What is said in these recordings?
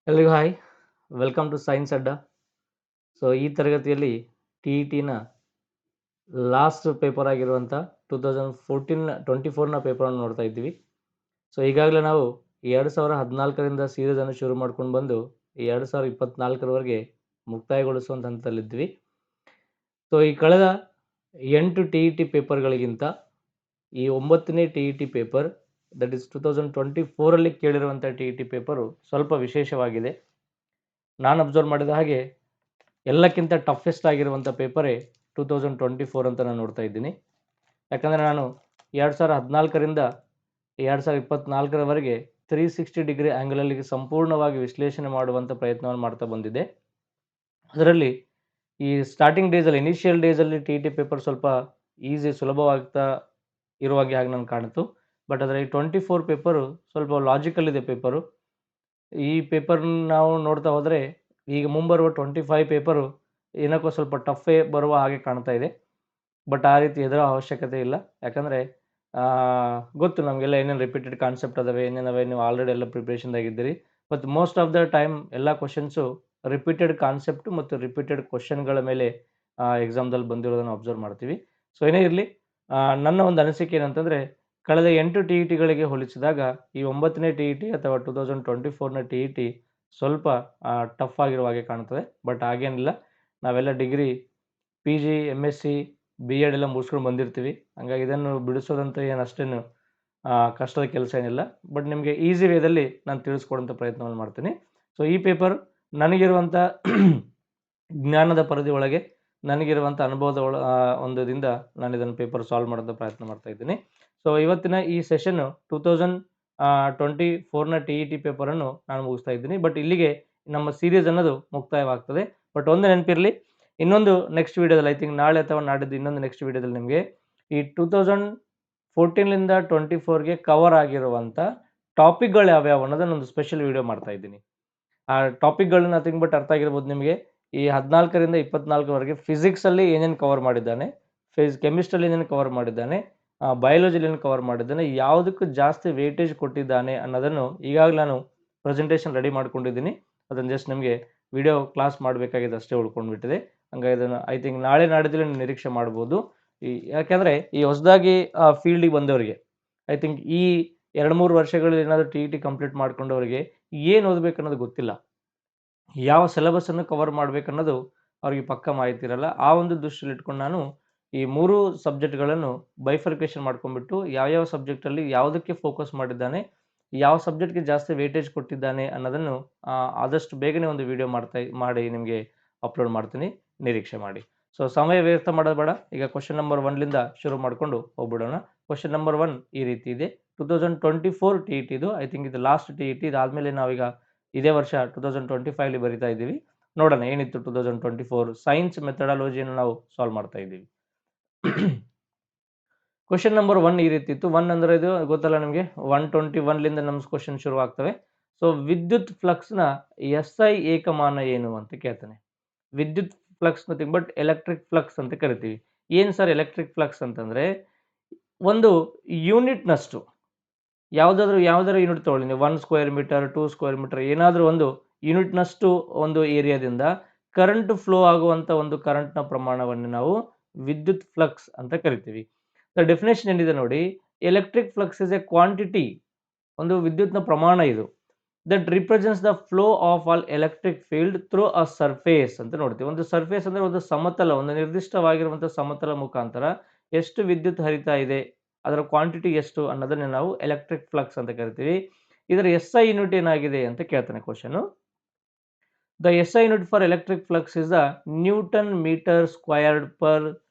ಎಲ್ರಿಗೂ hi, welcome to science ಅಡ್ಡ. So ಈ ತರಗತಿಯಲ್ಲಿ ಟಿ ಇ ಟಿನ ಲಾಸ್ಟ್ ಪೇಪರ್ ಆಗಿರುವಂಥ 2024ನ ಪೇಪರನ್ನು ನೋಡ್ತಾ ಇದ್ದೀವಿ. ಸೊ ಈಗಾಗಲೇ ನಾವು 2014ರಿಂದ ಸೀರೀಸನ್ನು ಶುರು ಮಾಡ್ಕೊಂಡು ಬಂದು 2024ರವರೆಗೆ ಮುಕ್ತಾಯಗೊಳಿಸುವಂಥ ಹಂತದಲ್ಲಿದ್ವಿ. ಸೊ ಈ ಕಳೆದ 8 ಟಿ ಇ ಟಿ ಪೇಪರ್ಗಳಿಗಿಂತ ಈ 9ನೇ T E T paper that is 2024ಅಲ್ಲಿ ಕೇಳಿರುವಂಥ ಟಿ ಇ ಟಿ ಪೇಪರು ಸ್ವಲ್ಪ ವಿಶೇಷವಾಗಿದೆ. ನಾನು ಅಬ್ಸರ್ವ್ ಮಾಡಿದ ಹಾಗೆ ಎಲ್ಲಕ್ಕಿಂತ ಟಫೆಸ್ಟ್ ಆಗಿರುವಂಥ ಪೇಪರೇ 2024 ಅಂತ ನಾನು ನೋಡ್ತಾ ಇದ್ದೀನಿ. ಯಾಕಂದರೆ ನಾನು 2014ರಿಂದ 2024ರವರೆಗೆ 360 ಡಿಗ್ರಿ ಆ್ಯಂಗಲಲ್ಲಿ ಸಂಪೂರ್ಣವಾಗಿ ವಿಶ್ಲೇಷಣೆ ಮಾಡುವಂಥ ಪ್ರಯತ್ನವನ್ನು ಮಾಡ್ತಾ ಬಂದಿದ್ದೆ. ಅದರಲ್ಲಿ ಈ ಸ್ಟಾರ್ಟಿಂಗ್ ಡೇಸಲ್ಲಿ ಇನಿಷಿಯಲ್ ಡೇಸಲ್ಲಿ ಟಿ ಇ ಟಿ ಪೇಪರ್ ಸ್ವಲ್ಪ ಸುಲಭವಾಗ್ತಾ ಇರುವಾಗೆ ಹಾಗೆ ನನಗೆ ಕಾಣಿತು. ಬಟ್ ಅದರಲ್ಲಿ 24 ಪೇಪರು ಸ್ವಲ್ಪ ಲಾಜಿಕಲ್ ಇದೆ ಪೇಪರು. ಈ ಪೇಪರ್ನ ನಾವು ನೋಡ್ತಾ ಹೋದರೆ ಈಗ ಮುಂಬರುವ 25 ಪೇಪರು ಏನಕ್ಕೋ ಸ್ವಲ್ಪ ಟಫೇ ಬರುವ ಹಾಗೆ ಕಾಣ್ತಾ ಇದೆ. ಬಟ್ ಆ ರೀತಿ ಹೆದರೋ ಅವಶ್ಯಕತೆ ಇಲ್ಲ. ಯಾಕಂದರೆ ಗೊತ್ತು ನಮಗೆಲ್ಲ ಏನೇನು ರಿಪೀಟೆಡ್ ಕಾನ್ಸೆಪ್ಟ್ ಅದಾವೆ, ಏನೇನವೆ, ನೀವು ಆಲ್ರೆಡಿ ಎಲ್ಲ ಪ್ರಿಪ್ರೇಷನ್ದಾಗಿದ್ದೀರಿ. But most of the time ಎಲ್ಲ ಕ್ವಶನ್ಸು ರಿಪೀಟೆಡ್ ಕಾನ್ಸೆಪ್ಟು ಮತ್ತು ರಿಪೀಟೆಡ್ ಕ್ವಶನ್ಗಳ ಮೇಲೆ ಎಕ್ಸಾಮ್ದಲ್ಲಿ ಬಂದಿರೋದನ್ನು ಅಬ್ಸರ್ವ್ ಮಾಡ್ತೀವಿ. ಸೊ ಏನೇ ಇರಲಿ, ನನ್ನ ಒಂದು ಅನಿಸಿಕೆ ಏನಂತಂದರೆ ಕಳೆದ 8 ಟಿ ಇ ಟಿಗಳಿಗೆ ಹೋಲಿಸಿದಾಗ ಈ 9ನೇ ಟಿ ಇ ಟಿ ಅಥವಾ 2024ನ ಟಿ ಇ ಟಿ ಸ್ವಲ್ಪ ಟಫ್ ಆಗಿರುವ ಹಾಗೆ ಕಾಣ್ತದೆ. ಬಟ್ ಹಾಗೇನಿಲ್ಲ, ನಾವೆಲ್ಲ degree, P G, M S C, B Ed ಎಲ್ಲ ಮುಗಿಸ್ಕೊಂಡು ಬಂದಿರ್ತೀವಿ. ಹಂಗಾಗಿ ಇದನ್ನು ಬಿಡಿಸೋದಂತ ಏನು ಅಷ್ಟೇನು ಕಷ್ಟದ ಕೆಲಸ ಏನಿಲ್ಲ. ಬಟ್ ನಿಮಗೆ ಈಸಿ ವೇದಲ್ಲಿ ನಾನು ತಿಳಿಸ್ಕೊಡೋಂಥ ಪ್ರಯತ್ನವನ್ನು ಮಾಡ್ತೀನಿ. ಸೊ ಈ ಪೇಪರ್ ನನಗಿರುವಂಥ ಜ್ಞಾನದ ಪರಿಧಿ ಒಳಗೆ, ನನಗಿರುವಂಥ ಅನುಭವದ ಒಂದರಿಂದ ನಾನು ಇದನ್ನು ಪೇಪರ್ ಸಾಲ್ವ್ ಮಾಡೋಂಥ ಪ್ರಯತ್ನ ಮಾಡ್ತಾ ಇದ್ದೀನಿ. ಸೊ ಇವತ್ತಿನ ಈ ಸೆಷನ್ನು 2024ನ ಟಿ ಇ ಟಿ ಪೇಪರನ್ನು ನಾನು ಮುಗಿಸ್ತಾ ಇದ್ದೀನಿ. ಬಟ್ ಇಲ್ಲಿಗೆ ನಮ್ಮ ಸೀರೀಸ್ ಅನ್ನೋದು ಮುಕ್ತಾಯವಾಗ್ತದೆ. ಬಟ್ ಒಂದು ನೆನಪಿರಲಿ, ಇನ್ನೊಂದು ನೆಕ್ಸ್ಟ್ ವೀಡಿಯೋದಲ್ಲಿ, ಐ ಥಿಂಕ್ ನಾಳೆ ಅಥವಾ ನಾಡಿದ್ದು ಇನ್ನೊಂದು ನೆಕ್ಸ್ಟ್ ವೀಡಿಯೋದಲ್ಲಿ ನಿಮಗೆ ಈ 2014ಲಿಂದ 24ಗೆ ಕವರ್ ಆಗಿರುವಂಥ ಟಾಪಿಕ್ಗಳು ಯಾವ್ಯಾವು ಅನ್ನೋದನ್ನೊಂದು ಸ್ಪೆಷಲ್ ವೀಡಿಯೋ ಮಾಡ್ತಾ ಇದ್ದೀನಿ. ಆ ಟಾಪಿಕ್ಗಳನ್ನ ನಥಿಂಗ್ ಬಟ್ ಅರ್ಥ ಆಗಿರ್ಬೋದು ನಿಮಗೆ. ಈ 14ರಿಂದ 24ವರೆಗೆ ಫಿಸಿಕ್ಸಲ್ಲಿ ಏನೇನು ಕವರ್ ಮಾಡಿದ್ದಾನೆ, ಕೆಮಿಸ್ಟ್ರಿಯಲ್ಲಿ ಏನೇನು ಕವರ್ ಮಾಡಿದ್ದಾನೆ, ಬಯಾಲಜಿಲಿ ಏನು ಕವರ್ ಮಾಡಿದ್ದಾನೆ, ಯಾವುದಕ್ಕೂ ಜಾಸ್ತಿ ವೇಟೇಜ್ ಕೊಟ್ಟಿದ್ದಾನೆ ಅನ್ನೋದನ್ನು ಈಗಾಗಲೇ ನಾನು ಪ್ರೆಸೆಂಟೇಷನ್ ರೆಡಿ ಮಾಡ್ಕೊಂಡಿದ್ದೀನಿ. ಅದನ್ನು ಜಸ್ಟ್ ನಿಮಗೆ ವಿಡಿಯೋ ಕ್ಲಾಸ್ ಮಾಡಬೇಕಾಗಿದೆ ಅಷ್ಟೇ ಉಳ್ಕೊಂಡ್ಬಿಟ್ಟಿದೆ. ಹಂಗಾಗಿ ಇದನ್ನು ಐ ಥಿಂಕ್ ನಾಳೆ ನಾಡಿದ್ದಲ್ಲಿ ನಿರೀಕ್ಷೆ ಮಾಡ್ಬೋದು. ಯಾಕೆಂದರೆ ಈ ಹೊಸದಾಗಿ ಫೀಲ್ಡಿಗೆ ಬಂದವರಿಗೆ, ಐ ಥಿಂಕ್ ಈ 2-3 ವರ್ಷಗಳಲ್ಲಿ ಏನಾದರೂ ಟಿ ಇ ಟಿ ಕಂಪ್ಲೀಟ್ ಮಾಡ್ಕೊಂಡವರಿಗೆ ಏನು ಓದಬೇಕು ಅನ್ನೋದು ಗೊತ್ತಿಲ್ಲ, ಯಾವ ಸಿಲೆಬಸ್ಸನ್ನು ಕವರ್ ಮಾಡಬೇಕನ್ನೋದು ಅವ್ರಿಗೆ ಪಕ್ಕ ಮಾಹಿತಿ ಇರಲ್ಲ. ಆ ಒಂದು ದೃಷ್ಟಿಯಲ್ಲಿ ಇಟ್ಕೊಂಡು ನಾನು ಈ 3 ಸಬ್ಜೆಕ್ಟ್ಗಳನ್ನು ಬೈಫರ್ಕೇಷನ್ ಮಾಡ್ಕೊಂಡ್ಬಿಟ್ಟು ಯಾವ್ಯಾವ ಸಬ್ಜೆಕ್ಟಲ್ಲಿ ಯಾವುದಕ್ಕೆ ಫೋಕಸ್ ಮಾಡಿದ್ದಾನೆ, ಯಾವ ಸಬ್ಜೆಕ್ಟ್ಗೆ ಜಾಸ್ತಿ ವೇಟೇಜ್ ಕೊಟ್ಟಿದ್ದಾನೆ ಅನ್ನೋದನ್ನು ಆದಷ್ಟು ಬೇಗನೆ ಒಂದು ವಿಡಿಯೋ ಮಾಡಿ ನಿಮಗೆ ಅಪ್ಲೋಡ್ ಮಾಡ್ತೀನಿ, ನಿರೀಕ್ಷೆ ಮಾಡಿ. ಸೊ ಸಮಯ ವ್ಯರ್ಥ ಮಾಡೋದು ಬೇಡ. ಈಗ ಕ್ವಶನ್ ನಂಬರ್ 1ಲಿಂದ ಶುರು ಮಾಡಿಕೊಂಡು ಹೋಗ್ಬಿಡೋಣ. ಕ್ವಶನ್ ನಂಬರ್ 1 ಈ ರೀತಿ ಇದೆ. 2024 ಟಿ ಇ ಟಿದು, ಐ ಥಿಂಕ್ ಇದು ಲಾಸ್ಟ್ ಟಿ ಇ ಟಿ. ಇದಾದಮೇಲೆ ನಾವೀಗ ಇದೇ ವರ್ಷ 2025 ಬರಿತಾ ಇದ್ದೀವಿ. ನೋಡೋಣ ಏನಿತ್ತು 2024 ಸೈನ್ಸ್ ಮೆಥಡಾಲಜಿಯನ್ನು ನಾವು ಸಾಲ್ವ್ ಮಾಡ್ತಾ ಇದ್ದೀವಿ. ಕ್ವಶನ್ ನಂಬರ್ 1 ಈ ರೀತಿ ಇತ್ತು. 1 ಅಂದರೆ ಇದು ಗೊತ್ತಲ್ಲ ನಿಮಗೆ, 121ಲಿಂದ ನಮ್ಮ ಕ್ವಶನ್ ಶುರು ಆಗ್ತವೆ. ಸೊ ವಿದ್ಯುತ್ ಫ್ಲಕ್ಸ್ನ ಎಸ್ ಐ ಏಕಮಾನ ಏನು ಅಂತ ಕೇಳ್ತಾನೆ. ವಿದ್ಯುತ್ flux nothing but electric flux ಅಂತ ಕರಿತೀವಿ. ಏನು ಸರ್ ಎಲೆಕ್ಟ್ರಿಕ್ ಫ್ಲಕ್ಸ್ ಅಂತಂದರೆ, ಒಂದು ಯೂನಿಟ್ನಷ್ಟು ಯಾವುದಾದ್ರೂ ಯೂನಿಟ್ ತೊಗೊಳ್ಳಿ ನೀವು, 1 ಸ್ಕ್ವೇರ್ ಮೀಟರ್, 2 ಸ್ಕ್ವೇರ್ ಮೀಟರ್, ಏನಾದರೂ ಒಂದು ಯೂನಿಟ್ನಷ್ಟು ಒಂದು ಏರಿಯಾದಿಂದ ಕರೆಂಟ್ ಫ್ಲೋ ಆಗುವಂಥ ಒಂದು ಕರೆಂಟ್ನ ಪ್ರಮಾಣವನ್ನು ನಾವು ವಿದ್ಯುತ್ ಫ್ಲಕ್ಸ್ ಅಂತ ಕರಿತೀವಿ. ದ ಡೆಫಿನೇಷನ್ ಏನಿದೆ ನೋಡಿ, electric flux is A quantity, ಒಂದು ವಿದ್ಯುತ್ನ ಪ್ರಮಾಣ ಇದು, that represents the flow of all electric field through a surface ಅಂತ ನೋಡ್ತೀವಿ. ಒಂದು ಸರ್ಫೇಸ್ ಅಂದರೆ ಒಂದು ಸಮತಲ, ಒಂದು ನಿರ್ದಿಷ್ಟವಾಗಿರುವಂಥ ಸಮತಲ ಮುಖಾಂತರ ಎಷ್ಟು ವಿದ್ಯುತ್ ಹರಿತಾ ಇದೆ, ಅದರ ಕ್ವಾಂಟಿಟಿ ಎಷ್ಟು ಅನ್ನೋದನ್ನು ನಾವು ಎಲೆಕ್ಟ್ರಿಕ್ ಫ್ಲಕ್ಸ್ ಅಂತ ಕರಿತೀವಿ. ಇದರ ಎಸ್ ಐ ಯೂನಿಟ್ ಏನಾಗಿದೆ ಅಂತ ಕೇಳ್ತಾನೆ question. The S I unit for electric flux is the newton metre squared per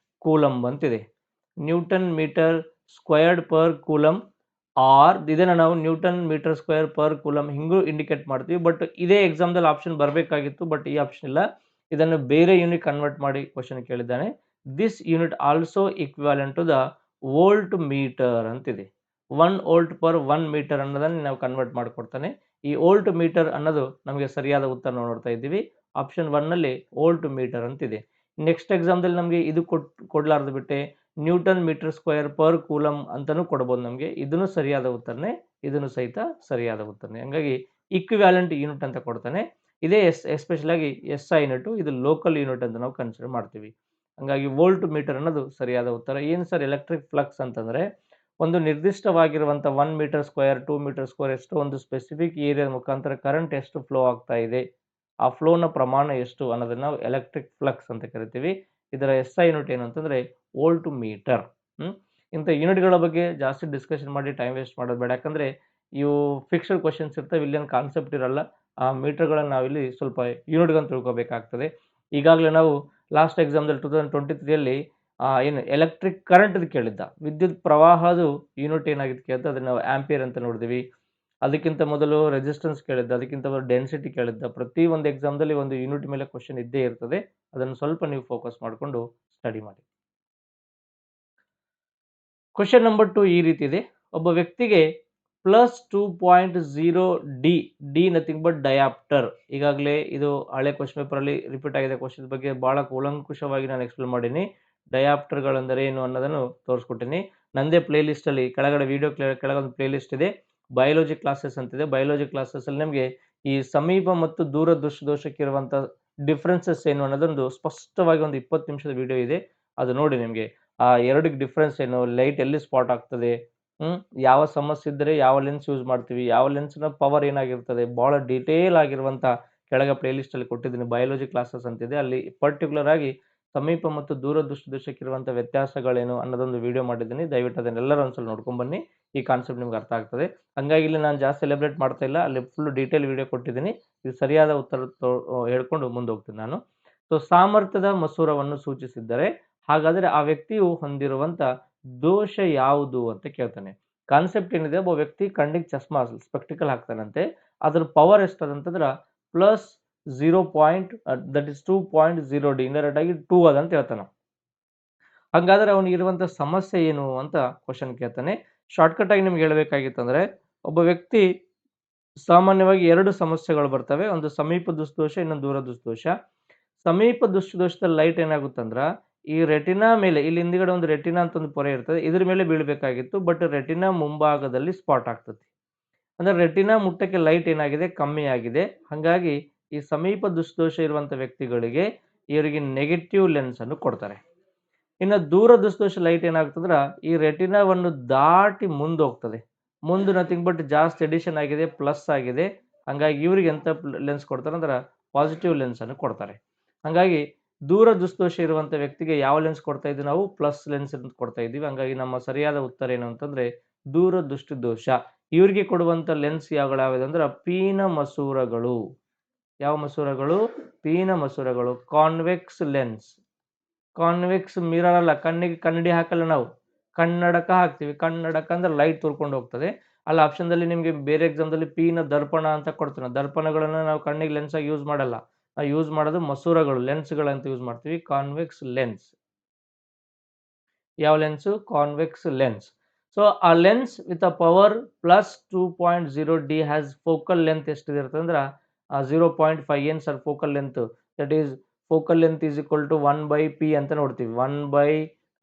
coulomb ಅಂತಿದೆ. Newton metre squared per coulomb, or ಇದನ್ನು ನಾವು newton metre square per coulomb ಹಿಂಗೂ ಇಂಡಿಕೇಟ್ ಮಾಡ್ತೀವಿ. ಬಟ್ ಇದೇ ಎಕ್ಸಾಮ್ದಲ್ಲಿ ಆಪ್ಷನ್ ಬರಬೇಕಾಗಿತ್ತು, ಬಟ್ ಈ ಆಪ್ಷನ್ ಇಲ್ಲ. ಇದನ್ನು ಬೇರೆ ಯೂನಿಟ್ ಕನ್ವರ್ಟ್ ಮಾಡಿ ಕ್ವಶನ್ ಕೇಳಿದ್ದಾನೆ. This unit also equivalent to the volt metre ಅಂತಿದೆ. 1 ವೋಲ್ಟ್ ಪರ್ 1 ಮೀಟರ್ ಅನ್ನೋದನ್ನು ನಾವು ಕನ್ವರ್ಟ್ ಮಾಡಿಕೊಡ್ತಾನೆ. ಈ ವೋಲ್ಟ್ ಮೀಟರ್ ಅನ್ನೋದು ನಮಗೆ ಸರಿಯಾದ ಉತ್ತರ ನೋಡ್ತಾ ಇದ್ದೀವಿ. ಆಪ್ಷನ್ 1ನಲ್ಲಿ ವೋಲ್ಟ್ ಮೀಟರ್ ಅಂತಿದೆ. ನೆಕ್ಸ್ಟ್ ಎಕ್ಸಾಮ್ದಲ್ಲಿ ನಮಗೆ ಇದು ಕೊಡ್ಲಾರ್ದು ಬಿಟ್ಟೆ newton metre square per coulomb ಅಂತಲೂ ಕೊಡ್ಬೋದು ನಮಗೆ. ಇದನ್ನು ಸರಿಯಾದ ಉತ್ತರನೇ, ಇದನ್ನು ಸಹಿತ ಸರಿಯಾದ ಉತ್ತರನೇ. ಹಂಗಾಗಿ ಇಕ್ವಿವ್ಯಾಲೆಂಟ್ ಯೂನಿಟ್ ಅಂತ ಕೊಡ್ತಾನೆ. ಇದೇ ಎಸ್ಪೆಷಲ್ ಆಗಿ SI ಯೂನಿಟ್, ಇದು ಲೋಕಲ್ ಯೂನಿಟ್ ಅಂತ ನಾವು ಕನ್ಸಿಡರ್ ಮಾಡ್ತೀವಿ. ಹಂಗಾಗಿ ವೋಲ್ಟ್ ಮೀಟರ್ ಅನ್ನೋದು ಸರಿಯಾದ ಉತ್ತರ. ಏನು ಸರ್ ಎಲೆಕ್ಟ್ರಿಕ್ ಫ್ಲಕ್ಸ್ ಅಂತಂದ್ರೆ ಒಂದು ನಿರ್ದಿಷ್ಟವಾಗಿರುವಂಥ 1 ಮೀಟರ್ ಸ್ಕ್ವೇರ್ 2 ಮೀಟರ್ ಸ್ಕ್ವೇರ್ ಎಷ್ಟು ಒಂದು ಸ್ಪೆಸಿಫಿಕ್ ಏರಿಯಾದ ಮುಖಾಂತರ ಕರೆಂಟ್ ಎಷ್ಟು ಫ್ಲೋ ಆಗ್ತಾ ಇದೆ, ಆ ಫ್ಲೋನ ಪ್ರಮಾಣ ಎಷ್ಟು ಅನ್ನೋದನ್ನ ನಾವು ಎಲೆಕ್ಟ್ರಿಕ್ ಫ್ಲಕ್ಸ್ ಅಂತ ಕರಿತೀವಿ. ಇದರ SI ಯೂನಿಟ್ ಏನು ಅಂತಂದ್ರೆ ವೋಲ್ಟ್ ಮೀಟರ್. ಇಂಥ ಯೂನಿಟ್ಗಳ ಬಗ್ಗೆ ಜಾಸ್ತಿ ಡಿಸ್ಕಷನ್ ಮಾಡಿ ಟೈಮ್ ವೇಸ್ಟ್ ಮಾಡೋದು ಬೇಡ. ಯಾಕಂದ್ರೆ ಇವು ಫಿಕ್ಸ್ಡ್ ಕ್ವಶನ್ಸ್ ಇರ್ತವೆ, ಇಲ್ಲೇನು ಕಾನ್ಸೆಪ್ಟ್ ಇರಲ್ಲ. ಆ ಮೀಟರ್ಗಳನ್ನು ನಾವಿಲ್ಲಿ ಸ್ವಲ್ಪ ಯೂನಿಟ್ಗಳನ್ನು ತಿಳ್ಕೊಬೇಕಾಗ್ತದೆ. ಈಗಾಗಲೇ ನಾವು ಲಾಸ್ಟ್ ಎಕ್ಸಾಮ್ದಲ್ಲಿ 2023ಯಲ್ಲಿ ಏನು ಎಲೆಕ್ಟ್ರಿಕ್ ಕರೆಂಟ್ ಕೇಳಿದ್ದ, ವಿದ್ಯುತ್ ಪ್ರವಾಹದ ಯೂನಿಟ್ ಏನಾಗಿತ್ತು ಕೇಳಿದ್ದ, ಅದನ್ನ ನಾವು ಆಂಪಿಯರ್ ಅಂತ ನೋಡಿದ್ವಿ. ಅದಕ್ಕಿಂತ ಮೊದಲು ರೆಸಿಸ್ಟೆನ್ಸ್ ಕೇಳಿದ್ದ, ಅದಕ್ಕಿಂತ ಮೊದಲು ಡೆನ್ಸಿಟಿ ಕೇಳಿದ್ದ. ಪ್ರತಿ ಒಂದು ಎಕ್ಸಾಮ್ದಲ್ಲಿ ಒಂದು ಯೂನಿಟ್ ಮೇಲೆ ಕ್ವಶನ್ ಇದ್ದೇ ಇರ್ತದೆ. ಅದನ್ನು ಸ್ವಲ್ಪ ನೀವು ಫೋಕಸ್ ಮಾಡಿಕೊಂಡು ಸ್ಟಡಿ ಮಾಡಿ. ಕ್ವಶನ್ ನಂಬರ್ 2 ಈ ರೀತಿ ಇದೆ. ಒಬ್ಬ ವ್ಯಕ್ತಿಗೆ +2.0 ಡಿ ನಥಿಂಗ್ ಬಟ್ ಡಯಾಪ್ಟರ್. ಈಗಾಗಲೇ ಇದು ಹಳೆ ಕ್ವಶನ್ ಪೇಪರ್ ಅಲ್ಲಿ ರಿಪೀಟ್ ಆಗಿದೆ. ಕ್ವಶನ್ ಬಗ್ಗೆ ಬಹಳ ಕೂಲಂಕುಷವಾಗಿ ನಾನು ಎಕ್ಸ್ಪ್ಲೇನ್ ಮಾಡೀನಿ. ಡಯಾಪ್ಟರ್ಗಳೆಂದರೆ ಏನು ಅನ್ನೋದನ್ನು ತೋರಿಸ್ಕೊಟ್ಟಿನಿ. ನಂದೇ ಪ್ಲೇ ಲಿಸ್ಟ್ ಅಲ್ಲಿ ಕೆಳಗಡೆ ವಿಡಿಯೋ ಕೆಳಗಡೆ ಒಂದು ಪ್ಲೇ ಲಿಸ್ಟ್ ಇದೆ, ಬಯಾಲಜಿ ಕ್ಲಾಸಸ್ ಅಂತಿದೆ. ಬಯಾಲಜಿ ಕ್ಲಾಸಸ್ ಅಲ್ಲಿ ನಮಗೆ ಈ ಸಮೀಪ ಮತ್ತು ದೂರ ದೃಷ್ಟಿದೋಷಕ್ಕಿರುವಂಥ ಡಿಫ್ರೆನ್ಸಸ್ ಏನು ಅನ್ನೋದೊಂದು ಸ್ಪಷ್ಟವಾಗಿ ಒಂದು 20 ನಿಮಿಷದ ವಿಡಿಯೋ ಇದೆ. ಅದು ನೋಡಿ ನಿಮಗೆ ಆ ಎರಡಕ್ಕೆ ಡಿಫ್ರೆನ್ಸ್ ಏನು, ಲೈಟ್ ಎಲ್ಲಿ ಸ್ಪಾಟ್ ಆಗ್ತದೆ, ಯಾವ ಸಮಸ್ಯೆ ಇದ್ದರೆ ಯಾವ ಲೆನ್ಸ್ ಯೂಸ್ ಮಾಡ್ತೀವಿ, ಯಾವ ಲೆನ್ಸ್ನ ಪವರ್ ಏನಾಗಿರ್ತದೆ, ಬಹಳ ಡೀಟೇಲ್ ಆಗಿರುವಂಥ ಕೆಳಗೆ ಪ್ಲೇ ಲಿಸ್ಟ್ ಅಲ್ಲಿ ಕೊಟ್ಟಿದ್ದೀನಿ. ಬಯಾಲಜಿ ಕ್ಲಾಸಸ್ ಅಂತಿದೆ, ಅಲ್ಲಿ ಪರ್ಟಿಕ್ಯುಲರ್ ಆಗಿ ಸಮೀಪ ಮತ್ತು ದೂರ ದೃಷ್ಟಿದೋಷಕ್ಕಿರುವಂಥ ವ್ಯತ್ಯಾಸಗಳೇನು ಅನ್ನೋದೊಂದು ವಿಡಿಯೋ ಮಾಡಿದ್ದೀನಿ. ದಯವಿಟ್ಟು ಅದನ್ನೆಲ್ಲರೂ ಒಂದ್ಸಲ ನೋಡ್ಕೊಂಡ್ ಬನ್ನಿ, ಈ ಕಾನ್ಸೆಪ್ಟ್ ನಿಮ್ಗೆ ಅರ್ಥ ಆಗ್ತದೆ. ಹಂಗಾಗಿ ಇಲ್ಲಿ ನಾನು ಜಾಸ್ತಿ ಸೆಲೆಬ್ರೇಟ್ ಮಾಡ್ತಾ ಇಲ್ಲ, ಅಲ್ಲಿ ಫುಲ್ ಡೀಟೇಲ್ ವಿಡಿಯೋ ಕೊಟ್ಟಿದ್ದೀನಿ. ಇದು ಸರಿಯಾದ ಉತ್ತರ ಹೇಳ್ಕೊಂಡು ಮುಂದೆ ಹೋಗ್ತೀನಿ ನಾನು. ಸೊ ಸಾಮರ್ಥ್ಯದ ಮಸೂರವನ್ನು ಸೂಚಿಸಿದ್ದರೆ ಹಾಗಾದರೆ ಆ ವ್ಯಕ್ತಿಯು ಹೊಂದಿರುವಂತ ದೋಷ ಯಾವುದು ಅಂತ ಕೇಳ್ತಾನೆ. ಕಾನ್ಸೆಪ್ಟ್ ಏನಿದೆ, ಒಬ್ಬ ವ್ಯಕ್ತಿ ಕಣ್ಣಿಗೆ ಚಸ್ಮಾ ಸ್ಪೆಕ್ಟಿಕಲ್ ಹಾಕ್ತಾನಂತೆ, ಅದ್ರ ಪವರ್ ಎಷ್ಟದಂತಂದ್ರ +2.0 ಡಿ, ಇಂಡೈರೆಕ್ಟ್ ಆಗಿ 2 ಅದಂತ ಹೇಳ್ತಾನೆ. ಹಾಗಾದ್ರೆ ಅವನಿಗೆ ಇರುವಂತ ಸಮಸ್ಯೆ ಏನು ಅಂತ ಕ್ವಶನ್ ಕೇಳ್ತಾನೆ. ಶಾರ್ಟ್ಕಟ್ ಆಗಿ ನಿಮ್ಗೆ ಹೇಳ್ಬೇಕಾಗಿತ್ತಂದ್ರೆ, ಒಬ್ಬ ವ್ಯಕ್ತಿ ಸಾಮಾನ್ಯವಾಗಿ 2 ಸಮಸ್ಯೆಗಳು ಬರ್ತವೆ. ಒಂದು ಸಮೀಪ ದುಷ್ದೋಷ, ಇನ್ನೊಂದು ದೂರ ದುಷ್ದೋಷ. ಸಮೀಪ ದುಷ್ದೋಷದಲ್ಲಿ ಲೈಟ್ ಏನಾಗುತ್ತಂದ್ರ ಈ ರೆಟಿನಾ ಮೇಲೆ, ಇಲ್ಲಿ ಹಿಂದ್ಗಡೆ ಒಂದು ರೆಟಿನಾ ಅಂತ ಒಂದು ಪೊರೆ ಇರ್ತದೆ, ಇದ್ರ ಮೇಲೆ ಬೀಳ್ಬೇಕಾಗಿತ್ತು. ಬಟ್ ರೆಟಿನಾ ಮುಂಭಾಗದಲ್ಲಿ ಸ್ಪಾಟ್ ಆಗ್ತದೆ. ಅಂದ್ರೆ ರೆಟಿನಾ ಮುಟ್ಟಕ್ಕೆ ಲೈಟ್ ಏನಾಗಿದೆ, ಕಮ್ಮಿ ಆಗಿದೆ. ಹಾಗಾಗಿ ಈ ಸಮೀಪ ದುಷ್ದೋಷ ಇರುವಂತ ವ್ಯಕ್ತಿಗಳಿಗೆ ಇವರಿಗೆ ನೆಗೆಟಿವ್ ಲೆನ್ಸ್ ಅನ್ನು ಕೊಡ್ತಾರೆ. ಇನ್ನು ದೂರ ದುಷ್ದೋಷ ಲೈಟ್ ಏನಾಗ್ತದ್ರ ಈ ರೆಟಿನಾವನ್ನು ದಾಟಿ ಮುಂದೆ ಹೋಗ್ತದೆ. ಮುಂದೆ ನಥಿಂಗ್ ಬಟ್ ಜಾಸ್ತಿ ಎಡಿಷನ್ ಆಗಿದೆ, ಪ್ಲಸ್ ಆಗಿದೆ. ಹಂಗಾಗಿ ಇವ್ರಿಗೆ ಎಂತ ಲೆನ್ಸ್ ಕೊಡ್ತಾರೆ ಅಂದ್ರೆ ಪಾಸಿಟಿವ್ ಲೆನ್ಸ್ ಅನ್ನು ಕೊಡ್ತಾರೆ. ಹಂಗಾಗಿ ದೂರ ದುಷ್ದೋಷ ಇರುವಂತ ವ್ಯಕ್ತಿಗೆ ಯಾವ ಲೆನ್ಸ್ ಕೊಡ್ತಾ ಇದ್ದೀವಿ ನಾವು, ಪ್ಲಸ್ ಲೆನ್ಸ್ ಅಂತ ಕೊಡ್ತಾ ಇದ್ದೀವಿ. ಹಂಗಾಗಿ ನಮ್ಮ ಸರಿಯಾದ ಉತ್ತರ ಏನು ಅಂತಂದ್ರೆ ದೂರ ದೃಷ್ಟಿದೋಷ. ಇವರಿಗೆ ಕೊಡುವಂತ ಲೆನ್ಸ್ ಯಾವ್ಯಾವ ಅಂದ್ರೆ ಪೀನ ಮಸೂರಗಳು. ಯಾವ ಮಸೂರಗಳು? ಪೀನ ಮಸೂರಗಳು. Convex lens. ಕಾನ್ವೆಕ್ಸ್ ಮಿರರ್ ಅಲ್ಲ, ಕಣ್ಣಿಗೆ ಕನ್ನಡಿ ಹಾಕಲ್ಲ ನಾವು, ಕನ್ನಡಕ ಹಾಕ್ತಿವಿ. ಕನ್ನಡಕ ಅಂದ್ರೆ ಲೈಟ್ ತುರ್ಕೊಂಡು ಹೋಗ್ತದೆ. ಅಲ್ಲಿ ಆಪ್ಷನ್ದಲ್ಲಿ ನಿಮಗೆ ಬೇರೆ ಎಕ್ಸಾಮ್ದಲ್ಲಿ ಪೀನ ದರ್ಪಣ ಅಂತ ಕೊಡ್ತಾನೆ. ದರ್ಪಣಗಳನ್ನ ನಾವು ಕಣ್ಣಿಗೆ ಲೆನ್ಸ್ ಆಗಿ ಯೂಸ್ ಮಾಡಲ್ಲ, ನಾವು ಯೂಸ್ ಮಾಡೋದು ಮಸೂರಗಳು, ಲೆನ್ಸ್ಗಳಂತ ಯೂಸ್ ಮಾಡ್ತೀವಿ. Convex lens. ಯಾವ ಲೆನ್ಸು? Convex lens. ಸೊ ಆ lens with a power +2.0 D has focal length ಎಷ್ಟಿರುತ್ತೆ ಅಂದ್ರೆ 0.5 ಏನ್ sir focal length? That is focal length is equal to 1/p ಅಂತ ನೋಡ್ತೀವಿ.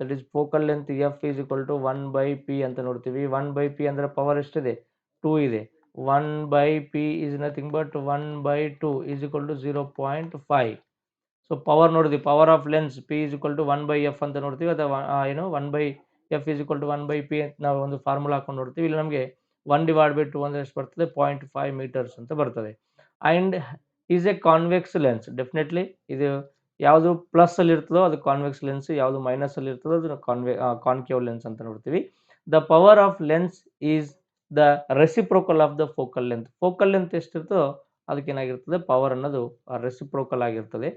That is focal length F is equal to 1/p ಅಂತ ನೋಡ್ತೀವಿ. 1/p ಅಂದ್ರೆ power ಎಷ್ಟಿದೆ? 2 ಇದೆ. 1/p is nothing but 1/2 is equal to 0.5. So power ನೋಡಿದ್ವಿ, power of lens p is equal to 1/f ಅಂತ ನೋಡ್ತೀವಿ. ಅಥವಾ ಏನು 1/f is equal to 1/p ಅಂತ ನಾವು ಒಂದು ಫಾರ್ಮುಲಾ ಹಾಕೊಂಡು ನೋಡ್ತೀವಿ. ಇಲ್ಲಿ ನಮಗೆ 1/2 ಅಂದ್ರೆ ಎಷ್ಟು ಬರ್ತದೆ? 0.5 ಮೀಟರ್ಸ್ ಅಂತ ಬರ್ತದೆ. And is A convex lens. Definitely ಇದು ಯಾವುದು ಪ್ಲಸ್ ಅಲ್ಲಿ ಇರ್ತದೋ ಅದು ಕಾನ್ವೆಕ್ಸ್ ಲೆನ್ಸ್, ಯಾವುದು ಮೈನಸ್ ಅಲ್ಲಿ ಇರ್ತದೋ ಅದು ಕಾನ್ಕೇವ್ ಲೆನ್ಸ್ ಅಂತ ನೋಡ್ತೀವಿ. The power of lens is the reciprocal of the focal length. Focal length ಎಷ್ಟಿರ್ತದೋ ಅದಕ್ಕೇನಾಗಿರ್ತದೆ, ಪವರ್ ಅನ್ನೋದು ರೆಸಿಪ್ರೋಕಲ್ ಆಗಿರ್ತದೆ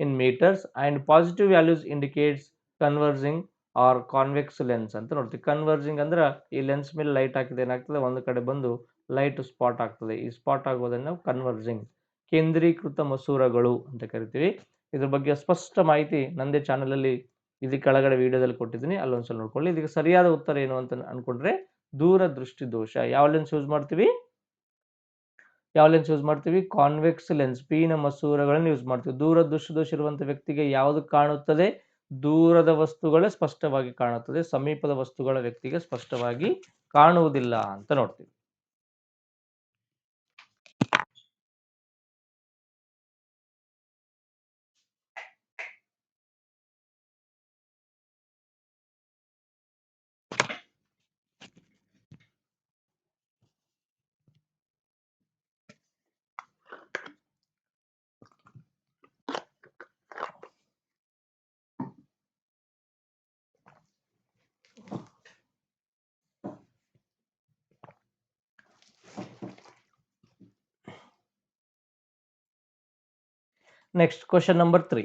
in metres. And positive values indicates converging or convex lens ಅಂತ ನೋಡ್ತೀವಿ. ಕನ್ವರ್ಜಿಂಗ್ ಅಂದ್ರೆ ಈ ಲೆನ್ಸ್ ಮೇಲೆ ಲೈಟ್ ಹಾಕಿದ್ರೆ ಏನಾಗ್ತದೆ, ಒಂದು ಕಡೆ ಬಂದು ಲೈಟ್ ಸ್ಪಾಟ್ ಆಗ್ತದೆ. ಈ ಸ್ಪಾಟ್ ಆಗೋದನ್ನ ನಾವು ಕನ್ವರ್ಜಿಂಗ್, ಕೇಂದ್ರೀಕೃತ ಮಸೂರಗಳು ಅಂತ ಕರಿತೀವಿ. ಇದ್ರ ಬಗ್ಗೆ ಸ್ಪಷ್ಟ ಮಾಹಿತಿ ನಂದೇ ಚಾನಲ್ ಅಲ್ಲಿ ಇದು ಕೆಳಗಡೆ ವಿಡಿಯೋದಲ್ಲಿ ಕೊಟ್ಟಿದ್ದೀನಿ, ಅಲ್ಲೊಂದ್ಸಲ ನೋಡ್ಕೊಳ್ಳಿ. ಇದಕ್ಕೆ ಸರಿಯಾದ ಉತ್ತರ ಏನು ಅಂತ ಅನ್ಕೊಂಡ್ರೆ ದೂರ ದೃಷ್ಟಿ ದೋಷ. ಯಾವ ಲೆನ್ಸ್ ಯೂಸ್ ಮಾಡ್ತೀವಿ? ಕಾನ್ವೆಕ್ಸ್ ಲೆನ್ಸ್, ಪೀನ ಮಸೂರಗಳನ್ನು ಯೂಸ್ ಮಾಡ್ತೀವಿ. ದೂರ ದೃಷ್ಟಿದೋಷ ಇರುವಂತ ವ್ಯಕ್ತಿಗೆ ಯಾವುದು ಕಾಣುತ್ತದೆ? ದೂರದ ವಸ್ತುಗಳೇ ಸ್ಪಷ್ಟವಾಗಿ ಕಾಣುತ್ತದೆ, ಸಮೀಪದ ವಸ್ತುಗಳ ವ್ಯಕ್ತಿಗೆ ಸ್ಪಷ್ಟವಾಗಿ ಕಾಣುವುದಿಲ್ಲ ಅಂತ ನೋಡ್ತೀವಿ. Next question number 3.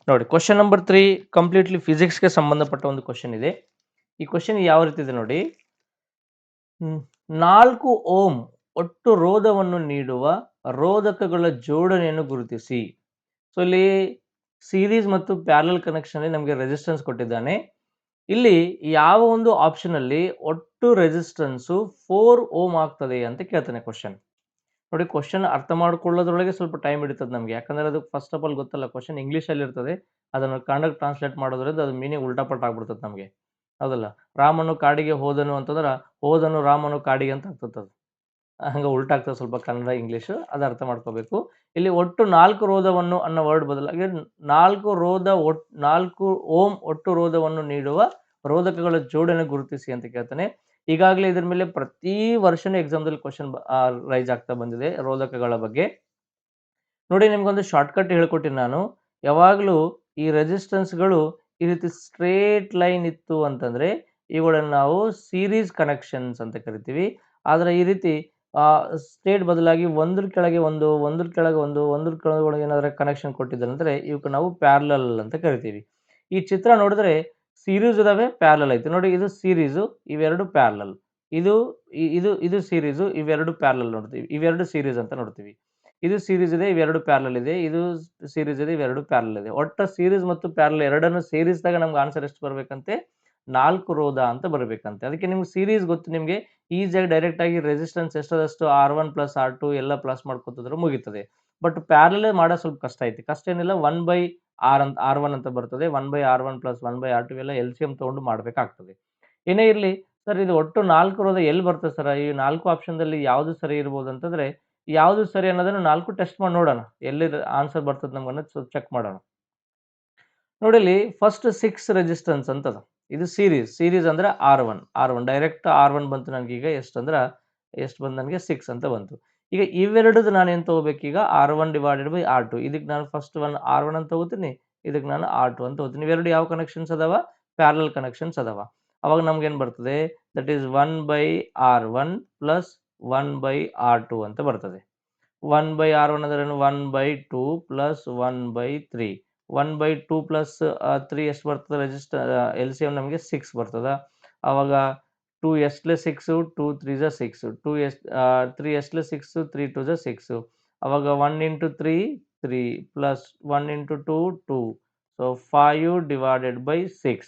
ನೋಡಿ, ಕ್ವಶನ್ ನಂಬರ್ 3 ಕಂಪ್ಲೀಟ್ಲಿ ಫಿಸಿಕ್ಸ್ಗೆ ಸಂಬಂಧಪಟ್ಟ ಒಂದು ಕ್ವಶನ್ ಇದೆ. ಈ ಕ್ವಶನ್ ಯಾವ ರೀತಿ ಇದೆ ನೋಡಿ. 4 ಓಮ್ ಒಟ್ಟು ರೋಧವನ್ನು ನೀಡುವ ರೋಧಕಗಳ ಜೋಡಣೆಯನ್ನು ಗುರುತಿಸಿ. ಸೊ ಇಲ್ಲಿ ಸೀರೀಸ್ ಮತ್ತು ಪ್ಯಾರಲಲ್ ಕನೆಕ್ಷನ್ ನಮಗೆ ರೆಸಿಸ್ಟೆನ್ಸ್ ಕೊಟ್ಟಿದ್ದಾನೆ. ಇಲ್ಲಿ ಯಾವ ಒಂದು ಆಪ್ಷನ್ ಅಲ್ಲಿ ಒಟ್ಟು ರೆಸಿಸ್ಟೆನ್ಸ್ 4 ಓಮ್ ಆಗ್ತದೆ ಅಂತ ಕೇಳ್ತಾನೆ ಕ್ವಶನ್. ನೋಡಿ, ಕ್ವಶನ್ ಅರ್ಥ ಮಾಡ್ಕೊಳ್ಳೋದ್ರೊಳಗೆ ಸ್ವಲ್ಪ ಟೈಮ್ ಹಿಡಿತದೆ ನಮಗೆ, ಯಾಕಂದ್ರೆ ಅದು ಫಸ್ಟ್ ಆಫ್ ಆಲ್ ಗೊತ್ತಲ್ಲ, ಕ್ವಶನ್ ಇಂಗ್ಲಿಷ್ ಅಲ್ಲಿ ಇರ್ತದೆ. ಅದನ್ನು ಕನ್ನಡಕ್ಕೆ ಟ್ರಾನ್ಸ್ಲೇಟ್ ಮಾಡೋದ್ರಿಂದ ಅದು ಮೀನಿಂಗ್ ಉಲ್ಟಾಪಲ್ಟ ಆಗ್ಬಿಡ್ತದೆ ನಮಗೆ, ಹೌದಲ್ಲ. ರಾಮನು ಕಾಡಿಗೆ ಹೋದನು ಅಂತಂದ್ರೆ ಹೋದನು ರಾಮನು ಕಾಡಿಗೆ ಅಂತ ಆಗ್ತದೆ. ಹಂಗ ಉಲ್ಟಾ ಆಗ್ತದೆ ಸ್ವಲ್ಪ ಕನ್ನಡ ಇಂಗ್ಲಿಷ್, ಅದು ಅರ್ಥ ಮಾಡ್ಕೋಬೇಕು. ಇಲ್ಲಿ ಒಟ್ಟು 4 ರೋಧವನ್ನು ಅನ್ನೋ ವರ್ಡ್ ಬದಲಾಗಿ 4 ಓಮ್ ಒಟ್ಟು ರೋಧವನ್ನು ನೀಡುವ ರೋಧಕಗಳ ಜೋಡಣೆ ಗುರುತಿಸಿ ಅಂತ ಕೇಳ್ತಾನೆ. ಈಗಾಗಲೇ ಇದ್ರ ಮೇಲೆ ಪ್ರತಿ ವರ್ಷನೂ ಎಕ್ಸಾಮ್ದಲ್ಲಿ ಕ್ವಶನ್ ರೈಸ್ ಆಗ್ತಾ ಬಂದಿದೆ ರೋಧಕಗಳ ಬಗ್ಗೆ. ನೋಡಿ, ನಿಮ್ಗೊಂದು ಶಾರ್ಟ್ಕಟ್ ಹೇಳ್ಕೊಟ್ಟಿನಿ ನಾನು. ಯಾವಾಗಲೂ ಈ ರೆಸಿಸ್ಟೆನ್ಸ್ಗಳು ಈ ರೀತಿ ಸ್ಟ್ರೇಟ್ ಲೈನ್ ಇತ್ತು ಅಂತಂದ್ರೆ ಇವುಗಳನ್ನು ನಾವು ಸೀರೀಸ್ ಕನೆಕ್ಷನ್ಸ್ ಅಂತ ಕರಿತೀವಿ. ಆದ್ರೆ ಈ ರೀತಿ ಸ್ಟ್ರೇಟ್ ಬದಲಾಗಿ ಒಂದ್ರ ಕೆಳಗೆ ಒಂದು ಏನಾದ್ರೆ ಕನೆಕ್ಷನ್ ಕೊಟ್ಟಿದ್ದಾರೆ ಇವಕ್ಕೆ ನಾವು ಪ್ಯಾರಲಲ್ ಅಂತ ಕರಿತೀವಿ. ಈ ಚಿತ್ರ ನೋಡಿದ್ರೆ ಸೀರೀಸ್ ಇದಾವೆ, ಪ್ಯಾರಲಲ್ ಐತೆ. ನೋಡಿ, ಇದು ಸೀರೀಸು, ಇವೆರಡು ಪ್ಯಾರಲಲ್. ಇದು ಸೀರೀಸು, ಇವೆರಡು ಪ್ಯಾರಲಲ್ ನೋಡ್ತೀವಿ. ಇವೆರಡು ಸೀರೀಸ್ ಅಂತ ನೋಡ್ತೀವಿ. ಇದು ಸೀರೀಸ್ ಇದೆ, ಇವೆರಡು ಪ್ಯಾರಲಲ್ ಇದೆ. ಇದು ಸೀರೀಸ್ ಇದೆ, ಇವೆರಡು ಪ್ಯಾರಲಲ್ ಇದೆ. ಒಟ್ಟ ಸೀರೀಸ್ ಮತ್ತು ಪ್ಯಾರಲಲ್ ಎರಡನ್ನು ಸೇರಿಸಿದಾಗ ನಮ್ಗೆ ಆನ್ಸರ್ ಎಷ್ಟು ಬರ್ಬೇಕಂತೆ? 4 ರೋಧ ಅಂತ ಬರ್ಬೇಕಂತೆ. ಅದಕ್ಕೆ ನಿಮ್ಗೆ ಸೀರೀಸ್ ಗೊತ್ತು, ನಿಮ್ಗೆ ಈಸಿಯಾಗಿ ಡೈರೆಕ್ಟ್ ಆಗಿ ರೆಸಿಸ್ಟೆನ್ಸ್ ಎಷ್ಟದಷ್ಟು R1 ಪ್ಲಸ್ R2 ಎಲ್ಲ ಪ್ಲಸ್ ಮಾಡ್ಕೊತಿದ್ರೆ ಮುಗಿತದೆ. ಬಟ್ ಪ್ಯಾರಲಲ್ ಮಾಡೋ ಸ್ವಲ್ಪ ಕಷ್ಟ ಐತಿ. ಕಷ್ಟ ಏನಿಲ್ಲ, 1/R ಅಂತ R1 ಅಂತ ಬರ್ತದೆ. 1/R1 ಪ್ಲಸ್ 1/R2 ಎಲ್ಲ LCM ತಗೊಂಡು ಮಾಡ್ಬೇಕಾಗ್ತದೆ. ಏನೇ ಇರ್ಲಿ ಸರ್, ಇದು ಒಟ್ಟು 4 ರೋಧ ಎಲ್ಲಿ ಬರ್ತದೆ ಸರ್? ಈ 4 ಆಪ್ಷನ್ದಲ್ಲಿ ಯಾವ್ದು ಸರಿ ಇರ್ಬೋದು ಅಂತಂದ್ರೆ ಯಾವ್ದು ಸರಿ ಅನ್ನೋದನ್ನು 4 ಟೆಸ್ಟ್ ಮಾಡಿ ನೋಡೋಣ, ಎಲ್ಲಿ ಆನ್ಸರ್ ಬರ್ತದೆ ನಮ್ಗೆ ಅನ್ನೋದು ಚೆಕ್ ಮಾಡೋಣ. ನೋಡಿ, ಇಲ್ಲಿ ಫಸ್ಟ್ 6 ರೆಸಿಸ್ಟೆನ್ಸ್ ಅಂತದ. ಇದು ಸೀರೀಸ್ ಅಂದ್ರೆ R1 ಡೈರೆಕ್ಟ್ R1 ಬಂತು ನನಗೆ. ಈಗ ಎಷ್ಟು ಬಂತು ನನಗೆ? 6 ಅಂತ ಬಂತು. ಈಗ ಇವೆರಡದು ನಾನು ಏನು ತಗೋಬೇಕು? ಈಗ R1 ಡಿವೈಡೆಡ್ ಬೈ R2. ಇದಕ್ಕೆ ನಾನು ಫಸ್ಟ್ R1 ಅಂತ ತಗೋತೀನಿ, ಇದಕ್ಕೆ ನಾನು R2 ಅಂತ ತಗೋತೀನಿ. ಇವೆರಡು ಯಾವ ಕನೆಕ್ಷನ್ಸ್ ಅದಾವ? ಪ್ಯಾರಲಲ್ ಕನೆಕ್ಷನ್ಸ್ ಅದಾವ. ಅವಾಗ ನಮ್ಗೆ ಏನು ಬರ್ತದೆ? That is 1/R1 plus 1/R2 ಅಂತ ಬರ್ತದೆ. 1/R1 ಅಂದ್ರೆ 1/2 ಪ್ಲಸ್ 1/3. 1/2 ಪ್ಲಸ್ 3 ಎಷ್ಟು ಬರ್ತದೆ? LCM ನಮಗೆ 6 ಬರ್ತದ. ಅವಾಗ 2 ಎಷ್ಟಲೆ 6, 2 3 6, 3 ಎಷ್ಟಲೆ 6, 3 2 6. ಅವಾಗ 1 into 3 3 plus 1 into 2 2. So 5 divided by 6.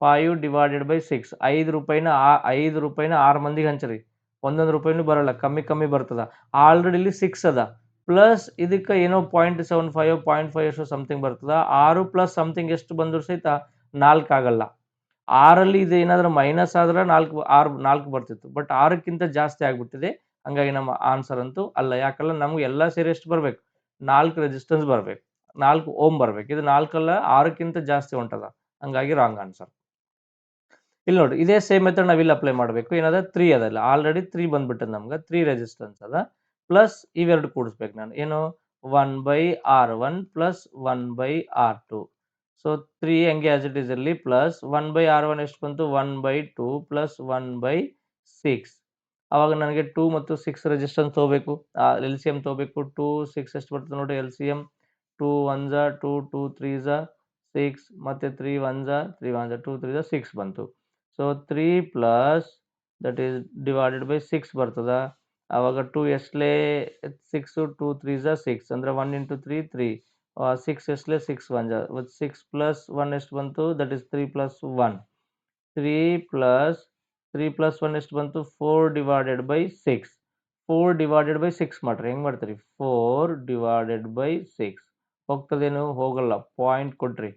5 divided by 6. 5 ರೂಪಾಯಿನ 6 ಮಂದಿಗೆ ಹಂಚ್ರಿ. 1 ರೂಪಾಯಿನೂ ಬರಲ್ಲ, ಕಮ್ಮಿ ಬರ್ತದ. ಆಲ್ರೆಡಿ ಇಲ್ಲಿ 6 ಅದ. ಪ್ಲಸ್ ಇದಕ್ಕೆ ಏನೋ 0.75 0.5 ಎಷ್ಟು ಸಮಥಿಂಗ್ ಬರ್ತದ. 6 ಪ್ಲಸ್ ಸಮಥಿಂಗ್ ಎಷ್ಟು ಬಂದ್ರು ಸಹಿತ 4 ಆಗಲ್ಲ. 6ಅಲ್ಲಿ ಇದು ಏನಾದ್ರೂ ಮೈನಸ್ ಆದ್ರೆ 4 ಬರ್ತಿತ್ತು. ಬಟ್ 6ಕ್ಕಿಂತ ಜಾಸ್ತಿ ಆಗ್ಬಿಟ್ಟಿದೆ. ಹಂಗಾಗಿ ನಮ್ಮ ಆನ್ಸರ್ ಅಂತೂ ಅಲ್ಲ. ಯಾಕಲ್ಲ, ನಮ್ಗೆ ಎಲ್ಲ ಸೇರಿ ಎಷ್ಟು ಬರ್ಬೇಕು? 4 ರೆಸಿಸ್ಟೆನ್ಸ್ ಬರ್ಬೇಕು, 4 ಓಮ್ ಬರ್ಬೇಕು. ಇದು 4 ಅಲ್ಲ, 6ಕ್ಕಿಂತ ಜಾಸ್ತಿ ಹೊಂಟದ. ಹಂಗಾಗಿ ರಾಂಗ್ ಆನ್ಸರ್. ಇಲ್ಲಿ ನೋಡಿ, ಇದೇ ಸೇಮ್ ಮೆಥಡ್ ನಾವಿಲ್ಲಿ ಅಪ್ಲೈ ಮಾಡಬೇಕು. ಏನದ? 3 ಅದಲ್ಲ, ಆಲ್ರೆಡಿ 3 ಬಂದ್ಬಿಟ್ಟದ ನಮ್ಗೆ. 3 ರೆಸಿಸ್ಟೆನ್ಸ್ ಅದ. ಪ್ಲಸ್ ಇವೆರಡು ಕೂಡಿಸ್ಬೇಕು ನಾನು. ಏನು? 1/R1 plus 1/R2. ಸೊ 3 ಹಂಗೆ ಆಸ್ ಇಟ್ ಈಸ್ ಇರಲಿ. ಪ್ಲಸ್ 1/R1 ಎಷ್ಟು ಬಂತು? 1/2 ಪ್ಲಸ್ 1/6. ಅವಾಗ ನನಗೆ 2 ಮತ್ತು 6 ರೆಸಿಸ್ಟೆನ್ಸ್ ತಗೋಬೇಕು, LCM ತಗೋಬೇಕು. 2 6 ಎಷ್ಟು ಬರ್ತದೆ ನೋಡಿ LCM? 2 1 2 2 3 6 ಮತ್ತೆ 3 1 3 1 2 3 6 ಬಂತು. So 3 plus that is divided by 6 ಬರ್ತದ. ಆವಾಗ 2 ಎಷ್ಟಲೇ 6, 2 3 6 ಅಂದ್ರೆ 1 into 3 3. 6 ಎಷ್ಟಲೇ 6 1 6 ಪ್ಲಸ್ 1 ಎಷ್ಟು ಬಂತು? That is 3 plus 1. 3 ಪ್ಲಸ್ 1 ಎಷ್ಟು ಬಂತು? 4 ಡಿವೈಡೆಡ್ ಬೈ 6. 4 ಡಿವೈಡೆಡ್ ಬೈ 6 ಮಾಡ್ರಿ. ಹೆಂಗ್ ಮಾಡ್ತೀರಿ? 4 ಡಿವೈಡೆಡ್ ಬೈ 6 ಹೋಗ್ತದೇನು? ಹೋಗಲ್ಲ. ಪಾಯಿಂಟ್ ಕೊಟ್ರಿ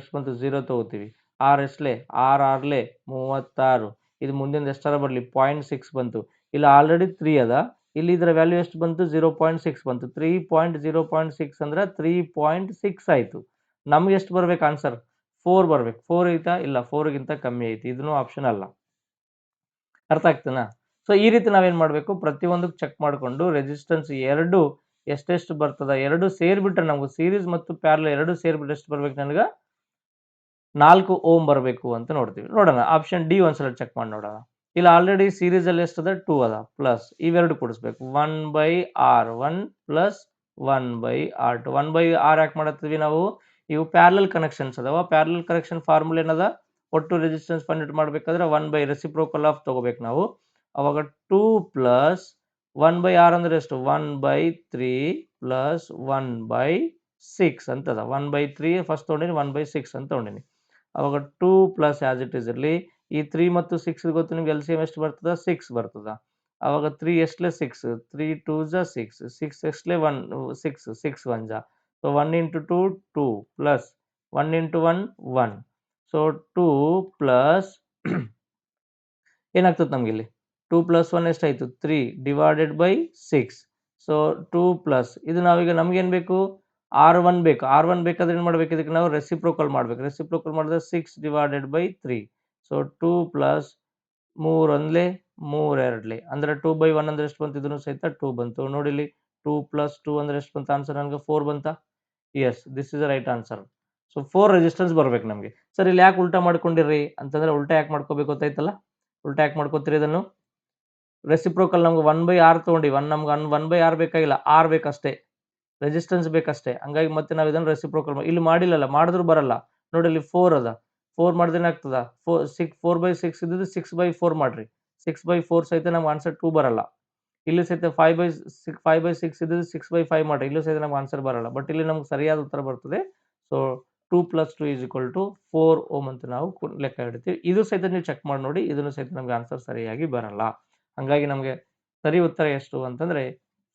ಎಷ್ಟು ಬಂತು? 0 ತಗೋತೀವಿ. 6 ಎಷ್ಟಲೇ? 6 36. ಇದು ಮುಂದಿನ ಎಷ್ಟರ ಬರಲಿ, 0.6 ಬಂತು. ಇಲ್ಲಿ ಆಲ್ರೆಡಿ 3 ಅದ. ಇಲ್ಲಿ ಇದರ ವ್ಯಾಲ್ಯೂ ಎಷ್ಟು ಬಂತು? 0.6 ಬಂತು. 3.0.6 ಅಂದ್ರೆ 3.6 ಆಯ್ತು. ನಮ್ಗೆ ಎಷ್ಟು ಬರ್ಬೇಕು ಆನ್ಸರ್? 4 ಬರ್ಬೇಕು. 4 ಐತಾ? ಇಲ್ಲ, 4ಗಿಂತ ಕಮ್ಮಿ ಐತಿ. ಇದನ್ನು ಆಪ್ಷನ್ ಅಲ್ಲ. ಅರ್ಥ ಆಗ್ತನಾ? ಸೊ ಈ ರೀತಿ ನಾವೇನ್ ಮಾಡ್ಬೇಕು? ಪ್ರತಿಯೊಂದಕ್ಕೆ ಚೆಕ್ ಮಾಡಿಕೊಂಡು ರೆಸಿಸ್ಟೆನ್ಸ್ ಎರಡು ಎಷ್ಟೆಷ್ಟು ಬರ್ತದ, ಎರಡು ಸೇರ್ಬಿಟ್ರೆ ನಮ್ಗೆ ಸೀರೀಸ್ ಮತ್ತು ಪ್ಯಾರಲಲ್ ಎರಡು ಸೇರ್ಬಿಟ್ರೆ ಎಷ್ಟು ಬರ್ಬೇಕು? ನನಗೆ 4 ಓಮ್ ಬರಬೇಕು ಅಂತ ನೋಡ್ತೀವಿ. ನೋಡೋಣ, ಆಪ್ಷನ್ ಡಿ ಒಂದ್ಸಲ ಚೆಕ್ ಮಾಡಿ ನೋಡೋಣ. ಇಲ್ಲಿ ಆಲ್ರೆಡಿ ಸೀರೀಸ್ ಅಲ್ಲಿ ಎಷ್ಟದ 2 ಅದ ಪ್ಲಸ್ ಇವೆರಡು ಕೂಡಿಸ್ಬೇಕು 1/r1 ಪ್ಲಸ್ 1/r2 1/r ಯಾಕೆ ಮಾಡತ್ತೀವಿ ನಾವು ಇವು ಪ್ಯಾರಲಲ್ ಕನೆಕ್ಷನ್ಸ್ ಅದಾವ ಪ್ಯಾರಲಲ್ ಕನೆಕ್ಷನ್ ಫಾರ್ಮುಲಾ ಏನದ ಒಟ್ಟು ರೆಸಿಸ್ಟೆನ್ಸ್ ಫೈಂಡ್ ಮಾಡಬೇಕಾದ್ರೆ 1 ರೆಸಿಪ್ರೋಕಲ್ ಆಫ್ ತಗೋಬೇಕು ನಾವು ಅವಾಗ 2 ಪ್ಲಸ್ 1/r ಅಂದ್ರೆ ಎಷ್ಟು 1/3 ಪ್ಲಸ್ 1/6 ಅಂತದ 1/3 ಫಸ್ಟ್ ತೊಗೊಂಡಿನಿ 1/6 ಅಂತ ತೊಗೊಂಡಿನಿ ಅವಾಗ 2 ಪ್ಲಸ್ ಆಸ್ ಇಟ್ ಇಸ್ ಇರಲಿ ಈ 3 ಮತ್ತು 6 ಗೊತ್ತು ನಿಮ್ಗೆ LCM ಎಷ್ಟು ಬರ್ತದ 6 ಬರ್ತದ ಅವಾಗ 3 ಎಷ್ಟಲೆ 6 3 2s 6 6 ಎಷ್ಟಲೆ 1 6 6 1 ಜಾ so 1 into 2 2 plus 1 into 1 1 so 2 plus ಏನಾಗ್ತದೆ ನಮ್ಗೆ ಇಲ್ಲಿ 2 ಪ್ಲಸ್ 1 ಎಷ್ಟಾಯ್ತು 3 ಡಿವೈಡೆಡ್ ಬೈ 6 ಸೊ 2 ಪ್ಲಸ್ ಇದು ನಾವೀಗ ನಮ್ಗೇನು ಬೇಕು R1 ಬೇಕು R1 ಬೇಕಾದ್ರೆ ಏನು ಮಾಡ್ಬೇಕು ಇದಕ್ಕೆ ನಾವು ರೆಸಿಪ್ರೋಕಲ್ ಮಾಡ್ಬೇಕು ರೆಸಿಪ್ರೋಕಲ್ ಮಾಡಿದ್ರೆ 6 ಡಿವೈಡೆಡ್ ಬೈ 3 ಸೊ 2 ಪ್ಲಸ್ 3 ಒಂದ್ಲೆ 3 ಎರಡ್ಲೆ ಅಂದ್ರೆ 2/1 ಅಂದ್ರೆ ಎಷ್ಟು ಬಂತು ಇದನ್ನು ಸಹಿತ 2 ಬಂತು ನೋಡಿ ಇಲ್ಲಿ 2 ಪ್ಲಸ್ 2 ಅಂದ್ರೆ ಎಷ್ಟು ಬಂತು ಆನ್ಸರ್ ನನಗೆ 4 ಬಂತಾ yes this is the right answer so 4 resistance ಬರ್ಬೇಕು ನಮಗೆ ಸರ್ ಇಲ್ಲಿ ಯಾಕೆ ಉಲ್ಟಾ ಮಾಡ್ಕೊಂಡಿರಿ ಅಂತಂದ್ರೆ ಉಲ್ಟಾ ಯಾಕೆ ಮಾಡ್ಕೋಬೇಕು ಗೊತ್ತಾಯ್ತಲ್ಲ ಉಲ್ಟಾ ಯಾಕೆ ಮಾಡ್ಕೋತೀರಿ ಇದನ್ನು ರೆಸಿಪ್ರೋಕಲ್ ನಮ್ಗೆ 1/r ತಗೊಂಡಿ ನಮ್ಗೆ 1/r ಬೇಕಾಗಿಲ್ಲ ಆರ್ ಬೇಕಷ್ಟೇ ರೆಸಿಸ್ಟೆನ್ಸ್ ಬೇಕಷ್ಟೇ ಹಂಗಾಗಿ ಮತ್ತೆ ನಾವು ಇದನ್ನು ರೆಸಿಪ್ರೋಕಲ್ ಇಲ್ಲಿ ಮಾಡಿಲ್ಲಲ್ಲ ಮಾಡಿದ್ರು ಬರಲ್ಲ ನೋಡಿ ಇಲ್ಲಿ 4 ಅದ 4 ಮಾಡಿದ್ರೆ ಏನಾಗ್ತದ 4/6 ಇದ್ದು 6/4 ಮಾಡ್ರಿ 6/4 ಸಹಿತ ನಮ್ಗೆ ಆನ್ಸರ್ 2 ಬರಲ್ಲ ಇಲ್ಲಿ ಸಹಿತ 5/6 ಇದ್ದು 6/5 ಮಾಡ್ರಿ ಇಲ್ಲೂ ಸಹಿತ ನಮ್ಗೆ ಆನ್ಸರ್ ಬರಲ್ಲ ಬಟ್ ಇಲ್ಲಿ ನಮ್ಗೆ ಸರಿಯಾದ ಉತ್ತರ ಬರ್ತದೆ ಸೊ 2 + 2 = 4 ಓಮ್ ಅಂತ ನಾವು ಲೆಕ್ಕ ಇಡ್ತೀವಿ ಇದು ಸಹಿತ ನೀವು ಚೆಕ್ ಮಾಡಿ ನೋಡಿ ಇದನ್ನು ಸಹಿತ ನಮ್ಗೆ ಆನ್ಸರ್ ಸರಿಯಾಗಿ ಬರಲ್ಲ ಹಂಗಾಗಿ ನಮಗೆ ಸರಿ ಉತ್ತರ ಎಷ್ಟು ಅಂತಂದ್ರೆ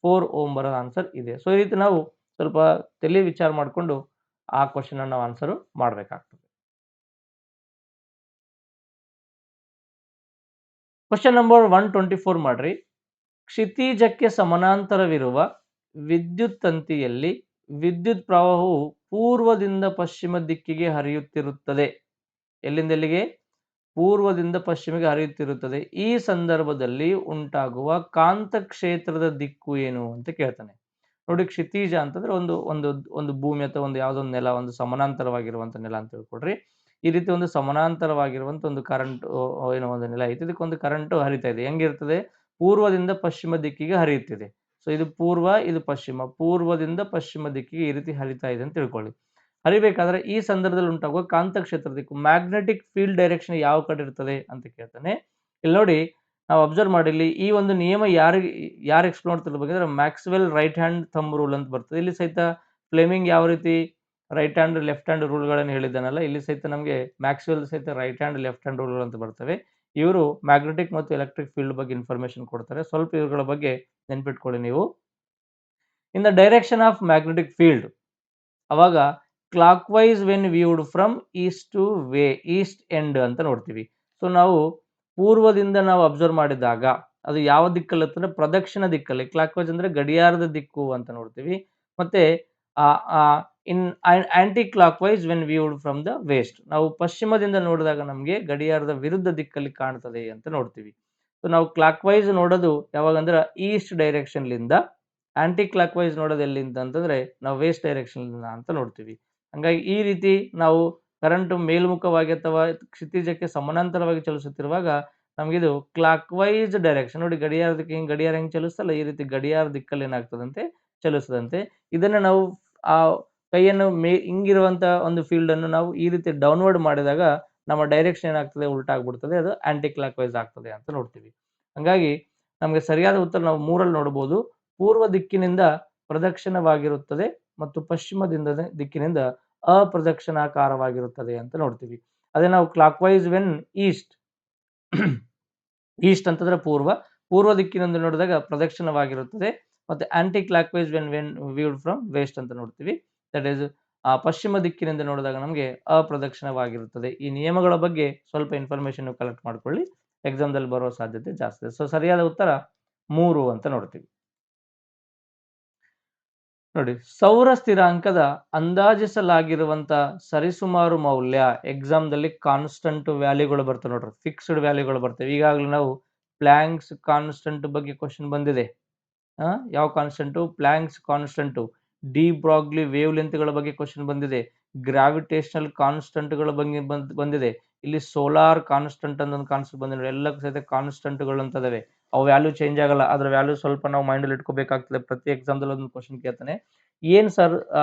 4 ಓಮ್ ಬರೋ ಆನ್ಸರ್ ಇದೆ ಸೊ ಈ ರೀತಿ ನಾವು ಸ್ವಲ್ಪ ತಲೆ ವಿಚಾರ ಮಾಡಿಕೊಂಡು ಆ ಕ್ವಶನ್ ನಾವು ಆನ್ಸರ್ ಮಾಡಬೇಕಾಗ್ತದೆ ಕ್ವಶನ್ ನಂಬರ್ 124 ಮಾಡ್ರಿ ಕ್ಷಿತಿಜಕ್ಕೆ ಸಮಾನಾಂತರವಿರುವ ವಿದ್ಯುತ್ ತಂತಿಯಲ್ಲಿ ವಿದ್ಯುತ್ ಪ್ರವಾಹವು ಪೂರ್ವದಿಂದ ಪಶ್ಚಿಮ ದಿಕ್ಕಿಗೆ ಹರಿಯುತ್ತಿರುತ್ತದೆ ಎಲ್ಲಿಂದ ಎಲ್ಲಿಗೆ ಪೂರ್ವದಿಂದ ಪಶ್ಚಿಮಕ್ಕೆ ಹರಿಯುತ್ತಿರುತ್ತದೆ ಈ ಸಂದರ್ಭದಲ್ಲಿ ಉಂಟಾಗುವ ಕಾಂತ ಕ್ಷೇತ್ರದ ದಿಕ್ಕು ಏನು ಅಂತ ಕೇಳ್ತಾನೆ ನೋಡಿ ಕ್ಷಿತಿಜ ಅಂತಂದ್ರೆ ಒಂದು ಒಂದು ಒಂದು ಭೂಮಿ ಅಥವಾ ಒಂದು ಯಾವುದೋ ಒಂದು ನೆಲ ಒಂದು ಸಮಾನಾಂತರವಾಗಿರುವಂತ ನೆಲ ಅಂತ ಹೇಳ್ಕೊಡ್ರಿ ಈ ರೀತಿ ಒಂದು ಸಮಾನಾಂತರವಾಗಿರುವಂತ ಒಂದು ಕರೆಂಟ್ ಏನೋ ಒಂದು ನೆಲ ಐತಿ ಇದಕ್ಕೊಂದು ಕರೆಂಟ್ ಹರಿತಾ ಇದೆ ಹೆಂಗಿರ್ತದೆ ಪೂರ್ವದಿಂದ ಪಶ್ಚಿಮ ದಿಕ್ಕಿಗೆ ಹರಿಯುತ್ತಿದೆ ಸೊ ಇದು ಪೂರ್ವ ಇದು ಪಶ್ಚಿಮ ಪೂರ್ವದಿಂದ ಪಶ್ಚಿಮ ದಿಕ್ಕಿಗೆ ಈ ರೀತಿ ಹರಿತಾ ಇದೆ ಅಂತ ತಿಳ್ಕೊಳ್ಳಿ ಹರಿಬೇಕಾದ್ರೆ ಈ ಸಂದರ್ಭದಲ್ಲಿ ಉಂಟಾಗುವ ಕಾಂತಕ್ಷೇತ್ರ ದಿಕ್ಕು ಮ್ಯಾಗ್ನೆಟಿಕ್ ಫೀಲ್ಡ್ ಡೈರೆಕ್ಷನ್ ಯಾವ ಕಡೆ ಇರ್ತದೆ ಅಂತ ಕೇಳ್ತಾನೆ ಇಲ್ಲಿ ನೋಡಿ ನಾವು ಅಬ್ಸರ್ವ್ ಮಾಡಿಲ್ಲಿ ಈ ಒಂದು ನಿಯಮ ಯಾರು ಎಕ್ಸ್ಪ್ಲೋರ್ ಮಾಡ್ತಿರ್ಬೇಕಂದ್ರೆ Maxwell right hand thumb rule ಅಂತ ಬರ್ತದೆ ಇಲ್ಲಿ ಸಹಿತ ಫ್ಲೆಮಿಂಗ್ ಯಾವ ರೀತಿ ರೈಟ್ ಹ್ಯಾಂಡ್ ಲೆಫ್ಟ್ ಹ್ಯಾಂಡ್ ರೂಲ್ಗಳನ್ನು ಹೇಳಿದ್ದಾನಲ್ಲ ಇಲ್ಲಿ ಸಹಿತ ನಮಗೆ ಮ್ಯಾಕ್ಸ್ವೆಲ್ ಸಹಿತ right hand left hand rule ಅಂತ ಬರ್ತವೆ ಇವರು ಮ್ಯಾಗ್ನೆಟಿಕ್ ಮತ್ತು ಎಲೆಕ್ಟ್ರಿಕ್ ಫೀಲ್ಡ್ ಬಗ್ಗೆ ಇನ್ಫಾರ್ಮೇಶನ್ ಕೊಡ್ತಾರೆ ಸ್ವಲ್ಪ ಇವುಗಳ ಬಗ್ಗೆ ನೆನ್ಪಿಟ್ಕೊಳ್ಳಿ ನೀವು in the direction of magnetic field ಅವಾಗ clock wise when viewed from east to east end ಅಂತ ನೋಡ್ತೀವಿ ಸೊ ನಾವು ಪೂರ್ವದಿಂದ ನಾವು ಅಬ್ಸರ್ವ್ ಮಾಡಿದಾಗ ಅದು ಯಾವ ದಿಕ್ಕಲ್ಲಿ ಅಂತಂದ್ರೆ ಪ್ರದಕ್ಷಿಣ ದಿಕ್ಕಲ್ಲಿ ಕ್ಲಾಕ್ ವೈಸ್ ಅಂದ್ರೆ ಗಡಿಯಾರದ ದಿಕ್ಕು ಅಂತ ನೋಡ್ತೀವಿ ಮತ್ತೆ in aunty clock wise when viewed from the west ನಾವು ಪಶ್ಚಿಮದಿಂದ ನೋಡಿದಾಗ ನಮಗೆ ಗಡಿಯಾರದ ವಿರುದ್ಧ ದಿಕ್ಕಲ್ಲಿ ಕಾಣ್ತದೆ ಅಂತ ನೋಡ್ತೀವಿ ಸೊ ನಾವು ಕ್ಲಾಕ್ ವೈಸ್ ನೋಡೋದು ಯಾವಾಗ ಅಂದ್ರೆ ಈಸ್ಟ್ ಡೈರೆಕ್ಷನ್ಲಿಂದ ಆಂಟಿ ಕ್ಲಾಕ್ ವೈಸ್ ನೋಡೋದು ಎಲ್ಲಿಂದ ಅಂತಂದ್ರೆ ನಾವು ವೇಸ್ಟ್ ಡೈರೆಕ್ಷನ್ ಅಂತ ನೋಡ್ತೀವಿ ಹಂಗಾಗಿ ಈ ರೀತಿ ನಾವು ಕರೆಂಟ್ ಮೇಲ್ಮುಖವಾಗಿ ಅಥವಾ ಕ್ಷಿತಿಜಕ್ಕೆ ಸಮಾನಾಂತರವಾಗಿ ಚಲಿಸುತ್ತಿರುವಾಗ ನಮಗಿದು ಕ್ಲಾಕ್ ವೈಸ್ ಡೈರೆಕ್ಷನ್ ನೋಡಿ ಗಡಿಯಾರದಕ್ಕೆ ಗಡಿಯಾರ ಹೆಂಗೆ ಚಲಿಸ್ತಲ್ಲ ಈ ರೀತಿ ಗಡಿಯಾರ ದಿಕ್ಕಲ್ಲಿ ಏನಾಗ್ತದಂತೆ ಚಲಿಸದಂತೆ ಇದನ್ನ ನಾವು ಆ ಕೈಯನ್ನು ಹಿಂಗಿರುವಂತ ಒಂದು ಫೀಲ್ಡ್ ಅನ್ನು ನಾವು ಈ ರೀತಿ ಡೌನ್ವರ್ಡ್ ಮಾಡಿದಾಗ ನಮ್ಮ ಡೈರೆಕ್ಷನ್ ಏನಾಗ್ತದೆ ಉಲ್ಟಾ ಆಗ್ಬಿಡ್ತದೆ ಅದು ಆಂಟಿ ಕ್ಲಾಕ್ ವೈಸ್ ಆಗ್ತದೆ ಅಂತ ನೋಡ್ತೀವಿ ಹಂಗಾಗಿ ನಮಗೆ ಸರಿಯಾದ ಉತ್ತರ ನಾವು 3 ನೋಡಬಹುದು ಪೂರ್ವ ದಿಕ್ಕಿನಿಂದ ಪ್ರದಕ್ಷಿಣವಾಗಿರುತ್ತದೆ ಮತ್ತು ಪಶ್ಚಿಮದಿಂದ ದಿಕ್ಕಿನಿಂದ ಅಪ್ರದಕ್ಷಿಣಾಕಾರವಾಗಿರುತ್ತದೆ ಅಂತ ನೋಡ್ತೀವಿ ಅದೇ ನಾವು clock wise when east east ಅಂತಂದ್ರೆ ಪೂರ್ವ ದಿಕ್ಕಿನಿಂದ ನೋಡಿದಾಗ ಪ್ರದಕ್ಷಿಣವಾಗಿರುತ್ತದೆ ಮತ್ತೆ aunty clock wise when viewed from west ಅಂತ ನೋಡ್ತೀವಿ ದಟ್ ಈಸ್ ಪಶ್ಚಿಮ ದಿಕ್ಕಿನಿಂದ ನೋಡಿದಾಗ ನಮಗೆ ಅಪ್ರದಕ್ಷಿಣವಾಗಿರುತ್ತದೆ ಈ ನಿಯಮಗಳ ಬಗ್ಗೆ ಸ್ವಲ್ಪ ಇನ್ಫಾರ್ಮೇಶನ್ ಕಲೆಕ್ಟ್ ಮಾಡ್ಕೊಳ್ಳಿ ಎಕ್ಸಾಮ್ದಲ್ಲಿ ಬರುವ ಸಾಧ್ಯತೆ ಜಾಸ್ತಿ ಸೊ ಸರಿಯಾದ ಉತ್ತರ 3 ಅಂತ ನೋಡ್ತೀವಿ ನೋಡಿ ಸೌರ ಸ್ಥಿರಾಂಕದ ಅಂದಾಜಿಸಲಾಗಿರುವಂತ ಸರಿಸುಮಾರು ಮೌಲ್ಯ ಎಕ್ಸಾಮ್ದಲ್ಲಿ ಕಾನ್ಸ್ಟಂಟ್ ವ್ಯಾಲ್ಯೂಗಳು ಬರ್ತವೆ ನೋಡ್ರಿ ಫಿಕ್ಸ್ಡ್ ವ್ಯಾಲ್ಯೂಗಳು ಬರ್ತವೆ ಈಗಾಗಲೇ ನಾವು ಪ್ಲಾಂಕ್ಸ್ ಕಾನ್ಸ್ಟಂಟ್ ಬಗ್ಗೆ ಕ್ವಶನ್ ಬಂದಿದೆ ಯಾವ ಕಾನ್ಸ್ಟಂಟು ಪ್ಲಾಂಕ್ಸ್ ಕಾನ್ಸ್ಟಂಟು ಡಿ ಬ್ರಾಗ್ಲಿ ವೇವ್ ಲೆಂತ್ಗಳ ಬಗ್ಗೆ ಕ್ವಶನ್ ಬಂದಿದೆ ಗ್ರಾವಿಟೇಷನಲ್ ಕಾನ್ಸ್ಟಂಟ್ಗಳ ಬಗ್ಗೆ ಬಂದಿದೆ ಇಲ್ಲಿ ಸೋಲಾರ್ ಕಾನ್ಸ್ಟೆಂಟ್ ಅಂತ ಒಂದು ಕಾನ್ಸೆಪ್ಟ್ ಬಂದಿದೆ. ಎಲ್ಲಕ್ಕೂ ಸಹಿತ ಕಾನ್ಸ್ಟೆಂಟ್ಗಳು ಅಂತ ಇದಾವೆ. ಅವು ವ್ಯಾಲ್ಯೂ ಚೇಂಜ್ ಆಗಲ್ಲ. ಅದ್ರ ವ್ಯಾಲ್ಯೂ ಸ್ವಲ್ಪ ನಾವು ಮೈಂಡಲ್ಲಿ ಇಟ್ಕೋಬೇಕಾಗ್ತದೆ. ಪ್ರತಿ ಎಕ್ಸಾಮ್ದಲ್ಲಿ ಒಂದು ಕ್ವಶನ್ ಕೇಳ್ತಾನೆ. ಏನ್ ಸರ್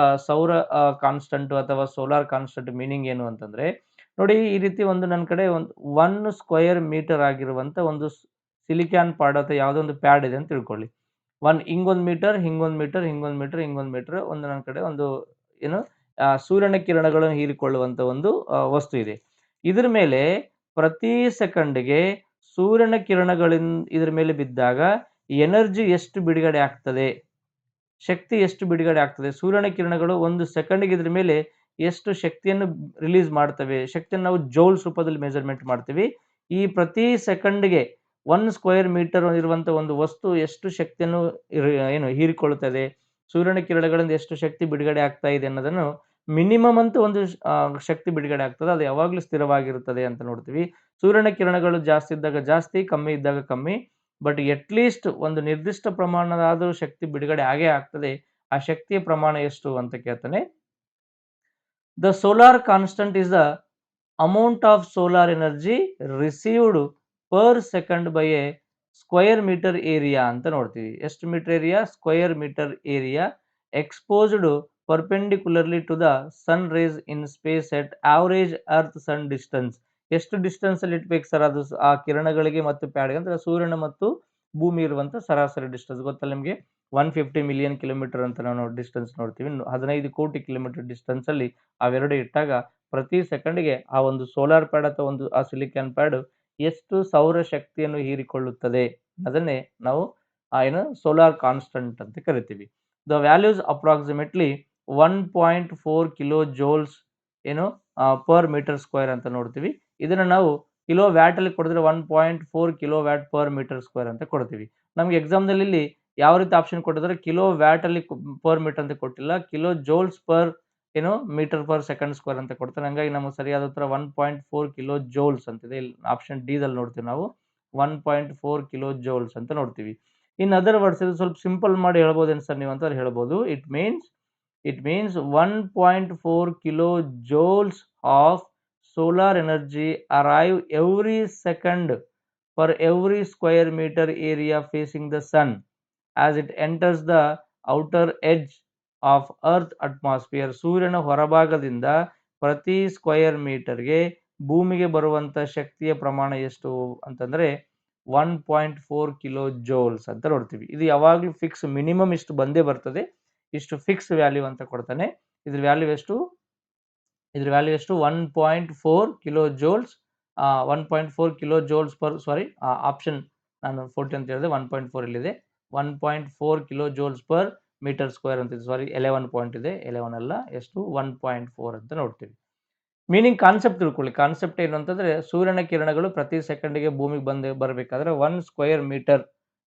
ಸೌರ ಕಾನ್ಸ್ಟೆಂಟ್ ಅಥವಾ ಸೋಲಾರ್ ಕಾನ್ಸ್ಟೆಂಟ್ ಮೀನಿಂಗ್ ಏನು ಅಂತಂದ್ರೆ, ನೋಡಿ ಈ ರೀತಿ ಒಂದು ನನ್ನ ಕಡೆ ಒಂದು 1 ಸ್ಕ್ವೇರ್ ಮೀಟರ್ ಆಗಿರುವಂತ ಒಂದು ಸಿಲಿಕಾನ್ ಪಾಡ್ ಅಥವಾ ಯಾವುದೋ ಒಂದು ಪ್ಯಾಡ್ ಇದೆ ಅಂತ ತಿಳ್ಕೊಳ್ಳಿ. ಹಿಂಗೊಂದು ಮೀಟರ್, ಹಿಂಗೊಂದು ಮೀಟರ್, ಹಿಂಗೊಂದು ಮೀಟರ್, ಹಿಂಗೊಂದು ಮೀಟರ್ ಒಂದು ನನ್ನ ಕಡೆ ಒಂದು ಏನು ಸೂರ್ಯನ ಕಿರಣಗಳನ್ನು ಹೀರಿಕೊಳ್ಳುವಂತ ಒಂದು ವಸ್ತು ಇದೆ. ಇದ್ರ ಮೇಲೆ ಪ್ರತಿ ಸೆಕೆಂಡ್‌ಗೆ ಸೂರ್ಯನ ಇದ್ರ ಮೇಲೆ ಬಿದ್ದಾಗ ಎನರ್ಜಿ ಎಷ್ಟು ಬಿಡುಗಡೆ ಆಗ್ತದೆ? ಶಕ್ತಿ ಎಷ್ಟು ಬಿಡುಗಡೆ ಆಗ್ತದೆ? ಸೂರ್ಯನ ಕಿರಣಗಳು ಒಂದು ಸೆಕೆಂಡ್‌ಗೆ ಇದ್ರ ಮೇಲೆ ಎಷ್ಟು ಶಕ್ತಿಯನ್ನು ರಿಲೀಸ್ ಮಾಡ್ತವೆ? ಶಕ್ತಿಯನ್ನು ನಾವು ಜೌಲ್ಸ್ ರೂಪದಲ್ಲಿ ಮೆಜರ್‌ಮೆಂಟ್ ಮಾಡ್ತೀವಿ. ಈ ಪ್ರತಿ ಸೆಕೆಂಡ್‌ಗೆ 1 ಸ್ಕ್ವೇರ್ ಮೀಟರ್ ಇರುವಂತ ಒಂದು ವಸ್ತು ಎಷ್ಟು ಶಕ್ತಿಯನ್ನು ಹೀರಿಕೊಳ್ಳುತ್ತದೆ? ಸೂರ್ಯನ ಕಿರಣಗಳಿಂದ ಎಷ್ಟು ಶಕ್ತಿ ಬಿಡುಗಡೆ ಆಗ್ತಾ ಇದೆ ಅನ್ನೋದನ್ನು ಮಿನಿಮಮ್ ಅಂತೂ ಒಂದು ಶಕ್ತಿ ಬಿಡುಗಡೆ ಆಗ್ತದೆ. ಅದು ಯಾವಾಗಲೂ ಸ್ಥಿರವಾಗಿರುತ್ತದೆ ಅಂತ ನೋಡ್ತೀವಿ. ಸೂರ್ಯನ ಕಿರಣಗಳು ಜಾಸ್ತಿ ಇದ್ದಾಗ ಜಾಸ್ತಿ, ಕಮ್ಮಿ ಇದ್ದಾಗ ಕಮ್ಮಿ. ಬಟ್ ಅಟ್ ಲೀಸ್ಟ್ ಒಂದು ನಿರ್ದಿಷ್ಟ ಪ್ರಮಾಣದಾದರೂ ಶಕ್ತಿ ಬಿಡುಗಡೆ ಆಗೇ ಆಗ್ತದೆ. ಆ ಶಕ್ತಿಯ ಪ್ರಮಾಣ ಎಷ್ಟು ಅಂತ ಕೇಳ್ತಾನೆ. The solar constant is the amount of solar energy received per second by a square meter area ಅಂತ ನೋಡ್ತೀವಿ. ಎಷ್ಟು metre area? Square metre area exposed perpendicularly to the sun rays in space at average earth sun distance. ಎಷ್ಟು distance ಅಲ್ಲಿ ಇಟ್ಬೇಕು sir ಅದು ಆ ಕಿರಣಗಳಿಗೆ ಮತ್ತು ಪ್ಯಾಡ್‌ಗೆ ಅಂದ್ರೆ ಸೂರ್ಯನ ಮತ್ತು ಭೂಮಿ ಇರುವಂತ ಸರಾಸರಿ ಡಿಸ್ಟೆನ್ಸ್ ಗೊತ್ತಲ್ಲ ನಿಮಗೆ? 150 ಮಿಲಿಯನ್ ಕಿಲೋಮೀಟರ್ ಅಂತ ನಾವು ಡಿಸ್ಟೆನ್ಸ್ ನೋಡ್ತೀವಿ. 15 ಕೋಟಿ ಕಿಲೋಮೀಟರ್ ಡಿಸ್ಟೆನ್ಸ್ ಅಲ್ಲಿ ಅವೆರಡು ಇಟ್ಟಾಗ ಪ್ರತಿ ಸೆಕೆಂಡ್‌ಗೆ ಆ ಒಂದು ಸೋಲಾರ್ ಪ್ಯಾಡ್ ಅಥವಾ ಒಂದು ಆ ಸಿಲಿಕಾನ್ ಪ್ಯಾಡ್ ಎಷ್ಟು ಸೌರ ಶಕ್ತಿಯನ್ನು ಹೀರಿಕೊಳ್ಳುತ್ತದೆ ಅದನ್ನೇ ನಾವು ಸೋಲಾರ್ ಕಾನ್ಸ್ಟೆಂಟ್ ಅಂತ ಕರಿತೀವಿ. The values approximately 1.4 kilojoules per metre square ಅಂತ ನೋಡ್ತೀವಿ. ಇದನ್ನ ನಾವು ಕಿಲೋ ವ್ಯಾಟ್ ಅಲ್ಲಿ ಕೊಡಿದ್ರೆ 1.4 kilowatt per metre square ಅಂತ ಕೊಡ್ತೀವಿ. ನಮ್ಗೆ ಎಕ್ಸಾಮ್‌ದಲ್ಲಿ ಇಲ್ಲಿ ಯಾವ ರೀತಿ ಆಪ್ಷನ್ ಕೊಟ್ಟಿದ್ದಾರೆ? ಕಿಲೋ ವ್ಯಾಟ್ ಅಲ್ಲಿ ಪರ್ ಮೀಟರ್ ಅಂತ ಕೊಟ್ಟಿಲ್ಲ. Kilojoules per metre per second square ಅಂತ ಕೊಡ್ತಾರೆ. ಹಂಗಾಗಿ ನಮಗೆ ಸರಿಯಾದ ಉತ್ತರ 1.4 ಕಿಲೋ ಜೌಲ್ಸ್ ಅಂತಿದೆ. ಇಲ್ಲಿ ಆಪ್ಷನ್ ಡಿ ದಲ್ಲಿ ನೋಡ್ತೀವಿ ನಾವು 1.4 ಕಿಲೋ ಜೌಲ್ಸ್ ಅಂತ ನೋಡ್ತೀವಿ. ಇನ್ ಅದರ್ ವರ್ಡ್ಸ್ ಇದು ಸ್ವಲ್ಪ ಸಿಂಪಲ್ ಮಾಡಿ ಹೇಳ್ಬೋದೇನು ಸರ್ ನೀವು ಅಂತ ಹೇಳ್ಬೋದು. It means 1.4 kilo joules of solar energy arrive every second for every square meter area facing the sun as it enters the outer edge of earth atmosphere. ಸೂರ್ಯನ ಹೊರಭಾಗದಿಂದ ಪ್ರತಿ square ಮೀಟರ್ಗೆ ಭೂಮಿಗೆ ಬರುವಂತ ಶಕ್ತಿಯ ಪ್ರಮಾಣ ಎಷ್ಟು ಅಂತಂದ್ರೆ 1.4 ಕಿಲೋ ಜೌಲ್ಸ್ ಅಂತ ನೋಡ್ತೀವಿ. ಇದು ಯಾವಾಗಲೂ ಫಿಕ್ಸ್ ಮಿನಿಮಮ್ ಇಷ್ಟು ಬಂದೇ ಬರ್ತದೆ. ಇಷ್ಟು ಫಿಕ್ಸ್ ವ್ಯಾಲ್ಯೂ ಅಂತ ಕೊಡ್ತಾನೆ. ಇದ್ರ ವ್ಯಾಲ್ಯೂ ಎಷ್ಟು? 1.4 kilojoules 1.4 kilojoules per option ನಾನು 40 ಅಂತ ಹೇಳಿದೆ. 1.4 ಇಲ್ಲಿದೆ. 1.4 kilojoules per metre square ಅಂತ 11 ಪಾಯಿಂಟ್ ಇದೆ. 11 ಅಲ್ಲ, ಎಷ್ಟು? 1.4 ಅಂತ ನೋಡ್ತೀವಿ. ಮೀನಿಂಗ್ ಕಾನ್ಸೆಪ್ಟ್ ತಿಳ್ಕೊಳ್ಳಿ. ಕಾನ್ಸೆಪ್ಟ್ ಏನು ಅಂತಂದ್ರೆ ಸೂರ್ಯನ ಕಿರಣಗಳು ಪ್ರತಿ ಸೆಕೆಂಡ್‌ಗೆ ಭೂಮಿಗೆ ಬರಬೇಕಾದ್ರೆ 1 ಸ್ಕ್ವೇರ್ ಮೀಟರ್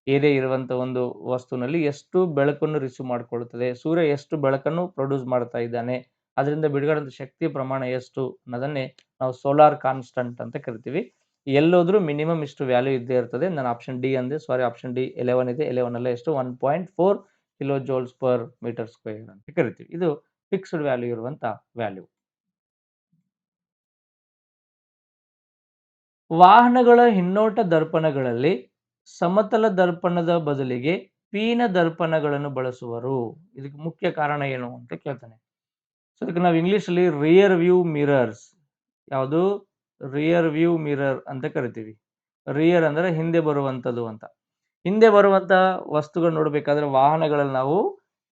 ಏರಿಯಾ ಇರುವಂತ ಒಂದು ವಸ್ತುನಲ್ಲಿ ಎಷ್ಟು ಬೆಳಕನ್ನು ರಿಸೀವ್ ಮಾಡಿಕೊಳ್ಳುತ್ತದೆ, ಸೂರ್ಯ ಎಷ್ಟು ಬೆಳಕನ್ನು ಪ್ರೊಡ್ಯೂಸ್ ಮಾಡ್ತಾ ಇದ್ದಾನೆ, ಅದರಿಂದ ಬಿಡುಗಡೆ ಶಕ್ತಿಯ ಪ್ರಮಾಣ ಎಷ್ಟು ಅನ್ನೋದನ್ನೇ ನಾವು ಸೋಲಾರ್ ಕಾನ್ಸ್ಟೆಂಟ್ ಅಂತ ಕರಿತೀವಿ. ಎಲ್ಲೋದ್ರೂ ಮಿನಿಮಮ್ ಇಷ್ಟು ವ್ಯಾಲ್ಯೂ ಇದ್ದೇ ಇರ್ತದೆ. ನಾನು ಆಪ್ಷನ್ ಡಿ ಅಂದೆ, ಆಪ್ಷನ್ ಡಿ 11 ಇದೆ. 11 ಅಲ್ಲ, ಎಷ್ಟು? 1.4 kilojoules per metre square ಅಂತ ಕರಿತೀವಿ. ಇದು ಫಿಕ್ಸ್ಡ್ ವ್ಯಾಲ್ಯೂ ಇರುವಂತ ವ್ಯಾಲ್ಯೂ. ವಾಹನಗಳ ಹಿನ್ನೋಟ ದರ್ಪಣಗಳಲ್ಲಿ ಸಮತಲ ದರ್ಪಣದ ಬದಲಿಗೆ ಪೀನ ದರ್ಪಣಗಳನ್ನು ಬಳಸುವರು. ಇದಕ್ಕೆ ಮುಖ್ಯ ಕಾರಣ ಏನು ಅಂತ ಕೇಳ್ತಾನೆ. ಸೊ ಇದಕ್ಕೆ ನಾವು ಇಂಗ್ಲಿಷ್ ಅಲ್ಲಿ ರಿಯರ್ ವ್ಯೂ ಮಿರರ್ಸ್, ಯಾವುದು? ರಿಯರ್ ವ್ಯೂ ಮಿರರ್ ಅಂತ ಕರಿತೀವಿ. ರಿಯರ್ ಅಂದ್ರೆ ಹಿಂದೆ ಬರುವಂತದ್ದು ಅಂತ. ಹಿಂದೆ ಬರುವಂತ ವಸ್ತುಗಳು ನೋಡ್ಬೇಕಾದ್ರೆ ವಾಹನಗಳಲ್ಲಿ ನಾವು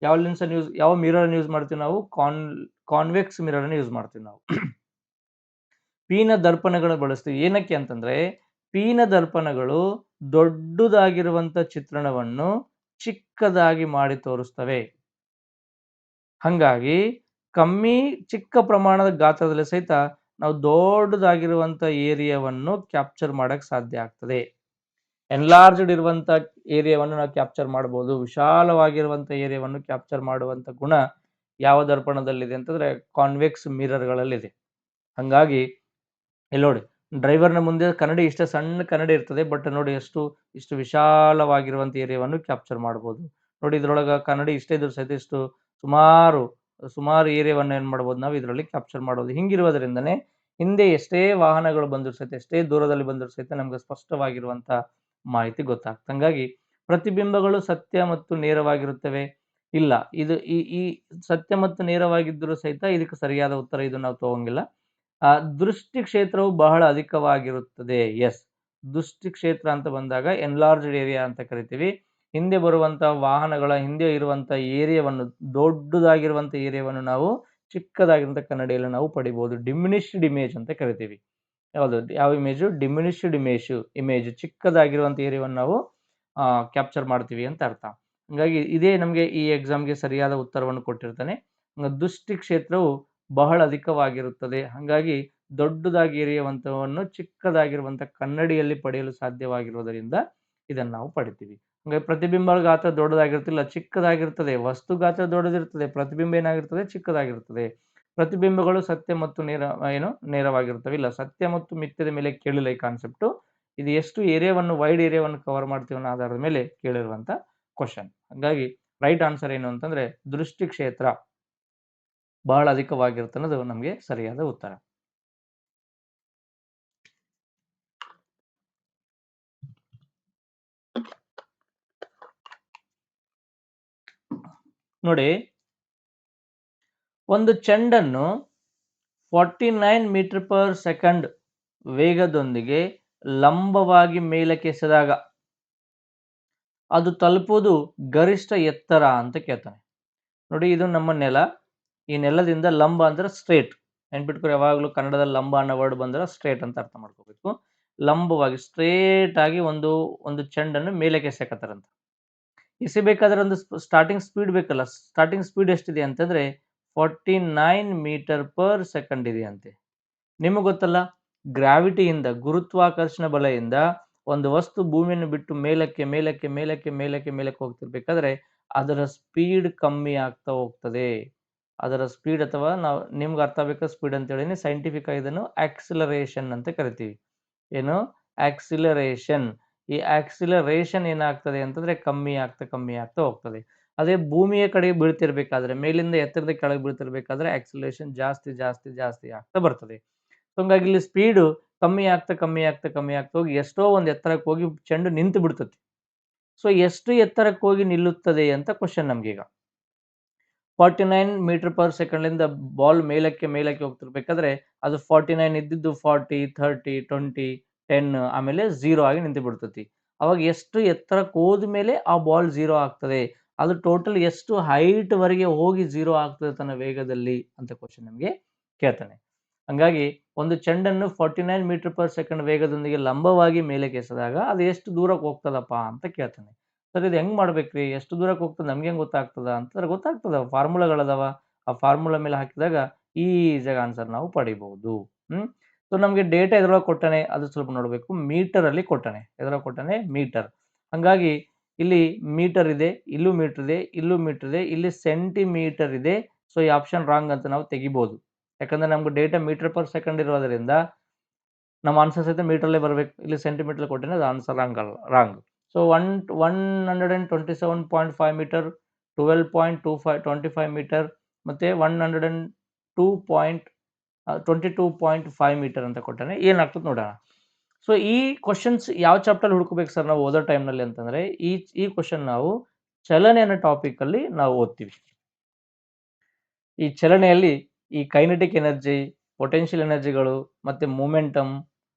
ಯಾವ ಮಿರರ್ ಯೂಸ್ ಮಾಡ್ತೀವಿ? ನಾವು ಕಾನ್ವೆಕ್ಸ್ ಮಿರರ್ ಅನ್ನು ಯೂಸ್ ಮಾಡ್ತೀವಿ ನಾವು. ಪೀನ ದರ್ಪಣಗಳು ಬಳಸ್ತೀವಿ. ಏನಕ್ಕೆ ಅಂತಂದ್ರೆ ಪೀನ ದರ್ಪಣಗಳು ದೊಡ್ಡದಾಗಿರುವಂತ ಚಿತ್ರಣವನ್ನು ಚಿಕ್ಕದಾಗಿ ಮಾಡಿ ತೋರಿಸ್ತವೆ. ಹಂಗಾಗಿ ಚಿಕ್ಕ ಪ್ರಮಾಣದ ಗಾತ್ರದಲ್ಲಿ ಸಹಿತ ನಾವು ದೊಡ್ಡದಾಗಿರುವಂತ ಏರಿಯಾವನ್ನು ಕ್ಯಾಪ್ಚರ್ ಮಾಡಕ್ ಸಾಧ್ಯ ಆಗ್ತದೆ. ಎನ್ಲಾರ್ಜ್ಡ್ ಇರುವಂತ ಏರಿಯಾವನ್ನು ನಾವು ಕ್ಯಾಪ್ಚರ್ ಮಾಡಬಹುದು. ವಿಶಾಲವಾಗಿರುವಂತ ಏರಿಯಾವನ್ನು ಕ್ಯಾಪ್ಚರ್ ಮಾಡುವಂತ ಗುಣ ಯಾವ ದರ್ಪಣದಲ್ಲಿದೆ ಅಂತಂದ್ರೆ ಕಾನ್ವೆಕ್ಸ್ ಮಿರರ್ಗಳಲ್ಲಿದೆ. ಹಂಗಾಗಿ ಇಲ್ಲಿ ನೋಡಿ, ಡ್ರೈವರ್ನ ಮುಂದೆ ಕನ್ನಡಿ ಇಷ್ಟ ಸಣ್ಣ ಕನ್ನಡಿ ಇರ್ತದೆ. ಬಟ್ ನೋಡಿ ಇಷ್ಟು ವಿಶಾಲವಾಗಿರುವಂತ ಏರಿಯಾವನ್ನು ಕ್ಯಾಪ್ಚರ್ ಮಾಡಬಹುದು. ನೋಡಿ ಇದ್ರೊಳಗ ಕನ್ನಡಿ ಇಷ್ಟೇ ಇದ್ರು ಸಹಿತ ಸುಮಾರು ಏರಿಯಾವನ್ನು ಏನ್ ಮಾಡಬಹುದು ನಾವು ಇದರಲ್ಲಿ ಕ್ಯಾಪ್ಚರ್ ಮಾಡಬಹುದು. ಹಿಂಗಿರುವುದರಿಂದನೇ ಹಿಂದೆ ಎಷ್ಟೇ ವಾಹನಗಳು ಬಂದರೂ ಸಹಿತ, ಎಷ್ಟೇ ದೂರದಲ್ಲಿ ಬಂದರೂ ಸಹಿತ ನಮ್ಗೆ ಸ್ಪಷ್ಟವಾಗಿರುವಂತ ಮಾಹಿತಿ ಗೊತ್ತಾಗ್ತದೆ. ಹಂಗಾಗಿ ಪ್ರತಿಬಿಂಬಗಳು ಸತ್ಯ ಮತ್ತು ನೇರವಾಗಿರುತ್ತವೆ? ಇಲ್ಲ. ಇದು ಈ ಸತ್ಯ ಮತ್ತು ನೇರವಾಗಿದ್ದರೂ ಸಹಿತ ಇದಕ್ಕೆ ಸರಿಯಾದ ಉತ್ತರ ಇದು ನಾವು ತಗೊಂಗಿಲ್ಲ. ದೃಷ್ಟಿ ಕ್ಷೇತ್ರವು ಬಹಳ ಅಧಿಕವಾಗಿರುತ್ತದೆ. ಎಸ್. ದೃಷ್ಟಿ ಕ್ಷೇತ್ರ ಅಂತ ಬಂದಾಗ ಎನ್ಲಾರ್ಜ್ಡ್ ಏರಿಯಾ ಅಂತ ಕರಿತೀವಿ. ಹಿಂದೆ ಬರುವಂತ ವಾಹನಗಳ ಹಿಂದೆ ಇರುವಂತ ಏರಿಯಾವನ್ನು, ದೊಡ್ಡದಾಗಿರುವಂತ ಏರಿಯಾವನ್ನು ನಾವು ಚಿಕ್ಕದಾಗಿರುವಂತ ಕನ್ನಡಿಯಲ್ಲಿ ನಾವು ಪಡಿಬಹುದು. ಡಿಮಿನಿಷ್ಡ್ ಇಮೇಜ್ ಅಂತ ಕರಿತೀವಿ. ಯಾವುದು? ಯಾವ ಇಮೇಜು? ಡಿಮಿನಿಷ್ಡ್ ಇಮೇಜ್ ಚಿಕ್ಕದಾಗಿರುವಂತ ಏರಿಯಾವನ್ನು ನಾವು ಕ್ಯಾಪ್ಚರ್ ಮಾಡ್ತೀವಿ ಅಂತ ಅರ್ಥ. ಹಂಗಾಗಿ ಇದೇ ನಮಗೆ ಈ ಎಕ್ಸಾಮ್ಗೆ ಸರಿಯಾದ ಉತ್ತರವನ್ನು ಕೊಟ್ಟಿರ್ತಾನೆ. ದೃಷ್ಟಿ ಕ್ಷೇತ್ರವು ಬಹಳ ಅಧಿಕವಾಗಿರುತ್ತದೆ. ಹಾಗಾಗಿ ದೊಡ್ಡದಾಗಿ ಇರುವಂತವನ್ನು ಚಿಕ್ಕದಾಗಿರುವಂತ ಕನ್ನಡಿಯಲ್ಲಿ ಪಡೆಯಲು ಸಾಧ್ಯವಾಗಿರುವುದರಿಂದ ಇದನ್ನು ನಾವು ಪಡಿತೀವಿ. ಹಾಗಾಗಿ ಪ್ರತಿಬಿಂಬಗಳ ಗಾತ್ರ ದೊಡ್ಡದಾಗಿರ್ತಿಲ್ಲ, ಚಿಕ್ಕದಾಗಿರ್ತದೆ. ವಸ್ತು ಗಾತ್ರ ದೊಡ್ಡದಿರ್ತದೆ, ಪ್ರತಿಬಿಂಬ ಏನಾಗಿರ್ತದೆ? ಚಿಕ್ಕದಾಗಿರ್ತದೆ. ಪ್ರತಿಬಿಂಬಗಳು ಸತ್ಯ ಮತ್ತು ನೇರವಾಗಿರುತ್ತವೆ. ಇಲ್ಲ, ಸತ್ಯ ಮತ್ತು ಮಿಥ್ಯದ ಮೇಲೆ ಕೇಳಿಲ್ಲ ಈ ಕಾನ್ಸೆಪ್ಟ್. ಇದು ಎಷ್ಟು ಏರಿಯಾವನ್ನು, ವೈಡ್ ಏರಿಯಾವನ್ನು ಕವರ್ ಮಾಡ್ತೀವಿ ಅನ್ನೋ ಆಧಾರದ ಮೇಲೆ ಕೇಳಿರುವಂತ ಕ್ವಶನ್. ಹಾಗಾಗಿ ರೈಟ್ ಆನ್ಸರ್ ಏನು ಅಂತಂದ್ರೆ ದೃಷ್ಟಿ ಕ್ಷೇತ್ರ ಬಹಳ ಅಧಿಕವಾಗಿರುತ್ತೆ ಅನ್ನೋದು ನಮಗೆ ಸರಿಯಾದ ಉತ್ತರ. ನೋಡಿ, ಒಂದು ಚೆಂಡನ್ನು 49 ಮೀಟರ್ ಪರ್ ಸೆಕೆಂಡ್ ವೇಗದೊಂದಿಗೆ ಲಂಬವಾಗಿ ಮೇಲಕ್ಕೆ ಎಸೆದಾಗ ಅದು ತಲುಪುವುದು ಗರಿಷ್ಠ ಎತ್ತರ ಅಂತ ಕೇಳ್ತಾನೆ. ನೋಡಿ, ಇದು ನಮ್ಮ ನೆಲ. ಈ ನೆಲದಿಂದ ಲಂಬ ಅಂದ್ರೆ ಸ್ಟ್ರೇಟ್. ನೆನ್ಪಿಟ್ಕೊರಿ, ಯಾವಾಗಲೂ ಕನ್ನಡದಲ್ಲಿ ಲಂಬ ಅನ್ನೋ ವರ್ಡ್ ಬಂದ್ರೆ ಸ್ಟ್ರೇಟ್ ಅಂತ ಅರ್ಥ ಮಾಡ್ಕೋಬೇಕು. ಲಂಬವಾಗಿ ಸ್ಟ್ರೇಟ್ ಆಗಿ ಒಂದು ಚೆಂಡನ್ನು ಮೇಲಕ್ಕೆ ಎಸೆಕತ್ತಾರಂತ. ಎಸಿಬೇಕಾದ್ರೆ ಒಂದು ಸ್ಟಾರ್ಟಿಂಗ್ ಸ್ಪೀಡ್ ಬೇಕಲ್ಲ. ಸ್ಟಾರ್ಟಿಂಗ್ ಸ್ಪೀಡ್ ಎಷ್ಟಿದೆ ಅಂತಂದ್ರೆ 49 ಮೀಟರ್ ಪರ್ ಸೆಕೆಂಡ್ ಇದೆ ಅಂತೆ. ನಿಮಗೆ ಗೊತ್ತಲ್ಲ, ಗ್ರಾವಿಟಿಯಿಂದ, ಗುರುತ್ವಾಕರ್ಷಣ ಬಲದಿಂದ ಒಂದು ವಸ್ತು ಭೂಮಿಯನ್ನು ಬಿಟ್ಟು ಮೇಲಕ್ಕೆ ಮೇಲಕ್ಕೆ ಮೇಲಕ್ಕೆ ಮೇಲಕ್ಕೆ ಮೇಲಕ್ಕೆ ಹೋಗ್ತಿರ್ಬೇಕಾದ್ರೆ ಅದರ ಸ್ಪೀಡ್ ಕಮ್ಮಿ ಆಗ್ತಾ ಹೋಗ್ತದೆ. ಅದರ ಸ್ಪೀಡ್, ಅಥವಾ ನಾವು ನಿಮ್ಗೆ ಅರ್ಥ ಆಗಬೇಕಾದ ಸ್ಪೀಡ್ ಅಂತ ಹೇಳಿ ಸೈಂಟಿಫಿಕ್ ಆಗಿ ಇದನ್ನು ಆಕ್ಸಿಲರೇಷನ್ ಅಂತ ಕರಿತೀವಿ. ಏನು? ಆಕ್ಸಿಲರೇಷನ್. ಈ ಆಕ್ಸಿಲರೇಷನ್ ಏನಾಗ್ತದೆ ಅಂತಂದ್ರೆ ಕಮ್ಮಿ ಆಗ್ತಾ ಹೋಗ್ತದೆ. ಅದೇ ಭೂಮಿಯ ಕಡೆಗೆ ಬೀಳ್ತಿರ್ಬೇಕಾದ್ರೆ, ಮೇಲಿಂದ ಎತ್ತರದ ಕೆಳಗೆ ಬೀಳ್ತಿರ್ಬೇಕಾದ್ರೆ ಆಕ್ಸಿಲರೇಷನ್ ಜಾಸ್ತಿ ಜಾಸ್ತಿ ಜಾಸ್ತಿ ಆಗ್ತಾ ಬರ್ತದೆ. ಹಂಗಾಗಿ ಇಲ್ಲಿ ಸ್ಪೀಡು ಕಮ್ಮಿ ಆಗ್ತಾ ಹೋಗಿ ಎಷ್ಟೋ ಒಂದು ಎತ್ತರಕ್ಕೆ ಹೋಗಿ ಚೆಂಡು ನಿಂತು ಬಿಡ್ತದೆ. ಸೊ ಎಷ್ಟು ಎತ್ತರಕ್ಕೆ ಹೋಗಿ ನಿಲ್ಲುತ್ತದೆ ಅಂತ ಕ್ವಶನ್ ನಮ್ಗೀಗ. 49 ಮೀಟರ್ ಪರ್ ಸೆಕೆಂಡ್ಲಿಂದ ಬಾಲ್ ಮೇಲಕ್ಕೆ ಹೋಗ್ತಿರ್ಬೇಕಾದ್ರೆ ಅದು 49 ಇದ್ದಿದ್ದು 40, 30, 20, 10 ಆಮೇಲೆ 0 ಆಗಿ ನಿಂತು ಬಿಡ್ತತಿ. ಅವಾಗ ಎಷ್ಟು ಎತ್ತರಕ್ಕೆ ಹೋದ್ಮೇಲೆ ಆ ಬಾಲ್ 0 ಆಗ್ತದೆ, ಅದು ಟೋಟಲ್ ಎಷ್ಟು ಹೈಟ್ ವರೆಗೆ ಹೋಗಿ 0 ಆಗ್ತದೆ ತನ್ನ ವೇಗದಲ್ಲಿ ಅಂತ ಕ್ವಶನ್ ನಮಗೆ ಕೇಳ್ತಾನೆ. ಹಂಗಾಗಿ ಒಂದು ಚೆಂಡನ್ನು 49 ಮೀಟರ್ ಪರ್ ಸೆಕೆಂಡ್ ವೇಗದೊಂದಿಗೆ ಲಂಬವಾಗಿ ಮೇಲಕ್ಕೆ ಎಸೆದಾಗ ಅದು ಎಷ್ಟು ದೂರಕ್ಕೆ ಹೋಗ್ತದಪ್ಪ ಅಂತ ಕೇಳ್ತಾನೆ. ಸರ್, ಇದು ಹೆಂಗ್ ಮಾಡ್ಬೇಕ್ರಿ? ಎಷ್ಟು ದೂರಕ್ಕೆ ಹೋಗ್ತದೆ ನಮ್ಗೆ ಹೆಂಗ್ ಗೊತ್ತಾಗ್ತದ ಅಂತಂದ್ರೆ ಗೊತ್ತಾಗ್ತದ, ಫಾರ್ಮುಲಾಗಳದಾವ. ಆ ಫಾರ್ಮುಲಾ ಮೇಲೆ ಹಾಕಿದಾಗ ಈಸಿಯಾಗಿ ಆನ್ಸರ್ ನಾವು ಪಡಿಬಹುದು. ಸೊ ನಮ್ಗೆ ಡೇಟಾ ಎದ್ರೊಳಗೆ ಕೊಟ್ಟಾನೆ, ಅದು ಸ್ವಲ್ಪ ನೋಡ್ಬೇಕು. ಮೀಟರ್ ಅಲ್ಲಿ ಕೊಟ್ಟಾನೆ. ಎದ್ರೊಳಗೆ ಕೊಟ್ಟಾನೆ? ಮೀಟರ್. ಹಂಗಾಗಿ ಇಲ್ಲಿ ಮೀಟರ್ ಇದೆ, ಇಲ್ಲೂ ಮೀಟರ್ ಇದೆ, ಇಲ್ಲೂ ಮೀಟರ್ ಇದೆ, ಇಲ್ಲಿ ಸೆಂಟಿಮೀಟರ್ ಇದೆ. ಸೊ ಈ ಆಪ್ಷನ್ ರಾಂಗ್ ಅಂತ ನಾವು ತೆಗಿಬಹುದು. ಯಾಕಂದ್ರೆ ನಮ್ಗೆ ಡೇಟಾ ಮೀಟರ್ ಪರ್ ಸೆಕೆಂಡ್ ಇರೋದ್ರಿಂದ ನಮ್ಮ ಆನ್ಸರ್ ಸಹಿತ ಮೀಟರ್ಲೇ ಬರಬೇಕು. ಇಲ್ಲಿ ಸೆಂಟಿಮೀಟರ್ ಕೊಟ್ಟಿನ ಅದು answer wrong. So 127.5 metre, 12.25 metre ಮತ್ತೆ 102.22.5 ಮೀಟರ್ ಅಂತ ಕೊಟ್ಟಾನೆ. ಏನಾಗ್ತದೆ ನೋಡೋಣ. ಸೊ ಈ ಕ್ವಶನ್ಸ್ ಯಾವ ಚಾಪ್ಟರ್ ಹುಡ್ಕೋಬೇಕು ಸರ್ ನಾವು ಓದೋ ಟೈಮ್ನಲ್ಲಿ ಅಂತಂದ್ರೆ ಈ ಕ್ವಶನ್ ನಾವು ಚಲನೆ ಅನ್ನೋ ಟಾಪಿಕ್ ಅಲ್ಲಿ ನಾವು ಓದ್ತೀವಿ. ಈ ಚಲನೆಯಲ್ಲಿ ಈ ಕೈನೆಟಿಕ್ ಎನರ್ಜಿ, ಪೊಟೆನ್ಷಿಯಲ್ ಎನರ್ಜಿಗಳು ಮತ್ತೆ ಮೂಮೆಂಟಮ್,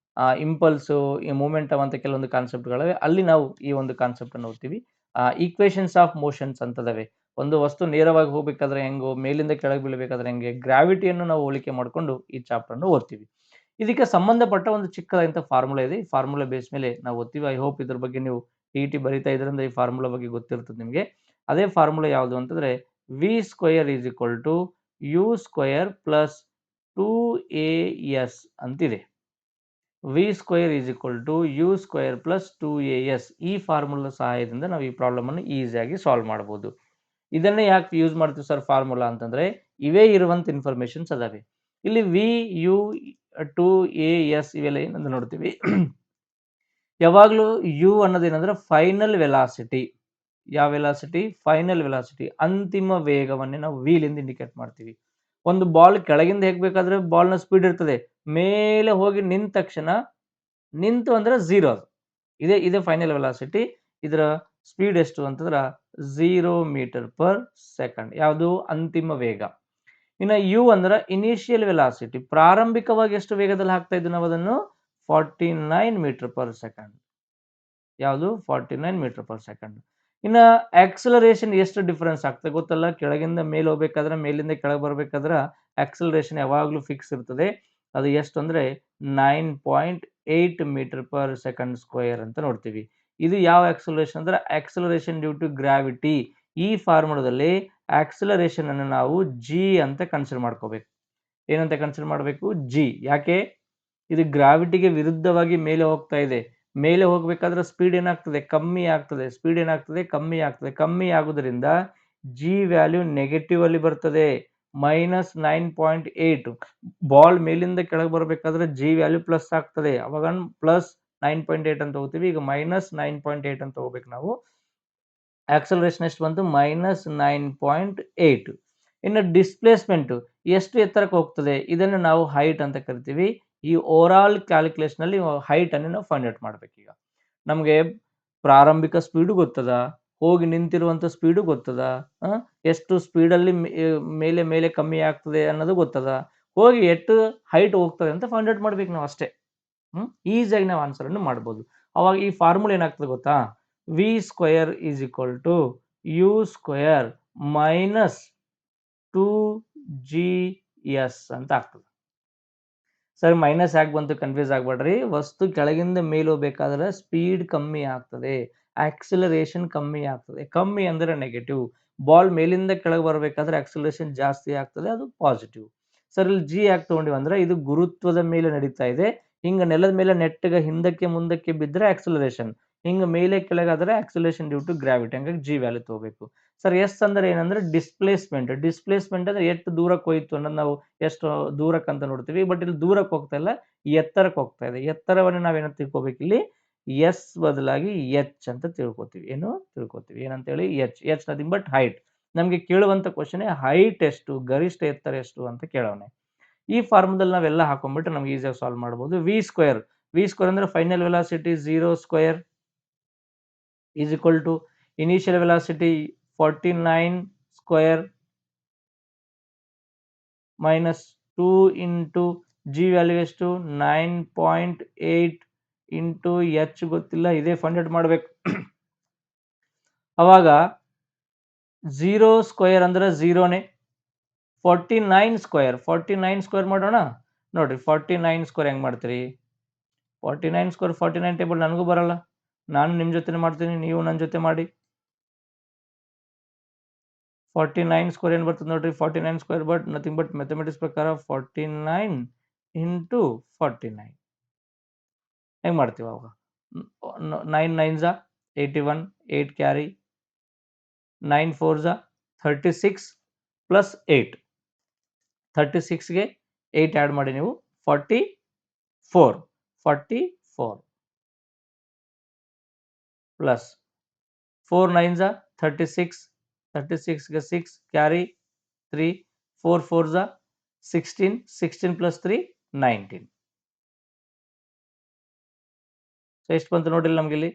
ಇಂಪಲ್ಸು, ಈ ಮೂಮೆಂಟಮ್ ಅಂತ ಕೆಲವೊಂದು ಕಾನ್ಸೆಪ್ಟ್ಗಳಿವೆ. ಅಲ್ಲಿ ನಾವು ಈ ಒಂದು ಕಾನ್ಸೆಪ್ಟ್ ಅನ್ನು ಓದ್ತೀವಿ. ಈಕ್ವೇಷನ್ಸ್ ಆಫ್ ಮೋಷನ್ಸ್ ಅಂತದವೆ. ಒಂದು ವಸ್ತು ನೇರವಾಗಿ ಹೋಗ್ಬೇಕಾದ್ರೆ ಹೆಂಗೋ, ಮೇಲಿಂದ ಕೆಳಗೆ ಬೀಳಬೇಕಾದ್ರೆ ಹೆಂಗೆ, ಗ್ರಾವಿಟಿಯನ್ನು ನಾವು ಹೋಲಿಕೆ ಮಾಡಿಕೊಂಡು ಈ ಚಾಪ್ಟರ್ ಅನ್ನು ಓದ್ತೀವಿ. ಇದಕ್ಕೆ ಸಂಬಂಧಪಟ್ಟ ಒಂದು ಚಿಕ್ಕದಾದಂಥ ಫಾರ್ಮುಲಾ ಇದೆ. ಈ ಫಾರ್ಮುಲಾ ಬೇಸ್ ಮೇಲೆ ನಾವು ಓದ್ತೀವಿ. ಐ ಹೋಪ್ ಇದ್ರ ಬಗ್ಗೆ ನೀವು ಟಿ ಬರಿತಾ ಇದ್ರಿಂದ ಈ ಫಾರ್ಮುಲಾ ಬಗ್ಗೆ ಗೊತ್ತಿರ್ತದೆ ನಿಮಗೆ. ಅದೇ ಫಾರ್ಮುಲಾ ಯಾವುದು ಅಂತಂದ್ರೆ v² = u² ಪ್ಲಸ್ 2as ಅಂತಿದೆ. v² = u² plus 2as. ಈ ಫಾರ್ಮುಲಾ ಸಹಾಯದಿಂದ ನಾವು ಈ ಪ್ರಾಬ್ಲಮ್ ಅನ್ನು ಈಸಿಯಾಗಿ ಸಾಲ್ವ್ ಮಾಡಬಹುದು. ಇದನ್ನೇ ಯಾಕೆ ಯೂಸ್ ಮಾಡ್ತೀವಿ ಸರ್ ಫಾರ್ಮುಲಾ ಅಂತಂದ್ರೆ ಇವೇ ಇರುವಂತ ಇನ್ಫಾರ್ಮೇಶನ್ಸ್ ಅದಾವೆ. ಇಲ್ಲಿ v, u, 2as ಇವೆಲ್ಲ ಏನಂತ ನೋಡ್ತೀವಿ. ಯಾವಾಗಲೂ u ಅನ್ನೋದೇನಂದ್ರೆ ಫೈನಲ್ ವೆಲಾಸಿಟಿ. ಯಾವ ವೆಲಾಸಿಟಿ? ಫೈನಲ್ ವೆಲಾಸಿಟಿ, ಅಂತಿಮ ವೇಗವನ್ನೇ ನಾವು v ಲಿಂದ ಇಂಡಿಕೇಟ್ ಮಾಡ್ತೀವಿ. ಒಂದು ಬಾಲ್ ಕೆಳಗಿಂದ ಹೇಗಬೇಕಾದ್ರೆ ಬಾಲ್ನ ಸ್ಪೀಡ್ ಇರ್ತದೆ, ಮೇಲೆ ಹೋಗಿ ನಿಂತ ತಕ್ಷಣ ನಿಂತು ಅಂದ್ರೆ 0 ಅದು. ಇದೇ ಫೈನಲ್ ವೆಲಾಸಿಟಿ. ಇದರ ಸ್ಪೀಡ್ ಎಷ್ಟು ಅಂತಂದ್ರೆ 0 ಮೀಟರ್ ಪರ್ ಸೆಕೆಂಡ್. ಯಾವುದು ಅಂತಿಮ ವೇಗ. ಇನ್ನು ಯು ಅಂದ್ರೆ ಇನಿಷಿಯಲ್ ವೆಲಾಸಿಟಿ. ಪ್ರಾರಂಭಿಕವಾಗಿ ಎಷ್ಟು ವೇಗದಲ್ಲಿ ಹಾಕ್ತಾ ಇದ್ವಿ ನಾವು ಅದನ್ನು 49 ಮೀಟರ್ ಪರ್ ಸೆಕೆಂಡ್. ಯಾವುದು 49 ಮೀಟರ್ ಪರ್ ಸೆಕೆಂಡ್. ಇನ್ನ ಆಕ್ಸಲರೇಷನ್ ಎಷ್ಟು ಡಿಫರೆನ್ಸ್ ಆಗ್ತದೆ ಗೊತ್ತಲ್ಲ. ಕೆಳಗಿಂದ ಮೇಲೆ ಹೋಗ್ಬೇಕಾದ್ರೆ, ಮೇಲಿಂದ ಕೆಳಗೆ ಬರ್ಬೇಕಾದ್ರೆ ಆಕ್ಸಲರೇಷನ್ ಯಾವಾಗಲೂ ಫಿಕ್ಸ್ ಇರ್ತದೆ. ಅದು ಎಷ್ಟು ಅಂದ್ರೆ 9.8 ಮೀಟರ್ ಪರ್ ಸೆಕೆಂಡ್ ಸ್ಕ್ವೇರ್ ಅಂತ ನೋಡ್ತೀವಿ. ಇದು ಯಾವ ಆಕ್ಸಲರೇಷನ್ ಅಂದ್ರೆ ಆಕ್ಸಲರೇಷನ್ ಡ್ಯೂ ಟು ಗ್ರಾವಿಟಿ. ಈ ಫಾರ್ಮುಲಾದಲ್ಲಿ ಆಕ್ಸಲರೇಷನ್ ಅನ್ನು ನಾವು ಜಿ ಅಂತ ಕನ್ಸಿಡರ್ ಮಾಡ್ಕೋಬೇಕು. ಏನಂತ ಕನ್ಸಿಡರ್ ಮಾಡಬೇಕು? ಜಿ. ಯಾಕೆ? ಇದು ಗ್ರಾವಿಟಿಗೆ ವಿರುದ್ಧವಾಗಿ ಮೇಲೆ ಹೋಗ್ತಾ ಇದೆ. ಮೇಲೆ ಹೋಗಬೇಕಾದ್ರೆ ಸ್ಪೀಡ್ ಏನಾಗ್ತದೆ? ಕಮ್ಮಿ ಆಗ್ತದೆ. ಸ್ಪೀಡ್ ಏನಾಗ್ತದೆ? ಕಮ್ಮಿ ಆಗ್ತದೆ. ಕಮ್ಮಿ ಆಗುವುದರಿಂದ ಜಿ ವ್ಯಾಲ್ಯೂ ನೆಗೆಟಿವ್ ಅಲ್ಲಿ ಬರ್ತದೆ. -9.8. ಬಾಲ್ ಮೇಲಿಂದ ಕೆಳಗೆ ಬರಬೇಕಾದ್ರೆ ಜಿ ವ್ಯಾಲ್ಯೂ ಪ್ಲಸ್ ಆಗ್ತದೆ. ಅವಾಗ ಪ್ಲಸ್ 9.8 ಅಂತ ಹೋಗ್ತೀವಿ. ಈಗ -9.8 ಅಂತ ಹೋಗ್ಬೇಕು ನಾವು. ಆಕ್ಸಲರೇಷನ್ ಎಷ್ಟು ಬಂತು? -9.8. ಇನ್ನು ಡಿಸ್ಪ್ಲೇಸ್ಮೆಂಟ್ ಎಷ್ಟು ಎತ್ತರಕ್ಕೆ ಹೋಗ್ತದೆ? ಇದನ್ನು ನಾವು ಹೈಟ್ ಅಂತ ಕರಿತೀವಿ. ಈ ಓವರ್ ಆಲ್ ಕ್ಯಾಲ್ಕುಲೇಷನ್ ಅಲ್ಲಿ ಹೈಟ್ ಅನ್ನು ನಾವು ಫೈಂಡ್ ಔಟ್ ಮಾಡ್ಬೇಕು. ಈಗ ನಮಗೆ ಪ್ರಾರಂಭಿಕ ಸ್ಪೀಡ್ ಗೊತ್ತದ, ಹೋಗಿ ನಿಂತಿರುವಂತ ಸ್ಪೀಡ್ ಗೊತ್ತದ, ಎಷ್ಟು ಸ್ಪೀಡಲ್ಲಿ ಮೇಲೆ ಮೇಲೆ ಕಮ್ಮಿ ಆಗ್ತದೆ ಅನ್ನೋದು ಗೊತ್ತದ, ಹೋಗಿ ಎಷ್ಟು ಹೈಟ್ ಹೋಗ್ತದೆ ಅಂತ ಫೈಂಡ್ ಔಟ್ ಮಾಡ್ಬೇಕು ನಾವು ಅಷ್ಟೇ. ಈಸಿಯಾಗಿ ನಾವು ಆನ್ಸರ್ ಅನ್ನು ಮಾಡ್ಬೋದು. ಅವಾಗ ಈ ಫಾರ್ಮುಲಾ ಏನಾಗ್ತದೆ ಗೊತ್ತಾ? V square is equal to U square minus 2GS ಅಂತ ಆಗ್ತದೆ. ಸರ್ ಮೈನಸ್ ಯಾಕೆ ಬಂತು? ಕನ್ಫ್ಯೂಸ್ ಆಗ್ಬೇಡ್ರಿ. ವಸ್ತು ಕೆಳಗಿಂದ ಮೇಲೆ ಹೋಗ್ಬೇಕಾದ್ರೆ ಸ್ಪೀಡ್ ಕಮ್ಮಿ ಆಗ್ತದೆ, ಆಕ್ಸಿಲರೇಷನ್ ಕಮ್ಮಿ ಆಗ್ತದೆ. ಕಮ್ಮಿ ಅಂದ್ರೆ ನೆಗೆಟಿವ್. ಬಾಲ್ ಮೇಲಿಂದ ಕೆಳಗೆ ಬರಬೇಕಾದ್ರೆ ಆಕ್ಸಿಲರೇಷನ್ ಜಾಸ್ತಿ ಆಗ್ತದೆ, ಅದು ಪಾಸಿಟಿವ್. ಸರ್ ಇಲ್ಲಿ ಜಿ ಯಾಕೆ ತಗೊಂಡಿವಿ ಅಂದ್ರೆ ಇದು ಗುರುತ್ವದ ಮೇಲೆ ನಡೀತಾ ಇದೆ. ಹಿಂಗ ನೆಲದ ಮೇಲೆ ನೆಟ್ಟಗೆ ಹಿಂದಕ್ಕೆ ಮುಂದಕ್ಕೆ ಬಿದ್ದರೆ ಆಕ್ಸಿಲರೇಷನ್, ಹಿಂಗ ಮೇಲೆ ಕೆಳಗಾದ್ರೆ ಆಕ್ಸಿಲರೇಷನ್ ಡ್ಯೂ ಟು ಗ್ರಾವಿಟಿ. ಹಂಗಾಗಿ ಜಿ ವ್ಯಾಲ್ಯೂ ತಗೋಬೇಕು. ಸರ್ ಎಸ್ ಅಂದ್ರೆ ಏನಂದ್ರೆ ಡಿಸ್ಪ್ಲೇಸ್ಮೆಂಟ್. ಡಿಸ್ಪ್ಲೇಸ್ಮೆಂಟ್ ಅಂದ್ರೆ ಎಷ್ಟು ದೂರಕ್ಕೆ ಹೋಯ್ತು ಅನ್ನೋದು ನಾವು ಎಷ್ಟು ದೂರಕ್ಕೆ ಅಂತ ನೋಡ್ತೀವಿ. ಬಟ್ ಇಲ್ಲಿ ದೂರಕ್ಕೆ ಹೋಗ್ತಾ ಇಲ್ಲ, ಎತ್ತರಕ್ಕೆ ಹೋಗ್ತಾ ಇದೆ. ಎತ್ತರವನ್ನು ನಾವೇನಂತ ತಿಳ್ಕೊಬೇಕು? ಇಲ್ಲಿ ಎಸ್ ಬದಲಾಗಿ ಎಚ್ ಅಂತ ತಿಳ್ಕೊತೀವಿ. ಏನಂತ ಹೇಳಿ? H nothing but height. ನಮಗೆ ಕೇಳುವಂತ ಕ್ವಶನ್ ಹೈಟ್ ಎಷ್ಟು, ಗರಿಷ್ಠ ಎತ್ತರ ಎಷ್ಟು ಅಂತ ಕೇಳೋಣ. ಈ ಫಾರ್ಮುಲಾದಲ್ಲಿ ನಾವೆಲ್ಲ ಹಾಕೊಂಡ್ಬಿಟ್ರೆ ನಮ್ಗೆ ಈಸಿಯಾಗಿ ಸಾಲ್ವ್ ಮಾಡಬಹುದು. ವಿ ಸ್ಕ್ವೇರ್ ಅಂದ್ರೆ final velocity 0 square is equal to initial velocity 49 square minus 2 into g value ಎಷ್ಟು 9.8 into h ಗೊತ್ತಿಲ್ಲ, ಇದೇ ಫೈಂಡ್ ಔಟ್ ಮಾಡಬೇಕು. ಅವಾಗ 0 ಸ್ಕ್ವೇರ್ ಅಂದ್ರೆ 0ನೇ. 49 ಸ್ಕ್ವೇರ್ ಮಾಡೋಣ ನೋಡ್ರಿ. 49 ಸ್ಕ್ವೇರ್ ಹೆಂಗ್ ಮಾಡ್ತೀರಿ? 49 ಸ್ಕ್ವೇರ್ 49 ಟೇಬಲ್ ನನಗೂ ಬರಲ್ಲ. ನಾನು ನಿಮ್ಮ ಜೊತೆ ಮಾಡ್ತೀನಿ, ನೀವು ನನ್ನ ಜೊತೆ ಮಾಡಿ. 49 ಸ್ಕ್ವೇರ್ ಏನು ಬರ್ತದೆ ನೋಡ್ರಿ? 49 square but nothing but mathematics ಪ್ರಕಾರ 49 into 49 ಹೆಂಗ್ ಮಾಡ್ತೀವಿ? ಅವಾಗ 9 9s 81, 8 carry, 9 4s 36 plus 8. 36ಗೆ 8 add ಮಾಡಿ ನೀವು 44 plus 4 9s 36, 36ಗೆ 6 carry 3, 4 4s 16, 16 plus 3 19. So ಎಷ್ಟು ಬಂತು ನೋಡಿಲ್ಲ ನಮ್ಗೆ ಇಲ್ಲಿ?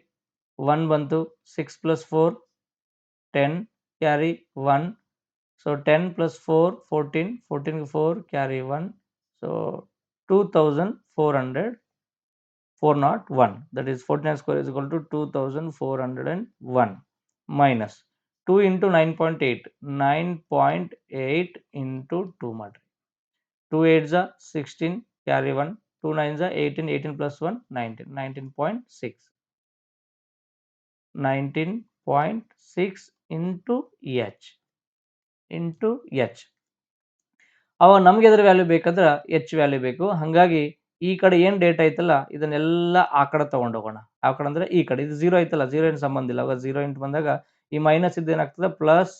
1 ಬಂತು. 6 plus 4 10 carry 1. So 10 plus 4 14, 14ಗೆ 4 carry 1. So 2401. That is 49 square is equal to 2401 minus 2 into 9.8. 9.8 into 2 ಮಾಡ್ರಿ. 2 8s 16 carry 1. 2 9s 18, 18 plus 1 19. 19.6. 19.6 into h. ಅವಾಗ ನಮ್ಗೆ ಎದ್ರ ವ್ಯಾಲ್ಯೂ ಬೇಕಂದ್ರೆ ಎಚ್ ವ್ಯಾಲ್ಯೂ ಬೇಕು. ಹಾಗಾಗಿ ಈ ಕಡೆ ಏನು ಡೇಟಾ ಐತಲ್ಲ ಇದನ್ನೆಲ್ಲ ಆ ಕಡೆ ತಗೊಂಡೋಗೋಣ. ಯಾವ ಕಡೆ ಅಂದ್ರೆ ಈ ಕಡೆ. ಇದು 0 ಐತಲ್ಲ, 0 ಏನು ಸಂಬಂಧ ಇಲ್ಲ. ಅವಾಗ 0 ಇಂಟು ಬಂದಾಗ ಈ ಮೈನಸ್ ಇದು ಏನಾಗ್ತದೆ? Plus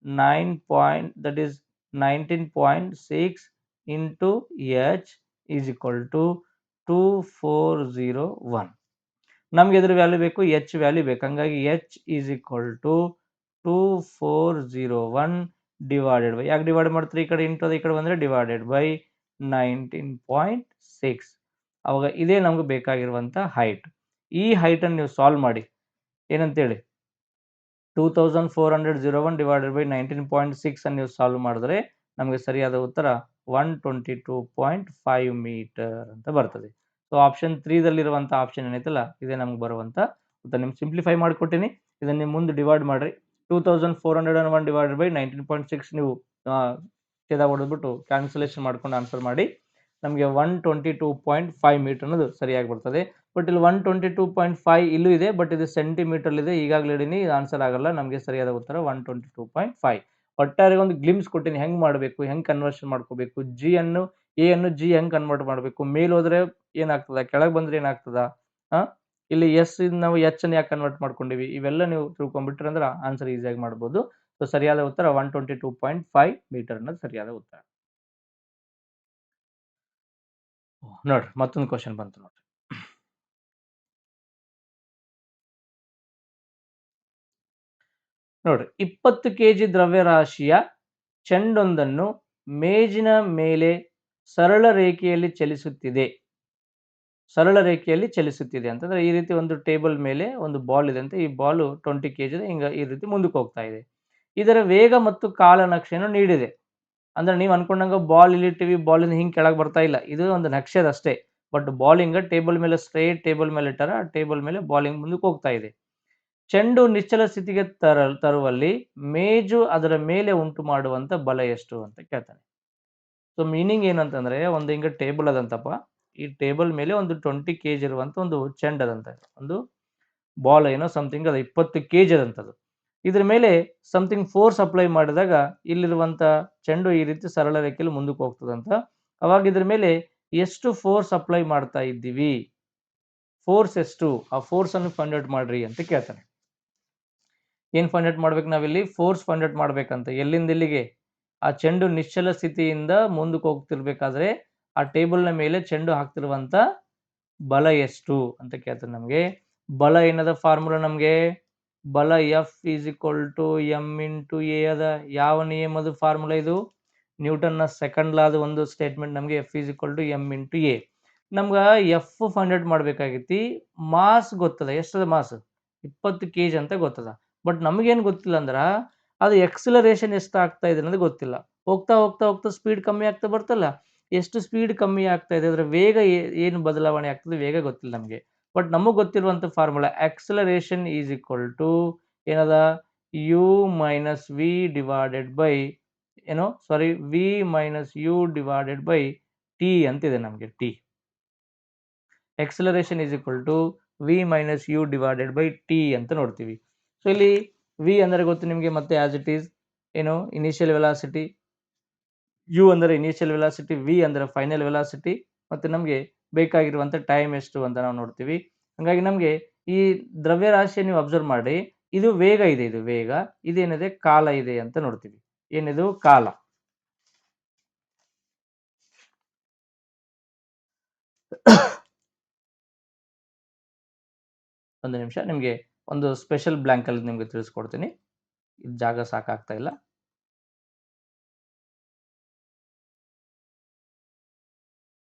9. That is 19.6 into h is equal to 2401. ನಮ್ಗೆ ಎದ್ರ ವ್ಯಾಲ್ಯೂ ಬೇಕು? ಎಚ್ ವ್ಯಾಲ್ಯೂ ಬೇಕು. ಹಂಗಾಗಿ h is equal to 2401 divided by, ಯಾಕೆ ಡಿವೈಡ್ ಮಾಡ್ತೀರಿ? ಈ ಕಡೆ ಇಂಟು ಈ ಕಡೆ ಬಂದ್ರೆ ಡಿವೈಡೆಡ್ ಬೈ 19.6. ಅವಾಗ ಇದೇ ನಮ್ಗೆ ಬೇಕಾಗಿರುವಂಥ ಹೈಟ್. ಈ ಹೈಟನ್ನು ನೀವು ಸಾಲ್ವ್ ಮಾಡಿ ಏನಂತೇಳಿ 2401 ಡಿವೈಡೆಡ್ ಬೈ 19.6 ಅನ್ನು ನೀವು ಸಾಲ್ವ್ ಮಾಡಿದ್ರೆ ನಮಗೆ ಸರಿಯಾದ ಉತ್ತರ 122.5 ಮೀಟರ್ ಅಂತ ಬರ್ತದೆ. ಸೊ ಆಪ್ಷನ್ 3 ದಲ್ಲಿರುವಂಥ ಆಪ್ಷನ್ ಏನೈತಲ್ಲ ಇದೇ ನಮ್ಗೆ ಬರುವಂಥ ಉತ್ತರ. ನಿಮ್ಗೆ ಸಿಂಪ್ಲಿಫೈ ಮಾಡಿಕೊಟ್ಟಿನಿ, ಇದನ್ನು ನೀವು ಮುಂದೆ ಡಿವೈಡ್ ಮಾಡಿರಿ. 2401 ಡಿವೈಡೆಡ್ ಬೈ 19.6 ನೀವು ಛೇದ ಹೊಡೆದ್ಬಿಟ್ಟು ಕ್ಯಾನ್ಸಲೇಷನ್ ಮಾಡ್ಕೊಂಡು ಆನ್ಸರ್ ಮಾಡಿ ನಮಗೆ 122.5 ಮೀಟರ್ ಅನ್ನೋದು ಸರಿಯಾಗಿ ಬರ್ತದೆ. ಬಟ್ ಇಲ್ಲಿ 122.5 ಇಲ್ಲೂ ಇದೆ, ಬಟ್ ಇದು ಸೆಂಟಿಮೀಟರ್ ಇದೆ. ಈಗಾಗಲೇ ಹೇಳಿನಿ ಇದು ಆನ್ಸರ್ ಆಗಲ್ಲ. ನಮಗೆ ಸರಿಯಾದ ಉತ್ತರ 122.5. ಒಟ್ಟಾರೆ ಒಂದು ಗ್ಲಿಮ್ಸ್ ಕೊಟ್ಟಿನಿ, ಹೆಂಗೆ ಮಾಡಬೇಕು, ಹೆಂಗೆ ಕನ್ವರ್ಷನ್ ಮಾಡ್ಕೋಬೇಕು, ಎ ಅನ್ನು ಜಿ ಹೆಂಗೆ ಕನ್ವರ್ಟ್ ಮಾಡಬೇಕು, ಮೇಲ್ ಹೋದ್ರೆ ಏನಾಗ್ತದ, ಕೆಳಗೆ ಬಂದ್ರೆ ಏನಾಗ್ತದ, ಇಲ್ಲಿ ಎಸ್ ನಾವು ಎಚ್ ಅನ್ನು ಯಾಕೆ ಕನ್ವರ್ಟ್ ಮಾಡ್ಕೊಂಡಿವಿ, ಇವೆಲ್ಲ ನೀವು ತಿಳ್ಕೊಂಡ್ಬಿಟ್ರೆ ಅಂದ್ರೆ ಆನ್ಸರ್ ಈಸಿಯಾಗಿ ಮಾಡ್ಬೋದು. ಸೊ ಸರಿಯಾದ ಉತ್ತರ 122.5 ಮೀಟರ್ ಅನ್ನೋದು ಸರಿಯಾದ ಉತ್ತರ. ನೋಡ್ರಿ ಮತ್ತೊಂದು ಕ್ವಶನ್ ಬಂತು ನೋಡ್ರಿ. ನೋಡ್ರಿ 20 kg ದ್ರವ್ಯರಾಶಿಯ ಚೆಂಡೊಂದನ್ನು ಮೇಜಿನ ಮೇಲೆ ಸರಳ ರೇಖೆಯಲ್ಲಿ ಚಲಿಸುತ್ತಿದೆ ಅಂತಂದ್ರೆ ಈ ರೀತಿ ಒಂದು ಟೇಬಲ್ ಮೇಲೆ ಒಂದು ಬಾಲ್ ಇದೆ ಅಂತ, ಈ ಬಾಲ್ 20 kg ಇದೆ, ಹಿಂಗ ಈ ರೀತಿ ಮುಂದಕ್ಕೆ ಹೋಗ್ತಾ ಇದೆ. ಇದರ ವೇಗ ಮತ್ತು ಕಾಲನಕ್ಷೆಯನ್ನು ನೀಡಿದೆ. ಅಂದ್ರೆ ನೀವು ಅನ್ಕೊಂಡಂಗ ಬಾಲ್ ಇಲ್ಲಿಟ್ಟಿವಿ, ಬಾಲಿಂದ ಹಿಂಗೆ ಕೆಳಗೆ ಬರ್ತಾ ಇಲ್ಲ, ಇದು ಒಂದು ನಕ್ಷೆ ಅಷ್ಟೇ. ಬಟ್ ಬಾಲಿಂಗ್ ಟೇಬಲ್ ಮೇಲೆ ಸ್ಟ್ರೇಟ್ ಟೇಬಲ್ ಮೇಲೆ ಇಟ್ಟಾರ, ಟೇಬಲ್ ಮೇಲೆ ಬಾಲಿಂಗ್ ಮುಂದಕ್ಕೆ ಹೋಗ್ತಾ ಇದೆ. ಚೆಂಡು ನಿಶ್ಚಲ ಸ್ಥಿತಿಗೆ ತರುವಲ್ಲಿ ಮೇಜು ಅದರ ಮೇಲೆ ಉಂಟು ಮಾಡುವಂತ ಬಲ ಎಷ್ಟು ಅಂತ ಕೇಳ್ತಾನೆ. ಸೊ ಮೀನಿಂಗ್ ಏನಂತಂದ್ರೆ ಒಂದು ಹಿಂಗ ಟೇಬಲ್ ಅದಂತಪ್ಪ, ಈ ಟೇಬಲ್ ಮೇಲೆ ಒಂದು 20 kg ಇರುವಂತ ಒಂದು ಚೆಂಡ್ ಅದಂತ, ಒಂದು ಬಾಲ್ ಏನೋ ಸಮಥಿಂಗ್ ಅದು 20 kg ಅದಂತದು. ಇದ್ರ ಮೇಲೆ ಸಮಥಿಂಗ್ ಫೋರ್ಸ್ ಅಪ್ಲೈ ಮಾಡಿದಾಗ ಇಲ್ಲಿರುವಂತ ಚೆಂಡು ಈ ರೀತಿ ಸರಳ ರೇಖೆಯಲ್ಲಿ ಮುಂದಕ್ಕೆ ಹೋಗ್ತದಂತ. ಅವಾಗ ಇದ್ರ ಮೇಲೆ ಎಷ್ಟು ಫೋರ್ಸ್ ಅಪ್ಲೈ ಮಾಡ್ತಾ ಇದ್ದೀವಿ, ಫೋರ್ಸ್ ಎಷ್ಟು, ಆ ಫೋರ್ಸ್ ಅನ್ನು ಫೈಂಡ್ ಔಟ್ ಮಾಡ್ರಿ ಅಂತ ಕೇಳ್ತಾನೆ. ಏನ್ ಫೈಂಡ್ ಔಟ್ ಮಾಡ್ಬೇಕು ನಾವಿಲ್ಲಿ, ಫೋರ್ಸ್ ಫೈಂಡ್ ಔಟ್ ಮಾಡ್ಬೇಕಂತ. ಎಲ್ಲಿಂದ ಎಲ್ಲಿಗೆ, ಆ ಚೆಂಡು ನಿಶ್ಚಲ ಸ್ಥಿತಿಯಿಂದ ಮುಂದಕ್ಕೆ ಹೋಗ್ತಿರ್ಬೇಕಾದ್ರೆ ಆ ಟೇಬಲ್ನ ಮೇಲೆ ಚೆಂಡು ಹಾಕ್ತಿರುವಂತ ಬಲ ಎಷ್ಟು ಅಂತ ಕೇಳ್ತಾನೆ ನಮಗೆ. ಬಲ ಏನದ ಫಾರ್ಮುಲಾ ನಮಗೆ, ಬಲ F is equal to M into A ಅದ. ಯಾವ ನಿಯಮದ ಫಾರ್ಮುಲಾ ಇದು, ನ್ಯೂಟನ್ನ ಸೆಕೆಂಡ್ ಲಾದ ಒಂದು ಸ್ಟೇಟ್ಮೆಂಟ್ ನಮಗೆ F is equal to M into A. ನಮ್ಗೆ ಎಫ್ ಫೈಂಡ್ ಔಟ್ ಮಾಡ್ಬೇಕಾಗೈತಿ, ಮಾಸ್ ಗೊತ್ತದ, ಎಷ್ಟದ ಮಾಸ್ 20 kg ಅಂತ ಗೊತ್ತದ. ಬಟ್ ನಮಗೇನು ಗೊತ್ತಿಲ್ಲ ಅಂದ್ರೆ ಅದು ಎಕ್ಸಲರೇಷನ್ ಎಷ್ಟು ಆಗ್ತಾ ಇದೆ ಅನ್ನೋದು ಗೊತ್ತಿಲ್ಲ. ಹೋಗ್ತಾ ಹೋಗ್ತಾ ಹೋಗ್ತಾ ಸ್ಪೀಡ್ ಕಮ್ಮಿ ಆಗ್ತಾ ಬರ್ತಲ್ಲ, ಎಷ್ಟು ಸ್ಪೀಡ್ ಕಮ್ಮಿ ಆಗ್ತಾ ಇದೆ, ಅದರ ವೇಗ ಏನು ಬದಲಾವಣೆ ಆಗ್ತದೆ, ವೇಗ ಗೊತ್ತಿಲ್ಲ ನಮಗೆ. ಬಟ್ ನಮಗೆ ಗೊತ್ತಿರುವಂಥ formula acceleration is equal to ಏನದ, U minus V divided by V minus U divided by T ಅಂತಿದೆ ನಮಗೆ. T acceleration is equal to V minus U divided by T ಅಂತ ನೋಡ್ತೀವಿ. ಸೊ ಇಲ್ಲಿ ವಿ ಅಂದರೆ ಗೊತ್ತು ನಿಮಗೆ, ಮತ್ತೆ as it is initial velocity, U ಅಂದರೆ ಇನಿಷಿಯಲ್ ವೆಲಾಸಿಟಿ, ವಿ ಅಂದರೆ ಫೈನಲ್ ವೆಲಾಸಿಟಿ, ಮತ್ತೆ ನಮಗೆ ಬೇಕಾಗಿರುವಂಥ ಟೈಮ್ ಎಷ್ಟು ಅಂತ ನಾವು ನೋಡ್ತೀವಿ. ಹಾಗಾಗಿ ನಮಗೆ ಈ ದ್ರವ್ಯರಾಶಿಯ ನೀವು ಅಬ್ಸರ್ವ್ ಮಾಡಿ, ಇದು ವೇಗ ಇದೆ, ಇದು ವೇಗ, ಇದೇನಿದೆ ಕಾಲ ಇದೆ ಅಂತ ನೋಡ್ತೀವಿ. ಏನಿದು ಕಾಲ. ಒಂದು ನಿಮಿಷ, ನಿಮಗೆ ಒಂದು ಸ್ಪೆಷಲ್ ಬ್ಲಾಂಕ್ ಅಲ್ಲಿ ನಿಮಗೆ ತಿಳಿಸ್ಕೊಡ್ತೀನಿ, ಇದು ಜಾಗ ಸಾಕಾಗ್ತಾ ಇಲ್ಲ.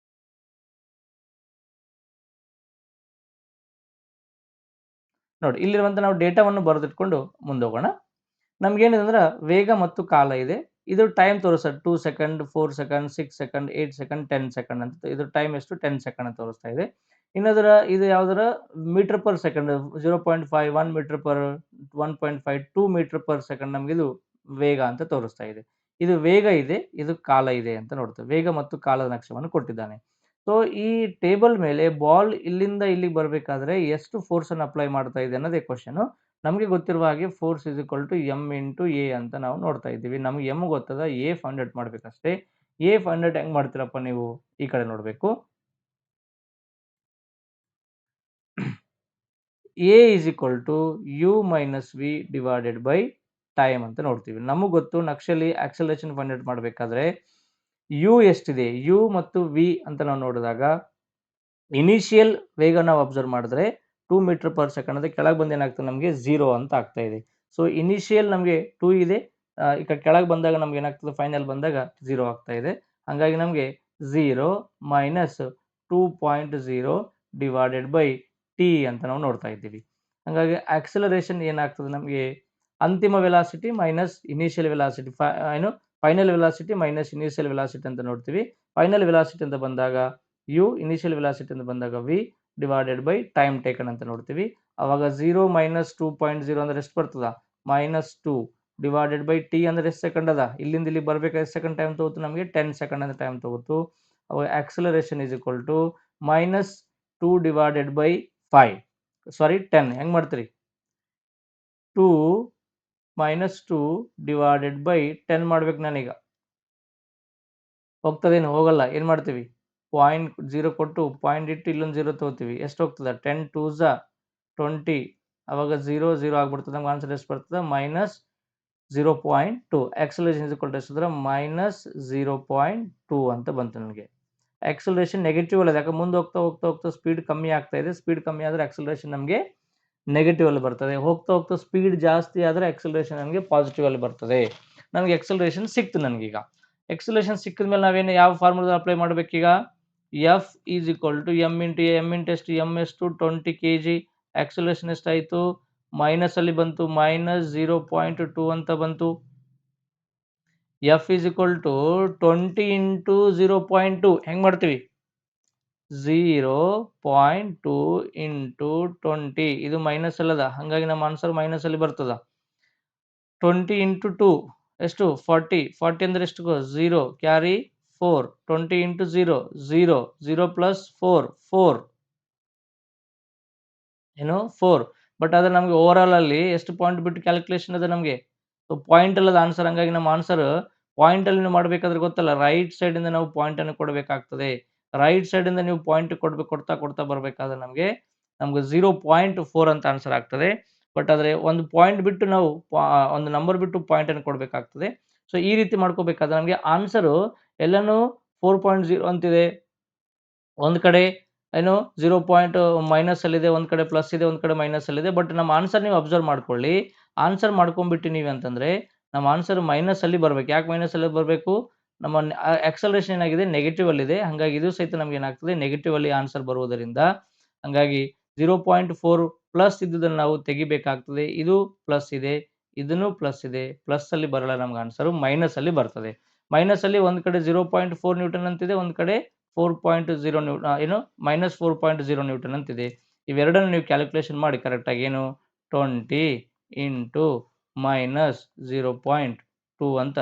ನೋಡಿ ಇಲ್ಲಿರುವಂತ ನಾವು ಡೇಟಾವನ್ನು ಬರೆದಿಟ್ಕೊಂಡು ಮುಂದೆ ಹೋಗೋಣ. ನಮ್ಗೇನಿದೆ ಅಂದ್ರೆ ವೇಗ ಮತ್ತು ಕಾಲ ಇದೆ, ಇದು ಟೈಮ್ ತೋರಿಸ್ತಾ 2 second, 4 second, 6 second, 8 second, 10 second ಅಂತ. ಇದ್ರ ಟೈಮ್ ಎಷ್ಟು 10 ಸೆಕೆಂಡ್ ಅಂತ ತೋರಿಸ್ತಾ ಇದೆ. ಇನ್ನದರ ಇದು ಯಾವ್ದಾರ metre per second 0.5, 1 metre per 1.5, 2 metre per second ನಮ್ಗೆ ಇದು ವೇಗ ಅಂತ ತೋರಿಸ್ತಾ ಇದೆ. ಇದು ವೇಗ ಇದೆ, ಇದು ಕಾಲ ಇದೆ ಅಂತ ನೋಡ್ತೇವೆ. ವೇಗ ಮತ್ತು ಕಾಲದ ನಕ್ಷೆಯನ್ನು ಕೊಟ್ಟಿದ್ದಾನೆ. ಸೊ ಈ ಟೇಬಲ್ ಮೇಲೆ ಬಾಲ್ ಇಲ್ಲಿಂದ ಇಲ್ಲಿಗೆ ಬರಬೇಕಾದ್ರೆ ಎಷ್ಟು ಫೋರ್ಸ್ ಅನ್ನು ಅಪ್ಲೈ ಮಾಡ್ತಾ ಇದೆ ಅನ್ನೋದೇ ಕ್ವಶನ್. ನಮಗೆ ಗೊತ್ತಿರುವ ಹಾಗೆ force is equal to M into A ಅಂತ ನಾವು ನೋಡ್ತಾ ಇದ್ದೀವಿ. ನಮ್ಗೆ ಎಮ್ ಗೊತ್ತದ, ಎ ಫೈಂಡ್ ಔಟ್ ಮಾಡ್ಬೇಕಷ್ಟೇ. ಎ ಫೈಂಡ್ ಔಟ್ ಹೆಂಗ್ ಮಾಡ್ತೀರಪ್ಪ ನೀವು, ಈ ಕಡೆ ನೋಡ್ಬೇಕು. A is equal to U minus V divided by time ಅಂತ ನೋಡ್ತೀವಿ. ನಮಗೆ ಗೊತ್ತು ನಕ್ಷೆಯಲ್ಲಿ ಆಕ್ಸಲರೇಷನ್ ಫೈಂಡ್ ಔಟ್ ಮಾಡಬೇಕಾದ್ರೆ ಯು ಎಷ್ಟಿದೆ, ಯು ಮತ್ತು ವಿ ಅಂತ ನಾವು ನೋಡಿದಾಗ ಇನಿಷಿಯಲ್ ವೇಗ ನಾವು ಅಬ್ಸರ್ವ್ ಮಾಡಿದ್ರೆ 2 ಮೀಟರ್ ಪರ್ ಸೆಕೆಂಡ್ ಅಂದ್ರೆ ಕೆಳಗೆ ಬಂದು ಏನಾಗ್ತದೆ ನಮಗೆ 0 ಅಂತ ಆಗ್ತಾ ಇದೆ. ಸೊ ಇನಿಷಿಯಲ್ ನಮಗೆ 2 ಇದೆ, ಈಗ ಕೆಳಗೆ ಬಂದಾಗ ನಮ್ಗೆ ಏನಾಗ್ತದೆ, ಫೈನಲ್ ಬಂದಾಗ 0 ಆಗ್ತಾ ಇದೆ. ಹಾಗಾಗಿ ನಮಗೆ 0 ಮೈನಸ್ 2.0 ಡಿವೈಡೆಡ್ ಬೈ ಟಿ ಅಂತ ನಾವು ನೋಡ್ತಾ ಇದ್ದೀವಿ. ಹಾಗಾಗಿ ಆಕ್ಸಲರೇಷನ್ ಏನಾಗ್ತದೆ ನಮಗೆ ಅಂತಿಮ ವೆಲಾಸಿಟಿ ಮೈನಸ್ ಇನಿಷಿಯಲ್ ವೆಲಾಸಿಟಿ ಏನು final velocity minus initial velocity ಅಂತ ನೋಡ್ತೀವಿ. ಫೈನಲ್ ವೆಲಾಸಿಟಿ ಅಂತ ಬಂದಾಗ ಯು, ಇನಿಷಿಯಲ್ ವೆಲಾಸಿಟಿ ಅಂತ ಬಂದಾಗ V divided by time taken ಅಂತ ನೋಡ್ತೀವಿ. ಅವಾಗ 0 ಮೈನಸ್ 2.0 ಅಂದ್ರೆ ಎಷ್ಟು ಬರ್ತದ ಮೈನಸ್ 2 ಡಿವೈಡೆಡ್ ಬೈ ಟಿ ಅಂದ್ರೆ ಎಷ್ಟು ಸೆಕೆಂಡ್ ಅದ, ಇಲ್ಲಿಂದ ಇಲ್ಲಿ ಬರ್ಬೇಕಾದ್ರೆ ಎಷ್ಟು ಸೆಕೆಂಡ್ ಟೈಮ್ ತಗೋತು ನಮಗೆ 10 ಸೆಕೆಂಡ್ ಅಂತ ಟೈಮ್ ತಗೋತು. ಅವಾಗ acceleration is equal to minus 2 divided by 10 ಹೆಂಗ್ ಮಾಡ್ತೀರಿ 2 ಮೈನಸ್ 2 ಡಿವೈಡೆಡ್ ಬೈ 10 ಮಾಡ್ಬೇಕು ನಾನೀಗ. ಹೋಗ್ತದೇನು ಹೋಗಲ್ಲ, ಏನ್ ಮಾಡ್ತೀವಿ 0.0 ಕೊಟ್ಟು ಪಾಯಿಂಟ್ ಇಟ್ಟು ಇಲ್ಲೊಂದು 0 ತಗೋತೀವಿ. ಎಷ್ಟು ಹೋಗ್ತದ 10 2s 20 ಅವಾಗ 0 0 ಆಗ್ಬಿಡ್ತದೆ. ನಮ್ಗೆ ಆನ್ಸರ್ ಎಷ್ಟು ಬರ್ತದೆ minus 0.2. Acceleration is equal to ಎಷ್ಟಿದ್ರೆ ಮೈನಸ್ 0.2 ಅಂತ ಬಂತು ನನಗೆ. ಆಕ್ಸಲರೇಷನ್ ನೆಗೆಟಿವ್ ಅಲ್ಲ, ಯಾಕೆ ಮುಂದೆ ಹೋಗ್ತಾ ಹೋಗ್ತಾ ಹೋಗ್ತಾ ಸ್ಪೀಡ್ ಕಮ್ಮಿ ಆಗ್ತಾ ಇದೆ. ಸ್ಪೀಡ್ ಕಮ್ಮಿ ಆದರೆ ಆಕ್ಸಲರೇಷನ್ ನಮಗೆ ನೆಗೆಟಿವ್ ಅಲ್ಲಿ ಬರ್ತದೆ. ಹೋಗ್ತಾ ಹೋಗ್ತಾ ಸ್ಪೀಡ್ ಜಾಸ್ತಿ ಆದರೆ ಆಕ್ಸಲರೇಷನ್ ನಮಗೆ ಪಾಸಿಟಿವ್ ಅಲ್ಲಿ ಬರ್ತದೆ. ನಮಗೆ ಆಕ್ಸಲರೇಷನ್ ಸಿಕ್ತು ನನಗೀಗ. ಆಕ್ಸಲರೇಷನ್ ಸಿಕ್ಕಿದ ಮೇಲೆ ನಾವೇನು ಯಾವ ಫಾರ್ಮುಲಾ ಅಪ್ಲೈ ಮಾಡಬೇಕೀಗ F is equal to M into ಎಷ್ಟು ಎಮ್ ಎಷ್ಟು 20 kg. ಆಕ್ಸಲರೇಷನ್ ಎಷ್ಟಾಯಿತು ಮೈನಸ್ ಅಲ್ಲಿ ಬಂತು ಮೈನಸ್ 0.2 ಅಂತ ಬಂತು. F is equal to 20 into 0.2 ಹೆಂಗ್ ಮಾಡ್ತೀವಿ 0.2 ಇಂಟು 20 ಇದು ಮೈನಸ್ ಅಲ್ಲದ, ಹಾಗಾಗಿ ನಮ್ಮ ಆನ್ಸರ್ ಮೈನಸ್ ಅಲ್ಲಿ ಬರ್ತದ. 20 ಇಂಟು 2 ಎಷ್ಟು 40 ಅಂದ್ರೆ ಎಷ್ಟು 0 ಕ್ಯಾರಿ 4 20 ಇಂಟು 0 ಪ್ಲಸ್ 4 ಏನು 4. ಬಟ್ ಅದ್ರ ನಮಗೆ ಓವರ್ ಆಲ್ ಅಲ್ಲಿ ಎಷ್ಟು ಪಾಯಿಂಟ್ ಬಿಟ್ಟು ಕ್ಯಾಲ್ಕುಲೇಷನ್ ಅದ ನಮಗೆ, ಸೊ ಪಾಯಿಂಟ್ ಅಲ್ಲದ ಆನ್ಸರ್. ಹಂಗಾಗಿ ನಮ್ಮ ಆನ್ಸರ್ ಪಾಯಿಂಟ್ ಅಲ್ಲಿ ಮಾಡಬೇಕಾದ್ರೆ ಗೊತ್ತಲ್ಲ ರೈಟ್ ಸೈಡ್ ಇಂದ ನಾವು ಪಾಯಿಂಟ್ ಅನ್ನು ಕೊಡಬೇಕಾಗ್ತದೆ. ರೈಟ್ ಸೈಡ್ ಇಂದ ನೀವು ಪಾಯಿಂಟ್ ಕೊಡ್ತಾ ಬರಬೇಕಾದ್ರೆ ನಮಗೆ 0.4 ಅಂತ ಆನ್ಸರ್ ಆಗ್ತದೆ. ಬಟ್ ಆದ್ರೆ ಒಂದು ಪಾಯಿಂಟ್ ಬಿಟ್ಟು ನಾವು ಒಂದು ನಂಬರ್ ಬಿಟ್ಟು ಪಾಯಿಂಟ್ ಅನ್ನು ಕೊಡಬೇಕಾಗ್ತದೆ. ಸೊ ಈ ರೀತಿ ಮಾಡ್ಕೋಬೇಕಾದ್ರೆ ನಮಗೆ ಆನ್ಸರ್ ಎಲ್ಲಾನು 4.0 ಅಂತಿದೆ, ಒಂದ್ ಕಡೆ ಏನು 0. ಮೈನಸ್ ಅಲ್ಲಿದೆ, ಒಂದ್ ಕಡೆ ಪ್ಲಸ್ ಇದೆ, ಒಂದ್ ಕಡೆ ಮೈನಸ್ ಅಲ್ಲಿದೆ. ಬಟ್ ನಮ್ಮ ಆನ್ಸರ್ ನೀವು ಅಬ್ಸರ್ವ್ ಮಾಡ್ಕೊಳ್ಳಿ, ಆನ್ಸರ್ ಮಾಡ್ಕೊಂಡ್ಬಿಟ್ಟು ನೀವು ಅಂತಂದ್ರೆ ನಮ್ಮ ಆನ್ಸರ್ ಮೈನಸ್ ಅಲ್ಲಿ ಬರ್ಬೇಕು. ಯಾಕೆ ಮೈನಸ್ ಅಲ್ಲಿ ಬರಬೇಕು, ನಮ್ಮ ಆಕ್ಸಲರೇಷನ್ ಏನಾಗಿದೆ ನೆಗೆಟಿವ್ ಅಲ್ಲಿ ಇದೆ. ಹಾಗಾಗಿ ಇದು ಸಹಿತ ನಮ್ಗೆ ಏನಾಗ್ತದೆ ನೆಗೆಟಿವ್ ಅಲ್ಲಿ ಆನ್ಸರ್ ಬರುವುದರಿಂದ ಹಾಗಾಗಿ 0.4 ಪ್ಲಸ್ ಇದ್ದುದನ್ನು ನಾವು ತೆಗಿಬೇಕಾಗ್ತದೆ. ಇದು ಪ್ಲಸ್ ಇದೆ, ಇದನ್ನು ಪ್ಲಸ್ ಇದೆ, ಪ್ಲಸ್ ಅಲ್ಲಿ ಬರಲ್ಲ ನಮ್ಗೆ ಆನ್ಸರ್ ಮೈನಸ್ ಅಲ್ಲಿ ಬರ್ತದೆ. ಮೈನಸ್ ಅಲ್ಲಿ ಒಂದ್ ಕಡೆ 0.4 ನ್ಯೂಟನ್ ಅಂತಿದೆ, ಒಂದ್ ಕಡೆ 4.0 ಏನು ಮೈನಸ್ 4.0 ನ್ಯೂಟನ್ ಅಂತಿದೆ. ಇವೆರಡನ್ನು ನೀವು ಕ್ಯಾಲ್ಕುಲೇಷನ್ ಮಾಡಿ ಕರೆಕ್ಟ್ ಆಗಿ ಏನು 20 ಇಂಟು ಮೈನಸ್ 0.2 ಅಂತ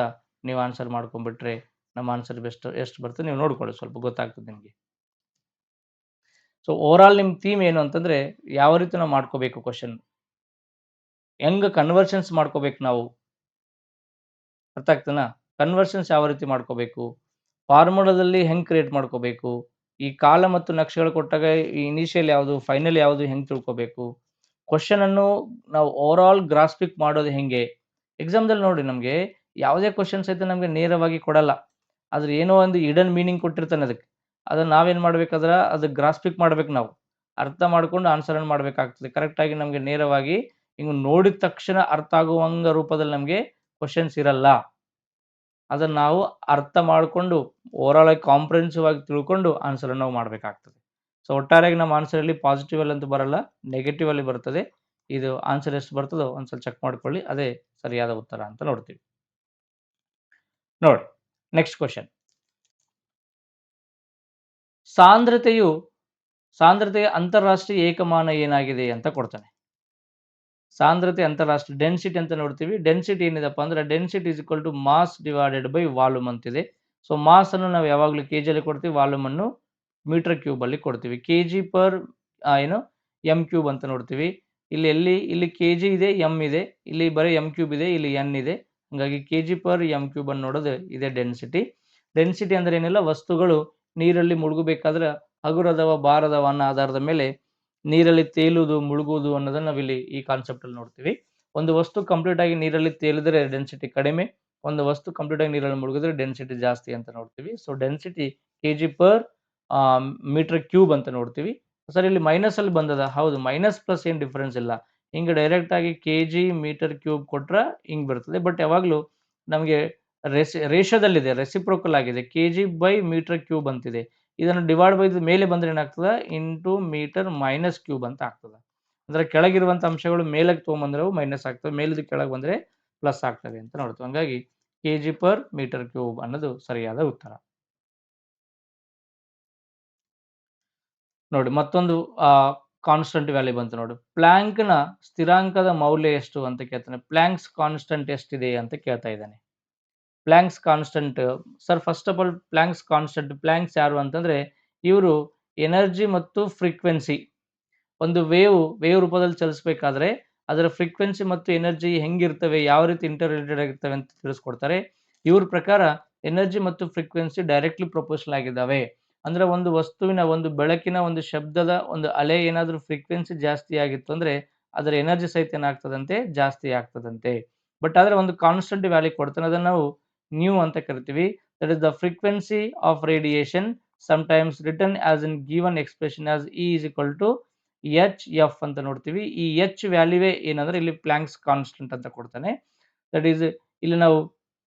ನೀವು ಆನ್ಸರ್ ಮಾಡ್ಕೊಂಡ್ಬಿಟ್ರೆ ನಮ್ಮ ಆನ್ಸರ್ ಎಷ್ಟು ಬರ್ತದೆ ನೀವು ನೋಡ್ಕೊಳ್ಳಿ, ಸ್ವಲ್ಪ ಗೊತ್ತಾಗ್ತದೆ ನಿಮಗೆ. ಸೊ ಓವರ್ ಆಲ್ ನಿಮ್ಮ ಥೀಮ್ ಏನು ಅಂತಂದ್ರೆ ಯಾವ ರೀತಿ ನಾವು ಮಾಡ್ಕೋಬೇಕು, ಕ್ವಶನ್ ಹೆಂಗ್ ಕನ್ವರ್ಷನ್ಸ್ ಮಾಡ್ಕೋಬೇಕು, ನಾವು ಅರ್ಥ ಆಗ್ತದಾ, ಕನ್ವರ್ಷನ್ಸ್ ಯಾವ ರೀತಿ ಮಾಡ್ಕೋಬೇಕು, ಫಾರ್ಮುಲಾದಲ್ಲಿ ಹೆಂಗ್ ಕ್ರಿಯೇಟ್ ಮಾಡ್ಕೋಬೇಕು, ಈ ಕಾಲ ಮತ್ತು ನಕ್ಷೆಗಳು ಕೊಟ್ಟಾಗ ಈ ಇನಿಷಿಯಲ್ ಯಾವುದು ಫೈನಲ್ ಯಾವುದು ಹೆಂಗ್ ತಿಳ್ಕೋಬೇಕು, ಕ್ವಶನ್ ಅನ್ನು ನಾವು ಓವರ್ ಆಲ್ ಗ್ರಾಸ್ಪಿಕ್ ಮಾಡೋದು ಹೆಂಗೆ. ಎಕ್ಸಾಮ್ದಲ್ಲಿ ನೋಡಿ ನಮಗೆ ಯಾವುದೇ ಕ್ವಶನ್ಸ್ ಐತೆ ನಮಗೆ ನೇರವಾಗಿ ಕೊಡಲ್ಲ, ಆದ್ರೆ ಏನೋ ಒಂದು ಇಡನ್ ಮೀನಿಂಗ್ ಕೊಟ್ಟಿರ್ತಾನೆ ಅದಕ್ಕೆ. ಅದನ್ನ ನಾವೇನ್ ಮಾಡ್ಬೇಕಾದ್ರೆ ಅದು ಗ್ರಾಸ್ಪಿಕ್ ಮಾಡ್ಬೇಕು, ನಾವು ಅರ್ಥ ಮಾಡ್ಕೊಂಡು ಆನ್ಸರ್ ಅನ್ನು ಮಾಡ್ಬೇಕಾಗ್ತದೆ. ಕರೆಕ್ಟ್ ಆಗಿ ನಮಗೆ ನೇರವಾಗಿ ಹಿಂಗ್ ನೋಡಿದ ತಕ್ಷಣ ಅರ್ಥ ಆಗುವಂಗ ರೂಪದಲ್ಲಿ ನಮಗೆ ಕ್ವಶನ್ಸ್ ಇರಲ್ಲ. ಅದನ್ನ ನಾವು ಅರ್ಥ ಮಾಡಿಕೊಂಡು ಓವರ್ ಆಲ್ ಆಗಿ ಕಾಂಪ್ರಿಹೆನ್ಸಿವ್ ಆಗಿ ತಿಳ್ಕೊಂಡು ಆನ್ಸರ್ ನಾವು ಮಾಡಬೇಕಾಗ್ತದೆ. ಸೊ ಒಟ್ಟಾರೆಯಾಗಿ ನಮ್ಮ ಆನ್ಸರ್ ಅಲ್ಲಿ ಪಾಸಿಟಿವ್ ಅಲ್ಲಿ ಅಂತೂ ಬರಲ್ಲ, ನೆಗೆಟಿವ್ ಅಲ್ಲಿ ಬರ್ತದೆ. ಇದು ಆನ್ಸರ್ ಎಷ್ಟು ಬರ್ತದೋ ಒಂದ್ಸಲ ಚೆಕ್ ಮಾಡ್ಕೊಳ್ಳಿ, ಅದೇ ಸರಿಯಾದ ಉತ್ತರ ಅಂತ ನೋಡ್ತೀವಿ. ನೋಡಿ ನೆಕ್ಸ್ಟ್ ಕ್ವಶನ್, ಸಾಂದ್ರತೆಯ ಅಂತಾರಾಷ್ಟ್ರೀಯ ಏಕಮಾನ ಏನಾಗಿದೆ ಅಂತ ಕೊಡ್ತಾನೆ. ಸಾಂದ್ರತೆ ಅಂತಾರಾಷ್ಟ್ರೀಯ ಡೆನ್ಸಿಟಿ ಅಂತ ನೋಡ್ತೀವಿ. ಡೆನ್ಸಿಟಿ ಏನಿದೆಪ್ಪ ಅಂದ್ರೆ density is equal to mass divided by volume ಅಂತಿದೆ. ಸೊ ಮಾಸ್ ಅನ್ನು ನಾವು ಯಾವಾಗಲೂ ಕೆಜಿ ಅಲ್ಲಿ ಕೊಡ್ತೀವಿ, ವಾಲ್ಯೂಮ್ ಅನ್ನು ಮೀಟರ್ ಕ್ಯೂಬ್ ಅಲ್ಲಿ ಕೊಡ್ತೀವಿ. ಕೆಜಿ ಪರ್ ಏನು ಎಂ ಕ್ಯೂಬ್ ಅಂತ ನೋಡ್ತೀವಿ. ಇಲ್ಲಿ ಕೆಜಿ ಇದೆ, ಎಂ ಇದೆ, ಇಲ್ಲಿ ಬರೀ ಎಂ ಕ್ಯೂಬ್ ಇದೆ, ಇಲ್ಲಿ ಎನ್ ಇದೆ. ಹಾಗಾಗಿ ಕೆಜಿ ಪರ್ ಎಂ ಕ್ಯೂಬ್ ಅನ್ನು ನೋಡೋದು ಇದೆ ಡೆನ್ಸಿಟಿ. ಡೆನ್ಸಿಟಿ ಅಂದ್ರೆ ಏನಿಲ್ಲ, ವಸ್ತುಗಳು ನೀರಲ್ಲಿ ಮುಳುಗಬೇಕಾದ್ರೆ ಹಗುರದವ ಬಾರದವ ಅನ್ನೋ ಆಧಾರದ ಮೇಲೆ ನೀರಲ್ಲಿ ತೇಲುವುದು ಮುಳುಗುವುದು ಅನ್ನೋದನ್ನ ನಾವಿಲ್ಲಿ ಈ ಕಾನ್ಸೆಪ್ಟ್ ಅಲ್ಲಿ ನೋಡ್ತೀವಿ. ಒಂದು ವಸ್ತು ಕಂಪ್ಲೀಟ್ ಆಗಿ ನೀರಲ್ಲಿ ತೇಲಿದ್ರೆ ಡೆನ್ಸಿಟಿ ಕಡಿಮೆ, ಒಂದು ವಸ್ತು ಕಂಪ್ಲೀಟ್ ಆಗಿ ನೀರಲ್ಲಿ ಮುಳುಗಿದ್ರೆ ಡೆನ್ಸಿಟಿ ಜಾಸ್ತಿ ಅಂತ ನೋಡ್ತೀವಿ. So density KG per metre cube ಅಂತ ನೋಡ್ತೀವಿ. ಸರ್ ಇಲ್ಲಿ ಮೈನಸ್ ಅಲ್ಲಿ ಬಂದದ, ಹೌದು ಮೈನಸ್ ಪ್ಲಸ್ ಏನ್ ಡಿಫರೆನ್ಸ್ ಇಲ್ಲ, ಹಿಂಗೆ ಡೈರೆಕ್ಟ್ ಆಗಿ ಕೆಜಿ ಮೀಟರ್ ಕ್ಯೂಬ್ ಕೊಟ್ರ ಹಿಂಗ್ ಬರ್ತದೆ. ಬಟ್ ಯಾವಾಗ್ಲೂ ನಮಗೆ ರೇಷಿಯೋದಲ್ಲಿದೆ, ರೆಸಿಪ್ರೋಕಲ್ ಆಗಿದೆ. ಕೆಜಿ ಬೈ ಮೀಟರ್ ಕ್ಯೂಬ್ ಅಂತಿದೆ. ಇದನ್ನು ಡಿವೈಡ್ ಬೈ ಮೇಲೆ ಬಂದ್ರೆ ಏನಾಗ್ತದೆ, ಇಂಟು ಮೀಟರ್ ಮೈನಸ್ ಕ್ಯೂಬ್ ಅಂತ ಆಗ್ತದೆ. ಅಂದ್ರೆ ಕೆಳಗಿರುವಂತ ಅಂಶಗಳು ಮೇಲಕ್ಕೆ ತಗೊಂಬಂದ್ರೆ ಅವು ಮೈನಸ್ ಆಗ್ತವೆ, ಮೇಲಿದ್ದು ಕೆಳಗೆ ಬಂದ್ರೆ ಪ್ಲಸ್ ಆಗ್ತವೆ ಅಂತ ನೋಡ್ತೀವಿ. ಹಂಗಾಗಿ ಕೆಜಿ ಪರ್ ಮೀಟರ್ ಕ್ಯೂಬ್ ಅನ್ನೋದು ಸರಿಯಾದ ಉತ್ತರ. ನೋಡಿ ಮತ್ತೊಂದು ಕಾನ್ಸ್ಟಂಟ್ ವ್ಯಾಲ್ಯೂ ಬಂತು ನೋಡಿ. ಪ್ಲಾಂಕ್ನ ಸ್ಥಿರಾಂಕದ ಮೌಲ್ಯ ಎಷ್ಟು ಅಂತ ಕೇಳ್ತಾನೆ. ಪ್ಲಾಂಕ್ಸ್ ಕಾನ್ಸ್ಟಂಟ್ ಎಷ್ಟಿದೆ ಅಂತ ಕೇಳ್ತಾ ಇದ್ದಾನೆ. Planks constant sir, first of all planks constant, planks ಯಾರು ಅಂತಂದ್ರೆ ಇವರು ಎನರ್ಜಿ ಮತ್ತು ಫ್ರೀಕ್ವೆನ್ಸಿ, ಒಂದು ವೇವ್ ರೂಪದಲ್ಲಿ ಚಲಿಸಬೇಕಾದ್ರೆ ಅದರ ಫ್ರೀಕ್ವೆನ್ಸಿ ಮತ್ತು ಎನರ್ಜಿ ಹೆಂಗಿರ್ತವೆ, ಯಾವ ರೀತಿ ಇಂಟರ್ ರಿಲೇಟೆಡ್ ಆಗಿರ್ತವೆ ಅಂತ ತಿಳಿಸ್ಕೊಡ್ತಾರೆ. ಇವ್ರ ಪ್ರಕಾರ ಎನರ್ಜಿ ಮತ್ತು ಫ್ರೀಕ್ವೆನ್ಸಿ ಡೈರೆಕ್ಟ್ಲಿ ಪ್ರೊಪೋರ್ಷನಲ್ ಆಗಿದ್ದಾವೆ. ಅಂದ್ರೆ ಒಂದು ವಸ್ತುವಿನ, ಒಂದು ಬೆಳಕಿನ ಒಂದು ಶಬ್ದದ ಒಂದು ಅಲೆ ಏನಾದರೂ ಫ್ರೀಕ್ವೆನ್ಸಿ ಜಾಸ್ತಿ ಆಗಿತ್ತು ಅಂದ್ರೆ ಅದರ ಎನರ್ಜಿ ಸಹಿತ ಏನಾಗ್ತದಂತೆ, ಜಾಸ್ತಿ ಆಗ್ತದಂತೆ. ಬಟ್ ಆದ್ರೆ ಒಂದು ಕಾನ್ಸ್ಟಂಟ್ ವ್ಯಾಲ್ಯೂ ಕೊಡ್ತಾನೆ, ಅದನ್ನ ನಾವು ನ್ಯೂ ಅಂತ ಕರಿತೀವಿ. That is the frequency of radiation, sometimes written as in given expression as E is equal to HF ಅಂತ ನೋಡ್ತೀವಿ. ಈ H ವ್ಯಾಲ್ಯೂವೇ ಏನಂದ್ರೆ ಇಲ್ಲಿ ಪ್ಲಾಂಕ್ಸ್ ಕಾನ್ಸ್ಟಂಟ್ ಅಂತ ಕೊಡ್ತಾನೆ. ದಟ್ ಈಸ್ ಇಲ್ಲಿ ನಾವು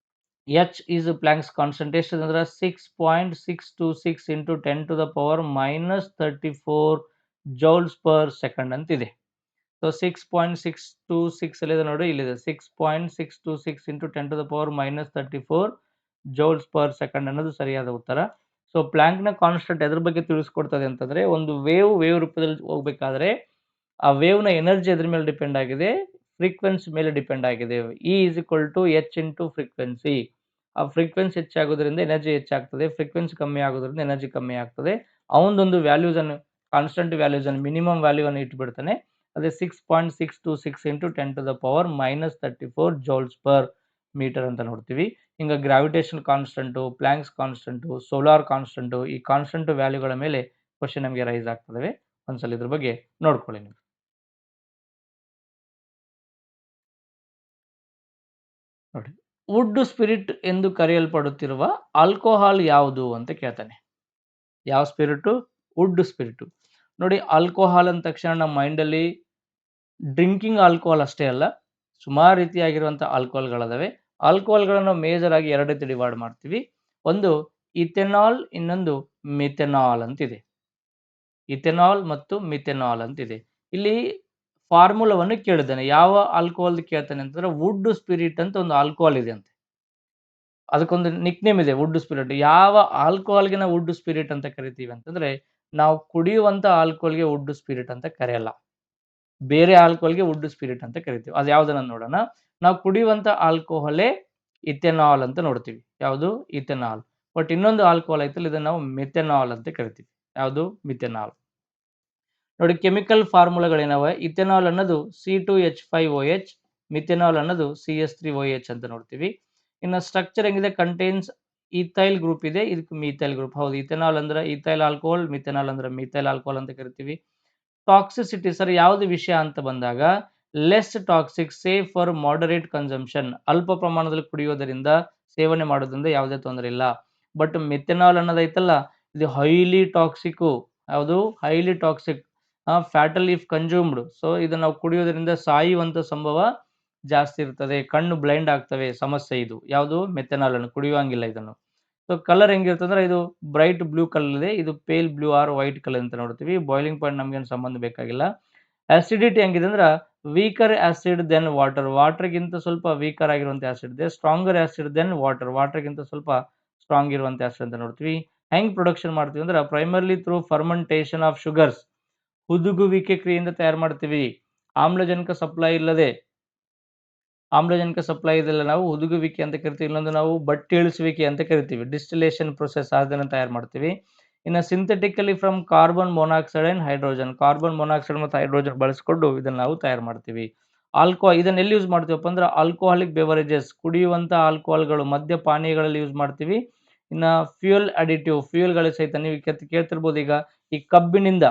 H is ಪ್ಲಾಂಕ್ಸ್ ಕಾನ್ಸ್ಟಂಟ್ ಎಷ್ಟು ಅಂದ್ರೆ 6.626 into 10 to the power minus 34 joules per second ಅಂತಿದೆ. ಸೊ 6.626 ಅಲ್ಲಿದೆ ನೋಡಿ, ಇಲ್ಲಿದೆ 6.626 into 10 to the power minus 34 joules per second ಅನ್ನೋದು ಸರಿಯಾದ ಉತ್ತರ. ಸೊ ಪ್ಲಾಂಕ್ನ ಕಾನ್ಸ್ಟಂಟ್ ಎದ್ರ ಬಗ್ಗೆ ತಿಳಿಸ್ಕೊಡ್ತದೆ ಅಂತಂದ್ರೆ, ಒಂದು ವೇವ್ ರೂಪದಲ್ಲಿ ಹೋಗ್ಬೇಕಾದ್ರೆ ಆ ವೇವ್ನ ಎನರ್ಜಿ ಎದ್ರ ಮೇಲೆ ಡಿಪೆಂಡ್ ಆಗಿದೆ, ಫ್ರೀಕ್ವೆನ್ಸಿ ಮೇಲೆ ಡಿಪೆಂಡ್ ಆಗಿದೆ. E is equal to H into frequency. ಆ ಫ್ರೀಕ್ವೆನ್ಸಿ ಹೆಚ್ಚಾಗೋದ್ರಿಂದ ಎನರ್ಜಿ ಹೆಚ್ಚಾಗ್ತದೆ, ಫ್ರೀಕ್ವೆನ್ಸಿ ಕಮ್ಮಿ ಆಗೋದ್ರಿಂದ ಎನರ್ಜಿ ಕಮ್ಮಿ ಆಗ್ತದೆ. ಅವನದೊಂದು ವ್ಯಾಲ್ಯೂಸ್ ಅನ್ನು, ಕಾನ್ಸ್ಟಂಟ್ ವ್ಯಾಲ್ಯೂಸ್ ಅನ್ನು, ಮಿನಿಮಮ್ ವ್ಯಾಲ್ಯೂ ಅನ್ನು ಇಟ್ಬಿಡ್ತಾನೆ. ಅದೇ 6.626 into 10 to the power minus 34 joules per meter ಅಂತ ನೋಡ್ತೀವಿ. ಹಿಂಗ ಗ್ರಾವಿಟೇಷನ್ ಕಾನ್ಸ್ಟಂಟು, ಪ್ಲಾಂಕ್ಸ್ ಕಾನ್ಸ್ಟಂಟು, ಸೋಲಾರ್ ಕಾನ್ಸ್ಟಂಟು, ಈ ಕಾನ್ಸ್ಟಂಟ್ ವ್ಯಾಲ್ಯೂಗಳ ಮೇಲೆ ಕ್ವಶನ್ ನಮಗೆ ರೈಸ್ ಆಗ್ತದೆ. ಒಂದ್ಸಲ ಇದ್ರ ಬಗ್ಗೆ ನೋಡ್ಕೊಳ್ಳಿ ನೀವು. ನೋಡಿ, ವುಡ್ ಸ್ಪಿರಿಟ್ ಎಂದು ಕರೆಯಲ್ಪಡುತ್ತಿರುವ ಆಲ್ಕೋಹಾಲ್ ಯಾವುದು ಅಂತ ಕೇಳ್ತಾನೆ. ಯಾವ ಸ್ಪಿರಿಟು? Wood spirit. ನೋಡಿ, ಆಲ್ಕೋಹಾಲ್ ಅಂದ ತಕ್ಷಣ ನಮ್ಮ ಮೈಂಡಲ್ಲಿ ಡ್ರಿಂಕಿಂಗ್ ಆಲ್ಕೋಹಾಲ್ ಅಷ್ಟೇ ಅಲ್ಲ, ಸುಮಾರು ರೀತಿಯಾಗಿರುವಂಥ ಆಲ್ಕೋಹಾಲ್ಗಳಿದಾವೆ. ಆಲ್ಕೋಹಾಲ್ಗಳನ್ನು ಮೇಜರ್ ಆಗಿ ಎರಡು ರೀತಿ ಡಿವೈಡ್ ಮಾಡ್ತೀವಿ. ಒಂದು ಇಥೆನಾಲ್, ಇನ್ನೊಂದು ಮಿಥೆನಾಲ್ ಅಂತಿದೆ. ಇಥೆನಾಲ್ ಮತ್ತು ಮಿಥೆನಾಲ್ ಅಂತಿದೆ. ಇಲ್ಲಿ ಫಾರ್ಮುಲಾವನ್ನು ಕೇಳಿದ್ದಾನೆ. ಯಾವ ಆಲ್ಕೋಹಾಲ್ ಕೇಳ್ತಾನೆ ಅಂತಂದ್ರೆ ವುಡ್ ಸ್ಪಿರಿಟ್ ಅಂತ ಒಂದು ಆಲ್ಕೋಹಾಲ್ ಇದೆ ಅಂತೆ. ಅದಕ್ಕೊಂದು ನಿಕ್ ನೇಮ್ ಇದೆ, ವುಡ್ ಸ್ಪಿರಿಟ್. ಯಾವ ಆಲ್ಕೋಹಾಲ್ಗೆ ನಾವು ವುಡ್ ಸ್ಪಿರಿಟ್ ಅಂತ ಕರಿತೀವಿ ಅಂತಂದ್ರೆ, ನಾವು ಕುಡಿಯುವಂತ ಆಲ್ಕೋಹಾಲ್ಗೆ ವುಡ್ ಸ್ಪಿರಿಟ್ ಅಂತ ಕರೆಯಲ್ಲ. ಬೇರೆ ಆಲ್ಕೋಹಾಲ್ಗೆ ವುಡ್ ಸ್ಪಿರಿಟ್ ಅಂತ ಕರಿತೀವಿ. ಅದು ಯಾವ್ದನ್ನ ನೋಡೋಣ. ನಾವು ಕುಡಿಯುವಂತ ಆಲ್ಕೋಹಾಲೇ ಇಥೆನಾಲ್ ಅಂತ ನೋಡ್ತೀವಿ. ಯಾವುದು? ಇಥೆನಾಲ್. ಬಟ್ ಇನ್ನೊಂದು ಆಲ್ಕೋಹಾಲ್ ಐತಲ್ಲ, ಇದನ್ನ ನಾವು ಮಿಥೆನಾಲ್ ಅಂತ ಕರಿತೀವಿ. ಯಾವುದು? ಮಿಥೆನಾಲ್. ನೋಡಿ, ಕೆಮಿಕಲ್ ಫಾರ್ಮುಲಾಗಳೇನವೆ? ಇಥೆನಾಲ್ ಅನ್ನೋದು C2H5OH, ಮಿಥೆನಾಲ್ ಅನ್ನೋದು CS3OH ಅಂತ ನೋಡ್ತೀವಿ. ಇನ್ನು ಸ್ಟ್ರಕ್ಚರ್ ಹೆಂಗಿದೆ? ಕಂಟೈನ್ಸ್ ಈಥೈಲ್ ಗ್ರೂಪ್ ಇದೆ, ಇದಕ್ಕೆ ಮೀಥೈಲ್ ಗ್ರೂಪ್. ಹೌದು, ಇಥೆನಾಲ್ ಅಂದ್ರೆ ಈಥೈಲ್ ಆಲ್ಕೋಹಾಲ್, ಮಿಥೆನಾಲ್ ಅಂದ್ರೆ ಮಿಥೈಲ್ ಆಲ್ಕೋಹಾಲ್ ಅಂತ ಕರಿತೀವಿ. ಟಾಕ್ಸಿಸಿಟಿ ಸರ್, ಯಾವ್ದು ವಿಷಯ ಅಂತ ಬಂದಾಗ less toxic, safe for moderate consumption, ಅಲ್ಪ ಪ್ರಮಾಣದಲ್ಲಿ ಕುಡಿಯೋದರಿಂದ, ಸೇವನೆ ಮಾಡೋದ್ರಿಂದ ಯಾವುದೇ ತೊಂದರೆ ಇಲ್ಲ. ಬಟ್ ಮಿಥೆನಾಲ್ ಅನ್ನೋದೈತಲ್ಲ, ಇದು ಹೈಲಿ ಟಾಕ್ಸಿಕ್. ಯಾವುದು? Highly toxic, fatal if consumed. So ಇದನ್ನ ನಾವು ಕುಡಿಯೋದ್ರಿಂದ ಸಾಯುವಂತ ಸಂಭವ ಜಾಸ್ತಿ ಇರ್ತದೆ, ಕಣ್ಣು ಬ್ಲೈಂಡ್ ಆಗ್ತವೆ, ಸಮಸ್ಯೆ ಇದು. ಯಾವುದು? ಮೆಥೆನಾಲ್ ಅನ್ನು ಕುಡಿಯುವಂಗಿಲ್ಲ ಇದನ್ನು. ಸೊ ಕಲರ್ ಹೆಂಗಿರ್ತಂದ್ರೆ ಇದು ಬ್ರೈಟ್ ಬ್ಲೂ ಕಲರ್ ಇದೆ, ಇದು pale blue or white colour ಅಂತ ನೋಡ್ತೀವಿ. ಬಾಯ್ಲಿಂಗ್ ಪಾಯಿಂಟ್ ನಮ್ಗೇನು ಸಂಬಂಧ ಬೇಕಾಗಿಲ್ಲ. ಆಸಿಡಿಟಿ ಹೆಂಗಿದೆ ಅಂದ್ರೆ ವೀಕರ್ ಆಸಿಡ್ ದೆನ್ ವಾಟರ್ಗಿಂತ ಸ್ವಲ್ಪ ವೀಕರ್ ಆಗಿರುವಂತ ಆಸಿಡ್ ಇದೆ. ಸ್ಟ್ರಾಂಗರ್ ಆಸಿಡ್ ದೆನ್ ವಾಟರ್ಗಿಂತ ಸ್ವಲ್ಪ ಸ್ಟ್ರಾಂಗ್ ಇರುವಂತ ಆಸಿಡ್ ಅಂತ ನೋಡ್ತೀವಿ. ಹೆಂಗ್ ಪ್ರೊಡಕ್ಷನ್ ಮಾಡ್ತೀವಿ ಅಂದ್ರೆ primarily through fermentation of sugars, ಹುದುಗುವಿಕೆ ಕ್ರಿಯೆಯಿಂದ ತಯಾರು ಮಾಡ್ತೀವಿ. ಆಮ್ಲಜನಕ ಸಪ್ಲೈ ಇಲ್ಲದೆ, ಆಮ್ಲಜನಕ ಸಪ್ಲೈ ಇದೆಲ್ಲ ನಾವು ಹುದುಗುವಿಕೆ ಅಂತ ಕರಿತೀವಿ. ಇನ್ನೊಂದು ನಾವು ಬಟ್ಟಿ ಇಳಿಸುವಿಕೆ ಅಂತ ಕರಿತೀವಿ. ಡಿಸ್ಟಿಲೇಷನ್ ಪ್ರೊಸೆಸ್ ಅದನ್ನು ತಯಾರು ಮಾಡ್ತೀವಿ. ಇನ್ನು synthetically from carbon monoxide and hydrogen, carbon monoxide ಮತ್ತು ಹೈಡ್ರೋಜನ್ ಬಳಸಿಕೊಂಡು ಇದನ್ನು ನಾವು ತಯಾರು ಮಾಡ್ತೀವಿ. ಇದನ್ನ ಎಲ್ಲಿ ಯೂಸ್ ಮಾಡ್ತೀವಪ್ಪ ಅಂದ್ರೆ ಆಲ್ಕೋಹಾಲಿಕ್ ಬೆವರೇಜಸ್, ಕುಡಿಯುವಂತ ಆಲ್ಕೋಹಾಲ್ಗಳು, ಮದ್ಯಪಾನೀಯಗಳಲ್ಲಿ ಯೂಸ್ ಮಾಡ್ತೀವಿ. ಇನ್ನ ಫ್ಯೂಯಲ್ ಅಡಿಟಿವ್, ಫ್ಯೂಯಲ್ಗಳ ಸಹಿತ ನೀವು ಕೇಳ್ತಿರ್ಬೋದು. ಈಗ ಈ ಕಬ್ಬಿನಿಂದ,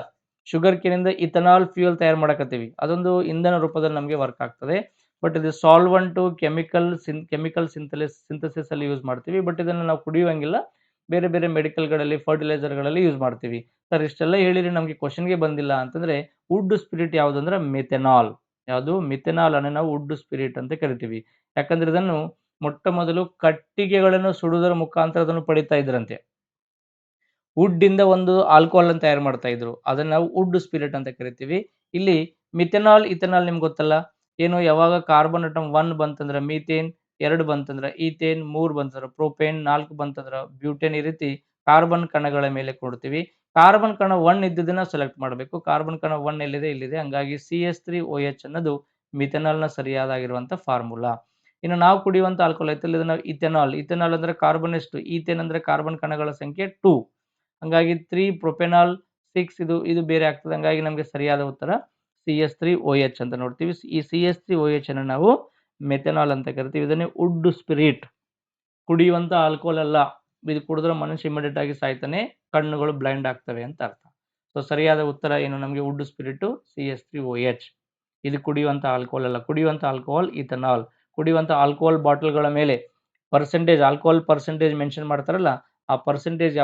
ಶುಗರ್ ಕೇನಿಂದ ಇಥನಾಲ್ ಫ್ಯೂಯಲ್ ತಯಾರು ಮಾಡಕತ್ತೀವಿ, ಅದೊಂದು ಇಂಧನ ರೂಪದಲ್ಲಿ ನಮಗೆ ವರ್ಕ್ ಆಗ್ತದೆ. ಬಟ್ ಇದು ಸಾಲ್ವೆಂಟು, ಕೆಮಿಕಲ್ ಸಿಂಥಸಿಸ್ ಅಲ್ಲಿ ಯೂಸ್ ಮಾಡ್ತೀವಿ. ಬಟ್ ಇದನ್ನು ನಾವು ಕುಡಿಯುವಂಗಿಲ್ಲ, ಬೇರೆ ಬೇರೆ ಮೆಡಿಕಲ್ಗಳಲ್ಲಿ, ಫರ್ಟಿಲೈಸರ್ಗಳಲ್ಲಿ ಯೂಸ್ ಮಾಡ್ತೀವಿ. ಸರ್ ಇಷ್ಟೆಲ್ಲ ಹೇಳಿರಿ ನಮಗೆ ಕ್ವಶನ್ಗೆ ಬಂದಿಲ್ಲ ಅಂತಂದ್ರೆ, ವುಡ್ ಸ್ಪಿರಿಟ್ ಯಾವುದು ಅಂದ್ರೆ ಮಿಥೆನಾಲ್. ಯಾವುದು? ಮಿಥೆನಾಲ್ ಅನ್ನು ನಾವು ವುಡ್ ಸ್ಪಿರಿಟ್ ಅಂತ ಕರಿತೀವಿ. ಯಾಕಂದ್ರೆ ಇದನ್ನು ಮೊಟ್ಟ ಮೊದಲು ಕಟ್ಟಿಗೆಗಳನ್ನು ಸುಡುವುದರ ಮುಖಾಂತರ ಅದನ್ನು ಪಡಿತಾ ಇದ್ರಂತೆ. ವುಡ್ ಇಂದ ಒಂದು ಆಲ್ಕೋಹಾಲ್ ಅನ್ನು ತಯಾರು ಮಾಡ್ತಾ ಇದ್ರು. ಅದನ್ನ ನಾವು ವುಡ್ ಸ್ಪಿರಿಟ್ ಅಂತ ಕರಿತೀವಿ. ಇಲ್ಲಿ ಮಿಥೆನಾಲ್, ಇಥೆನಾಲ್ ನಿಮ್ಗೆ ಗೊತ್ತಲ್ಲ? ಏನು ಯಾವಾಗ ಕಾರ್ಬನ್ ಅಟಮ್ 1 ಬಂತಂದ್ರೆ ಮೀಥೇನ್, 2 ಬಂತಂದ್ರೆ ಈಥೇನ್, 3 ಬಂತಂದ್ರೆ ಪ್ರೊಪೇನ್, 4 ಬಂತಂದ್ರೆ ಬ್ಯೂಟೇನ್, ಈ ರೀತಿ ಕಾರ್ಬನ್ ಕಣಗಳ ಮೇಲೆ ಕೊಡ್ತೀವಿ. ಕಾರ್ಬನ್ ಕಣ 1 ಇದ್ದುದನ್ನ ಸೆಲೆಕ್ಟ್ ಮಾಡಬೇಕು. ಕಾರ್ಬನ್ ಕಣ 1 ಎಲ್ಲಿದೆ? ಇಲ್ಲಿದೆ. ಹಂಗಾಗಿ CH3OH ಅನ್ನೋದು ಮಿಥೆನಾಲ್‌ನ ಸರಿಯಾದಾಗಿರುವಂತ ಫಾರ್ಮುಲಾ. ಇನ್ನು ನಾವು ಕುಡಿಯುವಂತ ಆಲ್ಕೋಹಾಲ್ ಐತಲ್ಲ, ಇದನ್ನ ಇಥೆನಾಲ್. ಇಥೆನಾಲ್ ಅಂದ್ರೆ ಕಾರ್ಬನ್ ಎಷ್ಟು? ಈಥೇನ್ ಅಂದ್ರೆ ಕಾರ್ಬನ್ ಕಣಗಳ ಸಂಖ್ಯೆ 2. ಹಂಗಾಗಿ 3 ಪ್ರೊಪೆನಾಲ್, 6 ಇದು ಬೇರೆ ಆಗ್ತದೆ. ಹಂಗಾಗಿ ನಮಗೆ ಸರಿಯಾದ ಉತ್ತರ CH3OH ಅಂತ ನೋಡ್ತೀವಿ. ಈ CH3OH ಅನ್ನು ನಾವು ಮೆಥನಾಲ್ ಅಂತ ಕರಿತೀವಿ. ಇದನ್ನೇ ವುಡ್ ಸ್ಪಿರಿಟ್. ಕುಡಿಯುವಂತ ಆಲ್ಕೋಹಾಲ್ ಅಲ್ಲ. ಇದು ಕುಡಿದ್ರೆ ಮನುಷ್ಯ ಇಮಿಡಿಯೇಟ್ ಆಗಿ ಸಾಯ್ತಾನೆ, ಕಣ್ಣುಗಳು ಬ್ಲೈಂಡ್ ಆಗ್ತವೆ ಅಂತ ಅರ್ಥ. ಸೊ ಸರಿಯಾದ ಉತ್ತರ ಏನು? ನಮಗೆ ವುಡ್ ಸ್ಪಿರಿಟ್ CH3OH. ಇದು ಕುಡಿಯುವಂತ ಆಲ್ಕೋಹಾಲ್ ಅಲ್ಲ. ಕುಡಿಯುವಂತ ಆಲ್ಕೋಹಾಲ್ ಇಥನಾಲ್. ಕುಡಿಯುವಂತ ಆಲ್ಕೋಹಾಲ್ ಬಾಟಲ್ಗಳ ಮೇಲೆ ಆಲ್ಕೋಹಾಲ್ ಪರ್ಸೆಂಟೇಜ್ ಮೆನ್ಷನ್ ಮಾಡ್ತಾರಲ್ಲ, ಆ ಪರ್ಸೆಂಟೇಜ್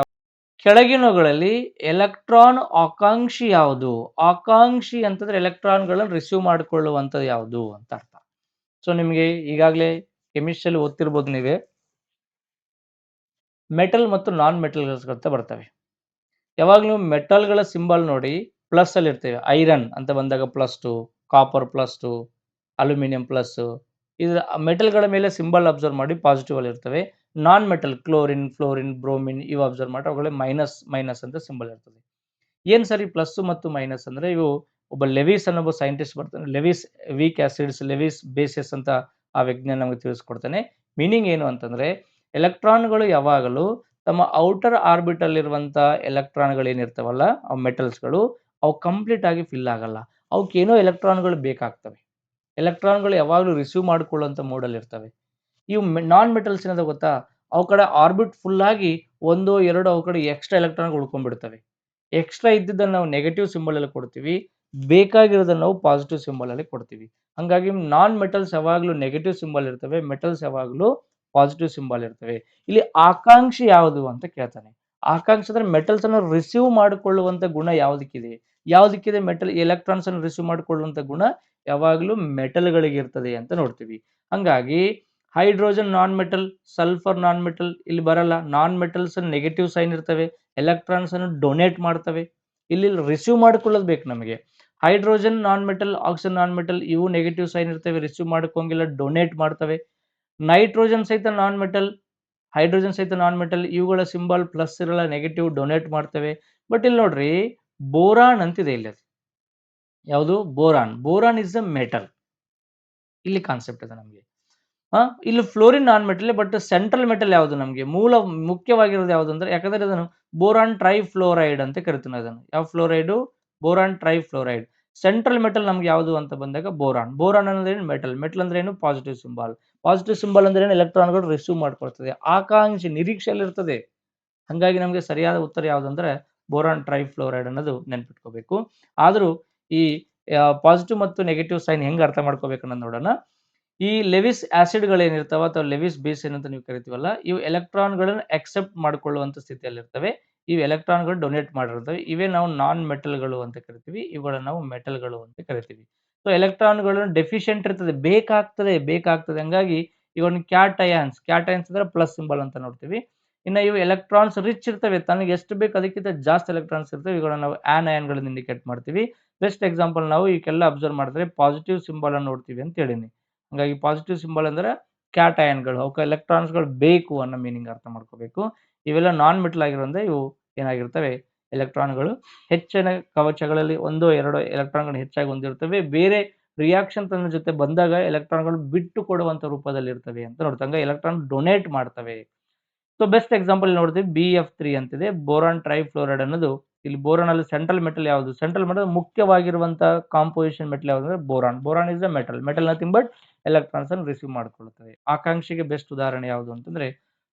ಕೆಳಗಿನವುಗಳಲ್ಲಿ ಎಲೆಕ್ಟ್ರಾನ್ ಆಕಾಂಕ್ಷಿ ಯಾವುದು? ಆಕಾಂಕ್ಷಿ ಅಂತಂದ್ರೆ ಎಲೆಕ್ಟ್ರಾನ್ಗಳನ್ನು ರಿಸೀವ್ ಮಾಡಿಕೊಳ್ಳುವಂಥದ್ದು ಯಾವುದು ಅಂತ ಅರ್ಥ. ಸೊ ನಿಮಗೆ ಈಗಾಗಲೇ ಕೆಮಿಸ್ಟ್ರಿಯಲ್ಲಿ ಓದ್ತಿರ್ಬೋದು ನೀವೇ. ಮೆಟಲ್ ಮತ್ತು ನಾನ್ ಮೆಟಲ್ಸ್ ಅಂತ ಬರ್ತವೆ. ಯಾವಾಗಲೂ ಮೆಟಲ್ಗಳ ಸಿಂಬಲ್ ನೋಡಿ ಪ್ಲಸ್ ಅಲ್ಲಿ ಇರ್ತೇವೆ. ಐರನ್ ಅಂತ ಬಂದಾಗ +2, ಕಾಪರ್ +2, ಅಲ್ಯೂಮಿನಿಯಂ ಪ್ಲಸ್. ಇದರ ಮೆಟಲ್ಗಳ ಮೇಲೆ ಸಿಂಬಲ್ ಅಬ್ಸರ್ವ್ ಮಾಡಿ ಪಾಸಿಟಿವ್ ಅಲ್ಲಿ ಇರ್ತವೆ. Non metal chlorine, fluorine, bromine ಇವು ಅಬ್ಸರ್ವ್ ಮಾಡಿ ಅವುಗಳ ಮೈನಸ್ ಅಂತ ಸಿಂಬಲ್ ಇರ್ತದೆ. ಏನ್ ಸರಿ ಪ್ಲಸ್ ಮತ್ತು ಮೈನಸ್ ಅಂದ್ರೆ, ಇವು ಒಬ್ಬ ಲೆವಿಸ್ ಅನ್ನೋ ಸೈಂಟಿಸ್ಟ್ ಬರ್ತಾನೆ. Lewis weak acids, Lewis bases ಅಂತ ಆ ವಿಜ್ಞಾನ ನಮಗೆ ತಿಳಿಸ್ಕೊಡ್ತಾನೆ. ಮೀನಿಂಗ್ ಏನು ಅಂತಂದ್ರೆ, ಎಲೆಕ್ಟ್ರಾನ್ಗಳು ಯಾವಾಗಲೂ ತಮ್ಮ ಔಟರ್ ಆರ್ಬಿಟಲ್ ಇರುವಂತ ಎಲೆಕ್ಟ್ರಾನ್ಗಳು ಏನಿರ್ತಾವಲ್ಲ, ಅವು ಮೆಟಲ್ಸ್ಗಳು, ಅವು ಕಂಪ್ಲೀಟ್ ಆಗಿ ಫಿಲ್ ಆಗಲ್ಲ. ಅವಕ್ಕೇನೋ ಎಲೆಕ್ಟ್ರಾನ್ಗಳು ಬೇಕಾಗ್ತವೆ. ಎಲೆಕ್ಟ್ರಾನ್ಗಳು ಯಾವಾಗಲೂ ರಿಸೀವ್ ಮಾಡಿಕೊಳ್ಳುವಂತ ಮೋಡಲ್ಲಿ ಇರ್ತವೆ. ಇವು ನಾನ್ ಮೆಟಲ್ಸ್ ಏನದ ಗೊತ್ತಾ? ಅವು ಕಡೆ ಆರ್ಬಿಟ್ ಫುಲ್ ಆಗಿ 1, 2 ಅವು ಕಡೆ ಎಕ್ಸ್ಟ್ರಾ ಎಲೆಕ್ಟ್ರಾನ್ಗಳು ಉಳ್ಕೊಂಡ್ಬಿಡ್ತವೆ. ಎಕ್ಸ್ಟ್ರಾ ಇದ್ದಿದ್ದನ್ನು ನಾವು ನೆಗೆಟಿವ್ ಸಿಂಬಲ್ ಅಲ್ಲಿ ಕೊಡ್ತೀವಿ, ಬೇಕಾಗಿರೋದನ್ನು ನಾವು ಪಾಸಿಟಿವ್ ಸಿಂಬಲ್ ಅಲ್ಲಿ ಕೊಡ್ತೀವಿ. ಹಂಗಾಗಿ ನಾನ್ ಮೆಟಲ್ಸ್ ಯಾವಾಗಲೂ ನೆಗೆಟಿವ್ ಸಿಂಬಲ್ ಇರ್ತವೆ, ಮೆಟಲ್ಸ್ ಯಾವಾಗಲೂ ಪಾಸಿಟಿವ್ ಸಿಂಬಲ್ ಇರ್ತವೆ. ಇಲ್ಲಿ ಆಕಾಂಕ್ಷಿ ಯಾವುದು ಅಂತ ಕೇಳ್ತಾನೆ. ಆಕಾಂಕ್ಷಿ ಅಂದ್ರೆ ಮೆಟಲ್ಸ್ ಅನ್ನು ರಿಸೀವ್ ಮಾಡಿಕೊಳ್ಳುವಂತ ಗುಣ ಯಾವುದಕ್ಕಿದೆ ಮೆಟಲ್ ಎಲೆಕ್ಟ್ರಾನ್ಸ್ ಅನ್ನು ರಿಸೀವ್ ಮಾಡಿಕೊಳ್ಳುವಂತ ಗುಣ ಯಾವಾಗಲೂ ಮೆಟಲ್ಗಳಿಗೆ ಇರ್ತದೆ ಅಂತ ನೋಡ್ತೀವಿ. ಹಂಗಾಗಿ hydrogen non metal, sulphur non metal ಇಲ್ಲಿ ಬರಲ್ಲ. ನಾನ್ ಮೆಟಲ್ಸ್ ನೆಗೆಟಿವ್ ಸೈನ್ ಇರ್ತವೆ, ಎಲೆಕ್ಟ್ರಾನ್ಸ್ ಅನ್ನು ಡೊನೇಟ್ ಮಾಡ್ತವೆ. ಇಲ್ಲಿ ರಿಸೀವ್ ಮಾಡಿಕೊಳ್ಳೋದು ಬೇಕು ನಮಗೆ. Hydrogen non metal, oxygen non metal ಇವು ನೆಗೆಟಿವ್ ಸೈನ್ ಇರ್ತವೆ, ರಿಸೀವ್ ಮಾಡ್ಕೊಂಗಿಲ್ಲ, ಡೊನೇಟ್ ಮಾಡ್ತವೆ. ನೈಟ್ರೋಜನ್ ಸಹಿತ ನಾನ್ ಮೆಟಲ್, ಹೈಡ್ರೋಜನ್ ಸಹಿತ ನಾನ್ ಮೆಟಲ್, ಇವುಗಳ ಸಿಂಬಲ್ ಪ್ಲಸ್ ಇರಲ್ಲ, ನೆಗೆಟಿವ್ ಡೊನೇಟ್ ಮಾಡ್ತವೆ. ಬಟ್ ಇಲ್ಲಿ ನೋಡ್ರಿ, ಬೋರಾನ್ ಅಂತಿದೆ ಇಲ್ಲಿ. ಯಾವುದು? Boron is a metal. ಇಲ್ಲಿ ಕಾನ್ಸೆಪ್ಟ್ ಇದೆ ನಮಗೆ. ಇಲ್ಲಿ fluorine non metal, but central metal ಯಾವುದು? ನಮಗೆ ಮುಖ್ಯವಾಗಿರೋದು ಯಾವುದು ಅಂದ್ರೆ, ಯಾಕಂದ್ರೆ ಅದನ್ನು ಬೋರಾನ್ ಟ್ರೈಫ್ಲೋರೈಡ್ ಅಂತ ಕರಿತೀನಿ. ಅದನ್ನು ಯಾವ ಫ್ಲೋರೈಡು? ಬೋರಾನ್ ಟ್ರೈಫ್ಲೋರೈಡ್. ಸೆಂಟ್ರಲ್ ಮೆಟಲ್ ನಮ್ಗೆ ಯಾವುದು ಅಂತ ಬಂದಾಗ ಬೋರಾನ್ ಅಂದ್ರೆ ಏನು? ಮೆಟಲ್ ಅಂದ್ರೆ ಏನು? ಪಾಸಿಟಿವ್ ಸಿಂಬಲ್ ಅಂದ್ರೆ ಏನು? ಎಲೆಕ್ಟ್ರಾನ್ಗಳು ರಿಸೀವ್ ಮಾಡ್ಕೊಳ್ತದೆ. ಆಕಾಂಕ್ಷಿ ನಿರೀಕ್ಷೆಯಲ್ಲಿ ಇರ್ತದೆ. ಹಂಗಾಗಿ ನಮಗೆ ಸರಿಯಾದ ಉತ್ತರ ಯಾವುದು ಅಂದ್ರೆ ಬೋರಾನ್ ಟ್ರೈಫ್ಲೋರೈಡ್ ಅನ್ನೋದು ನೆನ್ಪಿಟ್ಕೋಬೇಕು. ಆದ್ರೂ ಈ ಪಾಸಿಟಿವ್ ಮತ್ತು ನೆಗೆಟಿವ್ ಸೈನ್ ಹೆಂಗ್ ಅರ್ಥ ಮಾಡ್ಕೋಬೇಕು ಅನ್ನೋದು ನೋಡೋಣ. ಈ ಲೆವಿಸ್ ಆಸಿಡ್ಗಳೇನಿರ್ತಾವ ಅಥವಾ ಲೆವಿಸ್ ಬೇಸ್ ಏನಂತ ನೀವು ಕರಿತೀವಲ್ಲ, ಇವು ಎಲೆಕ್ಟ್ರಾನ್ಗಳನ್ನು ಅಕ್ಸೆಪ್ಟ್ ಮಾಡಿಕೊಳ್ಳುವಂತ ಸ್ಥಿತಿಯಲ್ಲಿ ಇರ್ತವೆ. ಇವು ಎಲೆಕ್ಟ್ರಾನ್ಗಳು ಡೊನೇಟ್ ಮಾಡಿರ್ತವೆ. ಇವೇ ನಾವು ನಾನ್ ಮೆಟಲ್ಗಳು ಅಂತ ಕರಿತೀವಿ. ಇವುಗಳನ್ನು ನಾವು ಮೆಟಲ್ಗಳು ಅಂತ ಕರಿತೀವಿ. ಸೊ ಎಲೆಕ್ಟ್ರಾನ್ಗಳು ಡೆಫಿಷಿಯೆಂಟ್ ಇರ್ತದೆ, ಬೇಕಾಗ್ತದೆ. ಹಂಗಾಗಿ ಇವನ್ನು ಕ್ಯಾಟಯಾನ್ಸ್ ಅಂದ್ರೆ ಪ್ಲಸ್ ಸಿಂಬಲ್ ಅಂತ ನೋಡ್ತೀವಿ. ಇನ್ನು ಇವು ಎಲೆಕ್ಟ್ರಾನ್ಸ್ ರಿಚ್ ಇರ್ತವೆ, ತನಗೆ ಎಷ್ಟು ಬೇಕು ಅದಕ್ಕಿಂತ ಜಾಸ್ತಿ ಎಲೆಕ್ಟ್ರಾನ್ಸ್ ಇರ್ತವೆ. ಇವುಗಳನ್ನ ನಾವು ಆನಯಾನ್ಗಳನ್ನು ಇಂಡಿಕೇಟ್ ಮಾಡ್ತೀವಿ. ಬೆಸ್ಟ್ ಎಕ್ಸಾಂಪಲ್ ನಾವು ಈಗೆಲ್ಲ ಅಬ್ಸರ್ವ್ ಮಾಡಿದ್ರೆ ಪಾಸಿಟಿವ್ ಸಿಂಬಲ್ ಅನ್ನು ನೋಡ್ತೀವಿ ಅಂತ ಹೇಳಿನಿ. ಹಂಗಾಗಿ ಪಾಸಿಟಿವ್ ಸಿಂಬಲ್ ಅಂದ್ರೆ ಕ್ಯಾಟಯಾನ್ಗಳು, ಅವಕ್ಕೆ ಎಲೆಕ್ಟ್ರಾನ್ಸ್ಗಳು ಬೇಕು ಅನ್ನೋ ಮೀನಿಂಗ್ ಅರ್ಥ ಮಾಡ್ಕೋಬೇಕು. ಇವೆಲ್ಲ ನಾನ್ ಮೆಟಲ್ ಆಗಿರೋದ್ರಿಂದ ಇವು ಏನಾಗಿರ್ತವೆ? ಎಲೆಕ್ಟ್ರಾನ್ಗಳು ಹೆಚ್ಚಿನ ಕವಚಗಳಲ್ಲಿ 1, 2 ಎಲೆಕ್ಟ್ರಾನ್ಗಳು ಹೆಚ್ಚಾಗಿ ಹೊಂದಿರ್ತವೆ. ಬೇರೆ ರಿಯಾಕ್ಷನ್ ತನ್ನ ಜೊತೆ ಬಂದಾಗ ಎಲೆಕ್ಟ್ರಾನ್ಗಳು ಬಿಟ್ಟು ಕೊಡುವಂತ ರೂಪದಲ್ಲಿ ಇರ್ತವೆ ಅಂತ ನೋಡ್ತಂಗ ಎಲೆಕ್ಟ್ರಾನ್ ಡೊನೇಟ್ ಮಾಡ್ತವೆ. ಸೊ ಬೆಸ್ಟ್ ಎಕ್ಸಾಂಪಲ್ ನೋಡ್ತೀವಿ BF3 ಅಂತಿದೆ, ಬೋರಾನ್ ಟ್ರೈಫ್ಲೋರೈಡ್ ಅನ್ನೋದು. ಇಲ್ಲಿ ಬೋರಾನ್ ಅಲ್ಲಿ ಸೆಂಟ್ರಲ್ ಮೆಟಲ್ ಯಾವುದು? ಸೆಂಟ್ರಲ್ ಮೆಟಲ್ ಮುಖ್ಯವಾಗಿರುವಂತ ಕಾಂಪೋಸಿಷನ್ ಮೆಟಲ್ ಯಾವುದು ಅಂದ್ರೆ boron is a metal nothing but electrons ಅನ್ನು ರಿಸೀವ್ ಮಾಡ್ಕೊಳ್ಳುತ್ತದೆ. ಆಕಾಂಕ್ಷಿಗೆ ಬೆಸ್ಟ್ ಉದಾಹರಣೆ ಯಾವುದು ಅಂತಂದ್ರೆ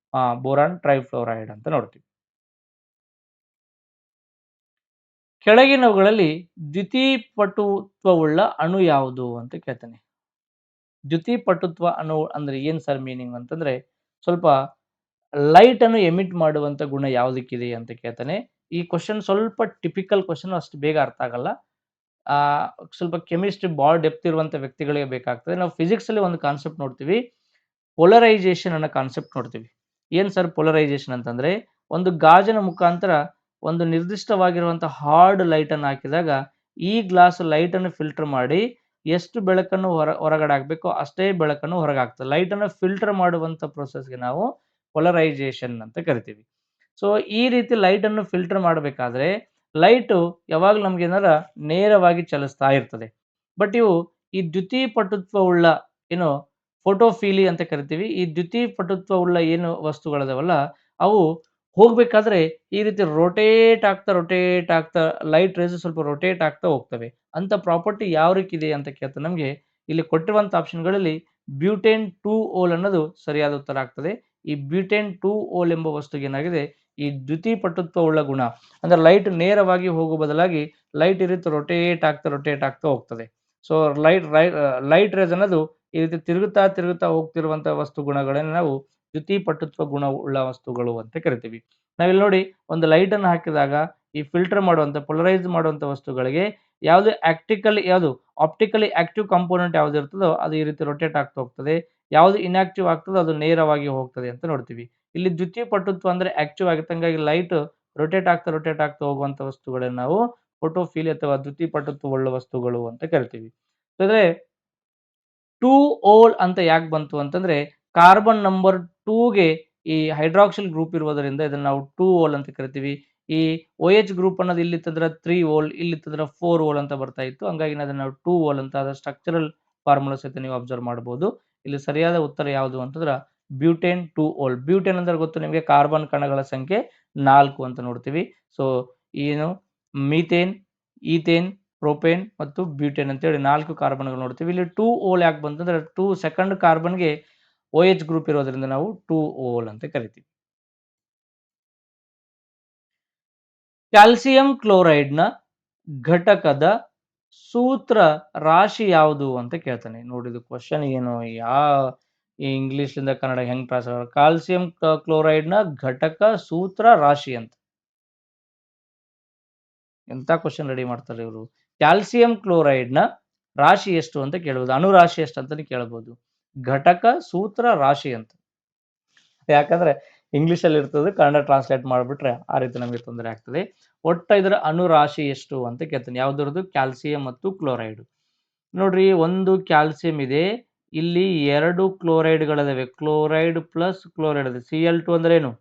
ಬೋರಾನ್ ಟ್ರೈಫ್ಲೋರೈಡ್ ಅಂತ ನೋಡ್ತೀವಿ. ಕೆಳಗಿನವುಗಳಲ್ಲಿ ದ್ಯುತಿಪಟುತ್ವವುಳ್ಳ ಅಣು ಯಾವುದು ಅಂತ ಕೇಳ್ತಾನೆ. ದ್ಯುತಿಪಟುತ್ವ ಅಣು ಅಂದ್ರೆ ಏನ್ ಸರ್ ಮೀನಿಂಗ್ ಅಂತಂದ್ರೆ, ಸ್ವಲ್ಪ ಲೈಟ್ ಅನ್ನು ಎಮಿಟ್ ಮಾಡುವಂತ ಗುಣ ಯಾವುದಕ್ಕಿದೆ ಅಂತ ಕೇಳ್ತಾನೆ. ಈ ಕ್ವಶನ್ ಸ್ವಲ್ಪ ಟಿಪಿಕಲ್ ಕ್ವಶನ್, ಅಷ್ಟು ಬೇಗ ಅರ್ಥ ಆಗಲ್ಲ. ಸ್ವಲ್ಪ ಕೆಮಿಸ್ಟ್ರಿ ಭಾಳ ಡೆಪ್ತ್ ಇರುವಂತ ವ್ಯಕ್ತಿಗಳಿಗೆ ಬೇಕಾಗ್ತದೆ. ನಾವು ಫಿಸಿಕ್ಸ್ ಅಲ್ಲಿ ಒಂದು ಕಾನ್ಸೆಪ್ಟ್ ನೋಡ್ತೀವಿ, ಪೋಲರೈಸೇಷನ್ ಅನ್ನೋ ಕಾನ್ಸೆಪ್ಟ್ ನೋಡ್ತೀವಿ. ಏನ್ ಸರ್ ಪೋಲರೈಸೇಷನ್ ಅಂತಂದ್ರೆ, ಒಂದು ಗಾಜಿನ ಮುಖಾಂತರ ಒಂದು ನಿರ್ದಿಷ್ಟವಾಗಿರುವಂತಹ ಹಾರ್ಡ್ ಲೈಟ್ ಅನ್ನು ಹಾಕಿದಾಗ ಈ ಗ್ಲಾಸ್ ಲೈಟ್ ಅನ್ನು ಫಿಲ್ಟರ್ ಮಾಡಿ ಎಷ್ಟು ಬೆಳಕನ್ನು ಹೊರಗಡೆ ಹಾಕ್ಬೇಕೋ ಅಷ್ಟೇ ಬೆಳಕನ್ನು ಹೊರಗೆ ಹಾಕ್ತದೆ. ಲೈಟ್ ಅನ್ನು ಫಿಲ್ಟರ್ ಮಾಡುವಂತ ಪ್ರೋಸೆಸ್ಗೆ ನಾವು ಪೋಲರೈಸೇಷನ್ ಅಂತ ಕರಿತೀವಿ. ಸೊ ಈ ರೀತಿ ಲೈಟ್ ಅನ್ನು ಫಿಲ್ಟರ್ ಮಾಡಬೇಕಾದ್ರೆ ಲೈಟು ಯಾವಾಗಲೂ ನಮ್ಗೆ ಏನಾರ ನೇರವಾಗಿ ಚಲಿಸ್ತಾ ಇರ್ತದೆ. ಬಟ್ ಇವು ಈ ದ್ಯುತಿಪಟುತ್ವವುಳ್ಳ ಏನು ಫೋಟೋಫಿಲಿ ಅಂತ ಕರಿತೀವಿ. ಈ ದ್ಯುತಿಪಟುತ್ವವುಳ್ಳ ಏನು ವಸ್ತುಗಳದಾವಲ್ಲ, ಅವು ಹೋಗ್ಬೇಕಾದ್ರೆ ಈ ರೀತಿ ರೊಟೇಟ್ ಆಗ್ತಾ ಲೈಟ್ ರೇಸ್ ಸ್ವಲ್ಪ ರೊಟೇಟ್ ಆಗ್ತಾ ಹೋಗ್ತವೆ. ಅಂತ ಪ್ರಾಪರ್ಟಿ ಯಾವ ರೀತಿ ಇದೆ ಅಂತ ಕೇಳ್ತಾರೆ ನಮ್ಗೆ. ಇಲ್ಲಿ ಕೊಟ್ಟಿರುವಂತ ಆಪ್ಷನ್‌ಗಳಲ್ಲಿ ಬ್ಯೂಟೇನ್ 2 ಓಲ್ ಅನ್ನೋದು ಸರಿಯಾದ ಉತ್ತರ ಆಗ್ತದೆ. ಈ ಬ್ಯೂಟೇನ್ 2 ಓಲ್ ಎಂಬ ವಸ್ತುಗೆ ಏನಾಗಿದೆ, ಈ ದ್ಯುತಿಪಟುತ್ವವುಳ್ಳ ಗುಣ ಅಂದ್ರೆ ಲೈಟ್ ನೇರವಾಗಿ ಹೋಗುವ ಬದಲಾಗಿ ಲೈಟ್ ಈ ರೀತಿ ರೊಟೇಟ್ ಆಗ್ತಾ ಹೋಗ್ತದೆ. ಸೊ ಲೈಟ್ ರೇಸ್ ಅನ್ನೋದು ಈ ರೀತಿ ತಿರುಗುತ್ತಾ ಹೋಗ್ತಿರುವಂತಹ ವಸ್ತು ಗುಣಗಳನ್ನ ನಾವು ದ್ಯುತಿಪಟುತ್ವ ಗುಣ ಉಳ್ಳ ವಸ್ತುಗಳು ಅಂತ ಕರಿತೀವಿ. ನಾವಿಲ್ಲಿ ನೋಡಿ ಒಂದು ಲೈಟ್ ಅನ್ನು ಹಾಕಿದಾಗ ಈ ಫಿಲ್ಟರ್ ಮಾಡುವಂತ ಪೋಲರೈಸ್ ಮಾಡುವಂತ ವಸ್ತುಗಳಿಗೆ ಯಾವುದು ಆಪ್ಟಿಕಲಿ ಆಕ್ಟಿವ್ ಕಾಂಪೋನೆಂಟ್ ಯಾವ್ದು ಇರ್ತದೋ ಅದು ಈ ರೀತಿ ರೊಟೇಟ್ ಆಗ್ತಾ ಹೋಗ್ತದೆ. ಯಾವ್ದು ಇನ್ಆಕ್ಟಿವ್ ಆಗ್ತದೋ ಅದು ನೇರವಾಗಿ ಹೋಗ್ತದೆ ಅಂತ ನೋಡ್ತೀವಿ. ಇಲ್ಲಿ ದ್ಯುತಿಪಟುತ್ವ ಅಂದ್ರೆ ಆಕ್ಟಿವ್ ಆಗುತ್ತೆ. ಹಂಗಾಗಿ ಲೈಟ್ ರೊಟೇಟ್ ಆಗ್ತಾ ಹೋಗುವಂತ ವಸ್ತುಗಳನ್ನ ನಾವು ಫೋಟೋಫಿಲಿ ಅಥವಾ ದ್ಯುತಿಪಟುತ್ವ ಉಳ್ಳ ವಸ್ತುಗಳು ಅಂತ ಕರಿತೀವಿ. ಅಂದ್ರೆ 2 ಓಲ್ ಅಂತ ಯಾಕೆ ಬಂತು ಅಂತಂದ್ರೆ ಕಾರ್ಬನ್ ನಂಬರ್ 2ಗೆ ಈ ಹೈಡ್ರಾಕ್ಸಿಲ್ ಗ್ರೂಪ್ ಇರುವುದರಿಂದ ಇದನ್ನ ನಾವು 2 ಓಲ್ ಅಂತ ಕರಿತೀವಿ. ಈ OH ಗ್ರೂಪ್ ಅನ್ನೋದು ಇಲ್ಲಿತ್ತಂದ್ರೆ 3 ಓಲ್, ಇಲ್ಲಿತ್ತಂದ್ರೆ 4 ಓಲ್ ಅಂತ ಬರ್ತಾ ಇತ್ತು. ಹಂಗಾಗಿ ಅದನ್ನ ನಾವು 2 ಓಲ್ ಅಂತ ಅದರ ಸ್ಟ್ರಕ್ಚರಲ್ ಫಾರ್ಮುಲಾ ಸಹಿತ ನೀವು ಅಬ್ಸರ್ವ್ ಮಾಡಬಹುದು. ಇಲ್ಲಿ ಸರಿಯಾದ ಉತ್ತರ ಯಾವುದು ಅಂತಂದ್ರೆ ಬ್ಯೂಟೇನ್ 2 ಓಲ್. ಬ್ಯೂಟೇನ್ ಅಂದ್ರೆ ಗೊತ್ತು ನಿಮಗೆ, ಕಾರ್ಬನ್ ಕಣಗಳ ಸಂಖ್ಯೆ 4 ಅಂತ ನೋಡ್ತೀವಿ. ಸೊ ಏನು ಮೀಥೇನ್, ಈಥೇನ್, ಪ್ರೊಪೇನ್ ಮತ್ತು ಬ್ಯೂಟೇನ್ ಅಂತ ಹೇಳಿ 4 ಕಾರ್ಬನ್‌ಗಳು ನೋಡ್ತೀವಿ. ಇಲ್ಲಿ 2 ಓಲ್ ಯಾಕೆ ಬಂತಂದ್ರೆ 2 ಸೆಕೆಂಡ್ ಕಾರ್ಬನ್‌ಗೆ OH ಗ್ರೂಪ್ ಇರೋದ್ರಿಂದ ನಾವು 2 ಓಲ್ ಅಂತ ಕರಿತೀವಿ. ಕ್ಯಾಲ್ಸಿಯಂ ಕ್ಲೋರೈಡ್‌ನ ಘಟಕದ ಸೂತ್ರ ರಾಶಿ ಯಾವುದು ಅಂತ ಕೇಳ್ತಾನೆ. ನೋಡಿ ಇದು ಕ್ವೆಶ್ಚನ್ ಏನು ಈ ಇಂಗ್ಲಿಷ್‌ನಿಂದ ಕನ್ನಡ ಹೆಂಗ್ ಟ್ರಾನ್ಸ್‌ಫರ್ ಕ್ಯಾಲ್ಸಿಯಂ ಕ್ಲೋರೈಡ್‌ನ ಘಟಕ ಸೂತ್ರ ರಾಶಿ ಅಂತ. ಎಂತ ಕ್ವೆಶ್ಚನ್ ರೆಡಿ ಮಾಡ್ತಾರೆ ಇವರು. ಕ್ಯಾಲ್ಸಿಯಂ ಕ್ಲೋರೈಡ್‌ನ ರಾಶಿ ಎಷ್ಟು ಅಂತ ಕೇಳಬಹುದು. ಅಣು ರಾಶಿ ಎಷ್ಟು ಅಂತಾನೆ ಕೇಳಬಹುದು. ಘಟಕ ಸೂತ್ರ ರಾಶಿ ಅಂತ. ಯಾಕಂದ್ರೆ ಇಂಗ್ಲಿಷ್ ಅಲ್ಲಿ ಇರ್ತದೆ, ಕನ್ನಡ ಟ್ರಾನ್ಸ್ಲೇಟ್ ಮಾಡಿಬಿಟ್ರೆ ಆ ರೀತಿ ನಮಗೆ ತೊಂದರೆ ಆಗ್ತದೆ. ಒಟ್ಟ ಇದರ ಅಣು ರಾಶಿ ಎಷ್ಟು ಅಂತ ಕೇಳ್ತಾನೆ. ಯಾವ್ದರದ್ದು? ಕ್ಯಾಲ್ಸಿಯಂ ಮತ್ತು ಕ್ಲೋರೈಡ್. ನೋಡ್ರಿ, ಒಂದು ಕ್ಯಾಲ್ಸಿಯಂ ಇದೆ, ಇಲ್ಲಿ 2 ಕ್ಲೋರೈಡ್ಗಳಿದಾವೆ. ಕ್ಲೋರೈಡ್ ಪ್ಲಸ್ ಕ್ಲೋರೈಡ್ ಇದೆ. Cl2 ಅಂದ್ರೆ ಏನು?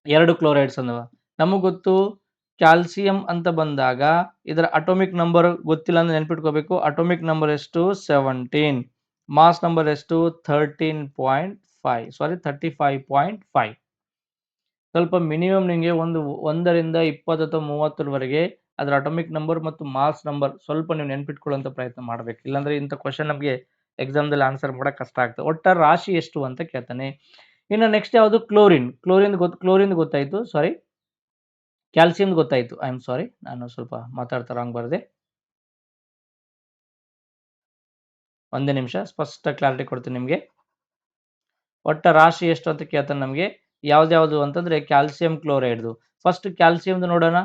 2 ಕ್ಲೋರೈಡ್ಸ್ ಅಂದವ. ನಮಗೆ ಗೊತ್ತು ಕ್ಯಾಲ್ಸಿಯಂ ಅಂತ ಬಂದಾಗ ಇದರ ಅಟೋಮಿಕ್ ನಂಬರ್ ಗೊತ್ತಿಲ್ಲ ಅಂದ್ರೆ ನೆನ್ಪಿಟ್ಕೋಬೇಕು. ಅಟೋಮಿಕ್ ನಂಬರ್ ಎಷ್ಟು? 17. ಮಾಸ್ ನಂಬರ್ ಎಷ್ಟು? 13.5 ಸಾರಿ 35.5. ಸ್ವಲ್ಪ ಮಿನಿಮಮ್ ನಿಮಗೆ ಒಂದು 1 ರಿಂದ 20 ಅಥವಾ 30ರವರೆಗೆ ಅದರ ಅಟೋಮಿಕ್ ನಂಬರ್ ಮತ್ತು ಮಾಸ್ ನಂಬರ್ ಸ್ವಲ್ಪ ನೀವು ನೆನ್ಪಿಟ್ಕೊಳ್ಳುವಂತ ಪ್ರಯತ್ನ ಮಾಡ್ಬೇಕು. ಇಲ್ಲಾಂದ್ರೆ ಇಂಥ ಕ್ವೆಶ್ಚನ್ ನಮಗೆ ಎಕ್ಸಾಮ್‌ದಲ್ಲಿ ಆನ್ಸರ್ ಮಾಡಕ್ ಕಷ್ಟ ಆಗ್ತದೆ. ಒಟ್ಟ ರಾಶಿ ಎಷ್ಟು ಅಂತ ಕೇಳ್ತಾನೆ. ಇನ್ನು ನೆಕ್ಸ್ಟ್ ಯಾವುದು? ಕ್ಲೋರಿನ್. ಕ್ಲೋರಿನ್ ಗೊತ್ತಾಯ್ತು. ಸಾರಿ, ಕ್ಯಾಲ್ಸಿಯಂ ಗೊತ್ತಾಯ್ತು. ಐ ಆಮ್ ಸಾರಿ, ನಾನು ಸ್ವಲ್ಪ ಮಾತಾಡ್ತಾ ರಾಂಗ್ ಬರ್ದೆ. ಒಂದೇ ನಿಮಿಷ, ಸ್ಪಷ್ಟ ಕ್ಲಾರಿಟಿ ಕೊಡ್ತೀನಿ ನಿಮಗೆ. ಒಟ್ಟ ರಾಶಿ ಎಷ್ಟು ಅಂತ ಕೇಳ್ತಾನೆ ನಮಗೆ. ಯಾವ್ದ್ಯಾವ್ದು ಅಂತಂದ್ರೆ ಕ್ಯಾಲ್ಸಿಯಂ ಕ್ಲೋರೈಡ್ದು. ಫಸ್ಟ್ ಕ್ಯಾಲ್ಸಿಯಂದು ನೋಡೋಣ.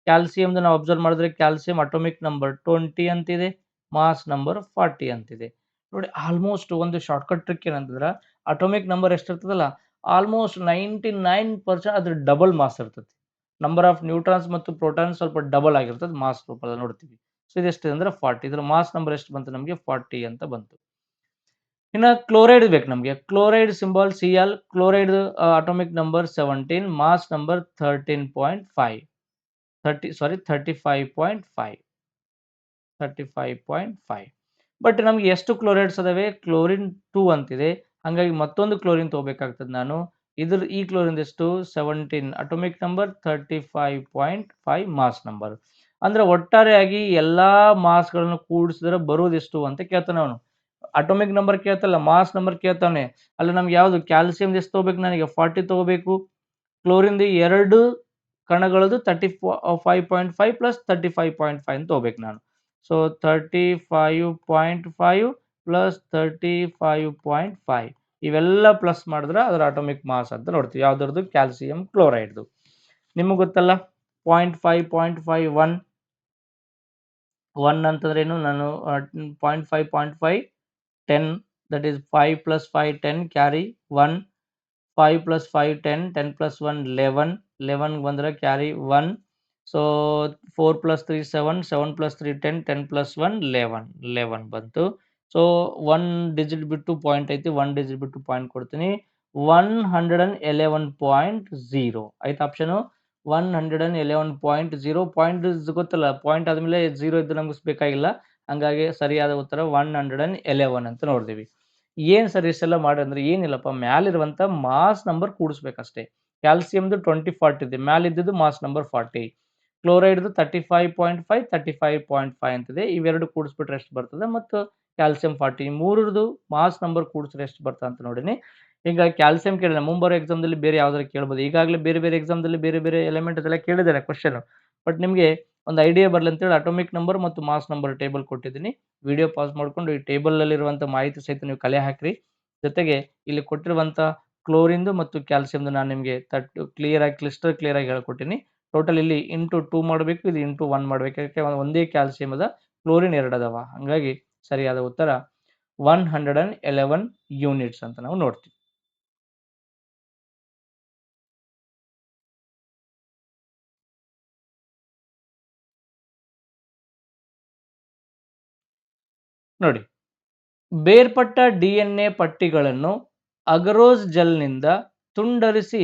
ಕ್ಯಾಲ್ಸಿಯಂದು ನಾವು ಅಬ್ಸರ್ವ್ ಮಾಡಿದ್ರೆ ಕ್ಯಾಲ್ಸಿಯಂ ಅಟೋಮಿಕ್ ನಂಬರ್ 20 ಅಂತಿದೆ, ಮಾಸ್ ನಂಬರ್ 40 ಅಂತಿದೆ. ನೋಡಿ, ಆಲ್ಮೋಸ್ಟ್ ಒಂದು ಶಾರ್ಟ್ಕಟ್ ಟ್ರಿಕ್ ಏನಂತಂದ್ರೆ ಅಟೋಮಿಕ್ ನಂಬರ್ ಎಷ್ಟಿರ್ತದಲ್ಲ ಆಲ್ಮೋಸ್ಟ್ 99% ಅದ್ರ ಡಬಲ್ ಮಾಸ್ ಇರ್ತದೆ. ನಂಬರ್ ಆಫ್ ನ್ಯೂಟ್ರಾನ್ಸ್ ಮತ್ತು ಪ್ರೋಟಾನ್ಸ್ ಸ್ವಲ್ಪ ಡಬಲ್ ಆಗಿರ್ತದೆ ಮಾಸ್ ರೂಪದಲ್ಲಿ ನೋಡ್ತೀವಿ. ಸೊ ಇದೆಷ್ಟಿದೆ ಅಂದ್ರೆ 40. ಇದರ ಮಾಸ್ ನಂಬರ್ ಎಷ್ಟು ಬಂತು ನಮಗೆ? 40 ಅಂತ ಬಂತು. ಇನ್ನು ಕ್ಲೋರೈಡ್ ಬೇಕು ನಮಗೆ. Chloride symbol Cl. Chloride atomic number 17, mass number 13.5 35.5 35.5. But ನಮ್ಗೆ ಎಷ್ಟು ಕ್ಲೋರೈಡ್ಸ್ ಅದಾವೆ? ಕ್ಲೋರಿನ್ 2 ಅಂತಿದೆ. ಹಂಗಾಗಿ ಮತ್ತೊಂದು ಕ್ಲೋರಿನ್ ತಗೋಬೇಕಾಗ್ತದೆ ನಾನು. ಈ ಕ್ಲೋರಿನ್ ಎಷ್ಟು? 17, ಅಟೋಮಿಕ್ ನಂಬರ್ 35.5, ಮಾಸ್ ನಂಬರ್. ಅಂದ್ರೆ ಒಟ್ಟಾರೆಯಾಗಿ ಎಲ್ಲಾ ಮಾಸ್ಗಳನ್ನು ಕೂಡಿಸಿದ್ರೆ ಬರೋದೆಷ್ಟು ಅಂತ ಕೇಳ್ತಾನೆ ಅವನು. ಅಟೋಮಿಕ್ ನಂಬರ್ ಕೇಳ್ತಲ್ಲ, ಮಾಸ್ ನಂಬರ್ ಕೇಳ್ತಾನೆ. ಅಲ್ಲಿ ನಮ್ಗೆ ಯಾವ್ದು? ಕ್ಯಾಲ್ಸಿಯಂ ಎಷ್ಟು ತಗೋಬೇಕು ನನಗೆ? 40 ತಗೋಬೇಕು. ಕ್ಲೋರಿನ್ 2 ಕಣಗಳದ್ದು 35.5 ಪ್ಲಸ್ 35.5 ಅಂತ ತಗೋಬೇಕು ನಾನು. ಸೊ 35.5 ಪ್ಲಸ್ 35.5 ಇವೆಲ್ಲ ಪ್ಲಸ್ ಮಾಡಿದ್ರೆ ಅದರ ಅಟೋಮಿಕ್ ಮಾಸ್ ಅಂತ ನೋಡ್ತೀವಿ. ಯಾವ್ದ್ರದ್ದು? ಕ್ಯಾಲ್ಸಿಯಂ ಕ್ಲೋರೈಡ್ದು. ನಿಮಗೆ ಗೊತ್ತಲ್ಲ 0.5 1 ಅಂತಂದ್ರೆ ಏನು? ನಾನು 0.5 10 that is 5 plus 5 10 carry 1, 5 plus 5 10, 10 plus 1 11, 11 ಬಂದ್ರೆ carry 1, so 4 plus 3 7, 7 plus 3 10, 10 plus 1 11, 11 ಬಂತು. ಸೊ 1 ಡಿಜಿಟ್ ಬಿಟ್ಟು ಪಾಯಿಂಟ್ ಐತಿ, 1 ಡಿಜಿಟ್ ಬಿಟ್ಟು ಪಾಯಿಂಟ್ ಕೊಡ್ತೀನಿ, 111.0 ಆಯ್ತು. ಆಪ್ಷನು 111.0, ಪಾಯಿಂಟ್ ಗೊತ್ತಲ್ಲ, ಪಾಯಿಂಟ್ ಆದಮೇಲೆ 0 ಇದ್ದು ನಮ್ಗೆ ಬೇಕಾಗಿಲ್ಲ, ಹಂಗಾಗಿ ಸರಿಯಾದ ಉತ್ತರ 111 ಅಂತ ನೋಡ್ತೀವಿ. ಏನು ಸರ್ ಇಷ್ಟೆಲ್ಲ ಮಾಡಿ ಅಂದ್ರೆ ಏನಿಲ್ಲಪ್ಪ, ಮ್ಯಾಲಿರುವಂಥ ಮಾಸ್ ನಂಬರ್ ಕೂಡಿಸ್ಬೇಕಷ್ಟೇ. ಕ್ಯಾಲ್ಸಿಯಮ್ದು 2040 ಇದೆ, ಮ್ಯಾಲಿದ್ದು ಮಾಸ್ ನಂಬರ್ 40, ಕ್ಲೋರೈಡ್ದು 35.5 35.5 ಅಂತಿದೆ. ಇವೆರಡು ಕೂಡಿಸ್ಬಿಟ್ರೆ ಎಷ್ಟು ಬರ್ತದೆ, ಮತ್ತು ಕ್ಯಾಲ್ಸಿಯಂ 40, ಮೂರರದು ಮಾಸ್ ನಂಬರ್ ಕೂಡಿಸಿದ್ರೆ ಎಷ್ಟು ಬರ್ತದೆ ಅಂತ ನೋಡಿನಿ. ಈಗ ಕ್ಯಾಲ್ಸಿಯಂ ಕೇಳಿದ್ರೆ ಮುಂಬರೋ ಎಕ್ಸಾಮ್ದಲ್ಲಿ ಬೇರೆ ಯಾವ್ದಾರು ಕೇಳ್ಬೋದು. ಈಗಾಗಲೇ ಬೇರೆ ಬೇರೆ ಎಕ್ಸಾಮ್ದಲ್ಲಿ ಬೇರೆ ಬೇರೆ ಎಲಿಮೆಂಟ್ ಅದೆಲ್ಲ ಕೇಳಿದ್ದಾರೆ ಕ್ವಶನ್, ಬಟ್ ನಿಮಗೆ ಒಂದು ಐಡಿಯಾ ಬರಲಿ ಅಂತೇಳಿ ಅಟೋಮಿಕ್ ನಂಬರ್ ಮತ್ತು ಮಾಸ್ ನಂಬರ್ ಟೇಬಲ್ ಕೊಟ್ಟಿದ್ದೀನಿ. ವಿಡಿಯೋ ಪಾಸ್ ಮಾಡ್ಕೊಂಡು ಈ ಟೇಬಲಲ್ಲಿರುವಂಥ ಮಾಹಿತಿ ಸಹಿತ ನೀವು ಕಲೆ ಹಾಕಿರಿ. ಜೊತೆಗೆ ಇಲ್ಲಿ ಕೊಟ್ಟಿರುವಂಥ ಕ್ಲೋರಿನ್ದು ಮತ್ತು ಕ್ಯಾಲ್ಸಿಯಮ್ದು ನಾನು ನಿಮಗೆ ಕ್ಲಿಸ್ಟರ್ ಕ್ಲಿಯರ್ ಆಗಿ ಹೇಳ್ಕೊಟ್ಟಿನಿ. ಟೋಟಲ್ ಇಲ್ಲಿ ಇಂಟು 2 ಮಾಡಬೇಕು, ಇದು ಇಂಟು 1 ಮಾಡಬೇಕು. ಯಾಕೆ ಒಂದೇ ಕ್ಯಾಲ್ಸಿಯಂ ಅದ, ಕ್ಲೋರಿನ್ 2 ಅದಾವ. ಹಾಗಾಗಿ ಸರಿಯಾದ ಉತ್ತರ 111 ಯೂನಿಟ್ಸ್ ಅಂತ ನಾವು ನೋಡ್ತೀವಿ. ನೋಡಿ, ಬೇರ್ಪಟ್ಟ DNA ಪಟ್ಟಿಗಳನ್ನು ಅಗರೋಸ್ ಜೆಲ್ನಿಂದ ತುಂಡರಿಸಿ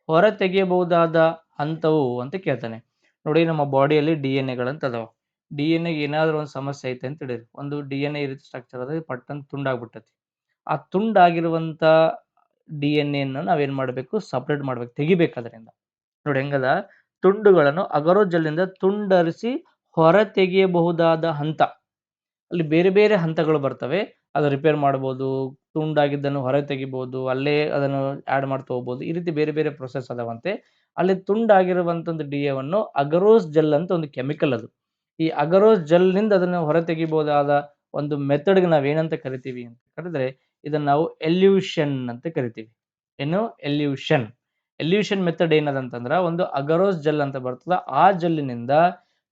ಹೊರತೆಗೆಯಬಹುದಾದ ಹಂತವು ಅಂತ ಕೇಳ್ತಾನೆ. ನೋಡಿ, ನಮ್ಮ ಬಾಡಿಯಲ್ಲಿ DNA ಅದಾವ. DNA ಏನಾದರೂ ಒಂದು ಸಮಸ್ಯೆ ಐತೆ ಅಂತ ಹೇಳಿರಿ, ಒಂದು DNA ಈ ರೀತಿ ಸ್ಟ್ರಕ್ಚರ್ ಅದ, ಪಟ್ಟಂತ ತುಂಡಾಗ್ಬಿಟ್ಟತಿ. ಆ ತುಂಡಾಗಿರುವಂಥ DNA ನಾವೇನು ಮಾಡಬೇಕು, ಸಪ್ರೇಟ್ ಮಾಡ್ಬೇಕು, ತೆಗಿಬೇಕು ಅದರಿಂದ. ನೋಡಿ ಹೆಂಗದ, ತುಂಡುಗಳನ್ನು ಅಗರೋಸ್ ಜೆಲ್ನಿಂದ ತುಂಡರಿಸಿ ಹೊರ ತೆಗೆಯಬಹುದಾದ ಹಂತ. ಅಲ್ಲಿ ಬೇರೆ ಬೇರೆ ಹಂತಗಳು ಬರ್ತವೆ. ಅದು ರಿಪೇರ್ ಮಾಡ್ಬೋದು, ತುಂಡಾಗಿದ್ದನ್ನು ಹೊರಗೆ ತೆಗಿಬೋದು, ಅಲ್ಲೇ ಅದನ್ನು ಆ್ಯಡ್ ಮಾಡ್ತಾ ಹೋಗ್ಬೋದು. ಈ ರೀತಿ ಬೇರೆ ಬೇರೆ ಪ್ರೊಸೆಸ್ ಅದಾವಂತೆ. ಅಲ್ಲಿ ತುಂಡಾಗಿರುವಂಥ ಒಂದು ಡಿಎವನ್ನು ಅಗರೋಸ್ ಜೆಲ್ ಅಂತ ಒಂದು ಕೆಮಿಕಲ್ ಅದು. ಈ ಅಗರೋಸ್ ಜೆಲ್ನಿಂದ ಅದನ್ನು ಹೊರ ತೆಗಿಬಹುದಾದ ಒಂದು ಮೆಥಡ್ಗೆ ನಾವೇನಂತ ಕರಿತೀವಿ ಅಂತ ಕರೆದ್ರೆ, ಇದನ್ನು ನಾವು ಎಲ್ಯೂಷನ್ ಅಂತ ಕರಿತೀವಿ. ಏನು, ಎಲ್ಯೂಷನ್. ಎಲ್ಯೂಷನ್ ಮೆಥಡ್ ಏನದಂತಂದ್ರೆ, ಒಂದು ಅಗರೋಸ್ ಜೆಲ್ ಅಂತ ಬರ್ತದ, ಆ ಜೆಲ್ಲಿನಿಂದ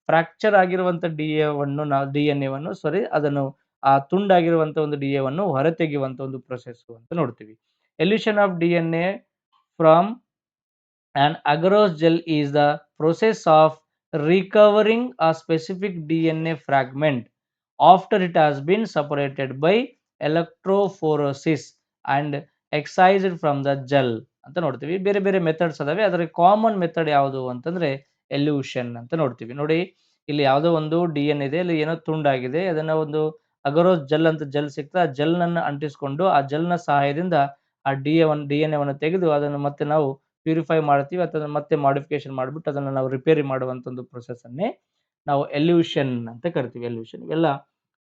ಫ್ರಾಕ್ಚರ್ ಆಗಿರುವಂಥ DNA ಅದನ್ನು ಆ ತುಂಡಾಗಿರುವಂಥ ಒಂದು DNA ಹೊರತೆಗೆಯುವಂಥ ಒಂದು ಪ್ರೊಸೆಸ್ ಅಂತ ನೋಡ್ತೀವಿ. Elution of DNA from an agarose gel is the process of recovering a specific DNA fragment after it has been separated by electrophoresis and excised from the gel ಅಂತ ನೋಡ್ತೀವಿ. ಬೇರೆ ಬೇರೆ ಮೆಥಡ್ಸ್ ಅದಾವೆ, ಅದರ common method ಯಾವುದು ಅಂತಂದ್ರೆ elution ಅಂತ ನೋಡ್ತೀವಿ. ನೋಡಿ, ಇಲ್ಲಿ ಯಾವುದೋ ಒಂದು DNA ಇದೆ, ಇಲ್ಲಿ ಏನೋ ತುಂಡಾಗಿದೆ, ಅದನ್ನ ಒಂದು ಅಗರೋಸ್ ಜೆಲ್ ಅಂತ ಜೆಲ್ ಸಿಗ್ತದೆ, ಆ ಜೆಲ್ನನ್ನು ಅಂಟಿಸ್ಕೊಂಡು ಆ ಜೆಲ್ನ ಸಹಾಯದಿಂದ ಆ DNA ತೆಗೆದು ಅದನ್ನು ಮತ್ತೆ ನಾವು ಪ್ಯೂರಿಫೈ ಮಾಡ್ತೀವಿ, ಅಥವಾ ಮತ್ತೆ ಮಾಡಿಫಿಕೇಶನ್ ಮಾಡಿಬಿಟ್ಟು ಅದನ್ನು ನಾವು ರಿಪೇರಿ ಮಾಡುವಂಥ ಒಂದು ಪ್ರೊಸೆಸ್ಸನ್ನೇ ನಾವು ಎಲ್ಯೂಷನ್ ಅಂತ ಕರಿತೀವಿ. ಎಲ್ಯೂಷನ್ ಇವೆಲ್ಲ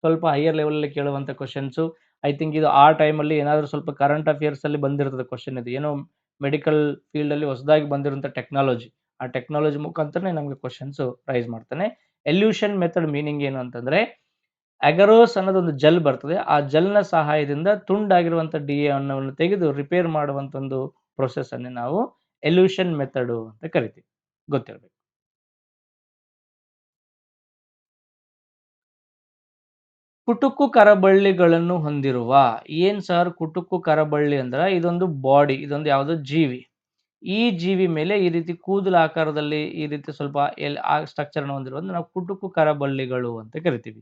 ಸ್ವಲ್ಪ ಹೈಯರ್ ಲೆವೆಲಲ್ಲಿ ಕೇಳುವಂಥ ಕ್ವಶನ್ಸು. ಐ ಥಿಂಕ್ ಇದು ಆ ಟೈಮಲ್ಲಿ ಏನಾದರೂ ಸ್ವಲ್ಪ ಕರೆಂಟ್ ಅಫೇರ್ಸಲ್ಲಿ ಬಂದಿರ್ತದೆ ಕ್ವಶನ್. ಇದು ಏನೋ ಮೆಡಿಕಲ್ ಫೀಲ್ಡಲ್ಲಿ ಹೊಸದಾಗಿ ಬಂದಿರುವಂಥ ಟೆಕ್ನಾಲಜಿ, ಆ ಟೆಕ್ನಾಲಜಿ ಮುಖಾಂತರನೇ ನಮಗೆ ಕ್ವಶನ್ಸು ರೈಸ್ ಮಾಡ್ತಾನೆ. ಎಲ್ಯೂಷನ್ ಮೆಥಡ್ ಮೀನಿಂಗ್ ಏನು ಅಂತಂದರೆ, ಅಗರೋಸ್ ಅನ್ನೋದೊಂದು ಜೆಲ್ ಬರ್ತದೆ, ಆ ಜೆಲ್ನ ಸಹಾಯದಿಂದ ತುಂಡಾಗಿರುವಂಥ DNA ತೆಗೆದು ರಿಪೇರ್ ಮಾಡುವಂಥ ಒಂದು ಪ್ರೊಸೆಸ್ ಅನ್ನೇ ನಾವು ಎಲ್ಯೂಷನ್ ಮೆಥಡು ಅಂತ ಕರಿತೀವಿ. ಗೊತ್ತಿರಬೇಕು. ಕುಟುಕು ಕರಬಳ್ಳಿಗಳನ್ನು ಹೊಂದಿರುವ, ಏನ್ ಸರ್ ಕುಟುಕು ಕರಬಳ್ಳಿ ಅಂದ್ರೆ, ಇದೊಂದು ಬಾಡಿ, ಇದೊಂದು ಯಾವುದೋ ಜೀವಿ. ಈ ಜೀವಿ ಮೇಲೆ ಈ ರೀತಿ ಕೂದಲ ಆಕಾರದಲ್ಲಿ ಈ ರೀತಿ ಸ್ವಲ್ಪ ಸ್ಟ್ರಕ್ಚರ್ ಹೊಂದಿರುವಂತ ನಾವು ಕುಟುಕು ಕರಬಳ್ಳಿಗಳು ಅಂತ ಕರಿತೀವಿ.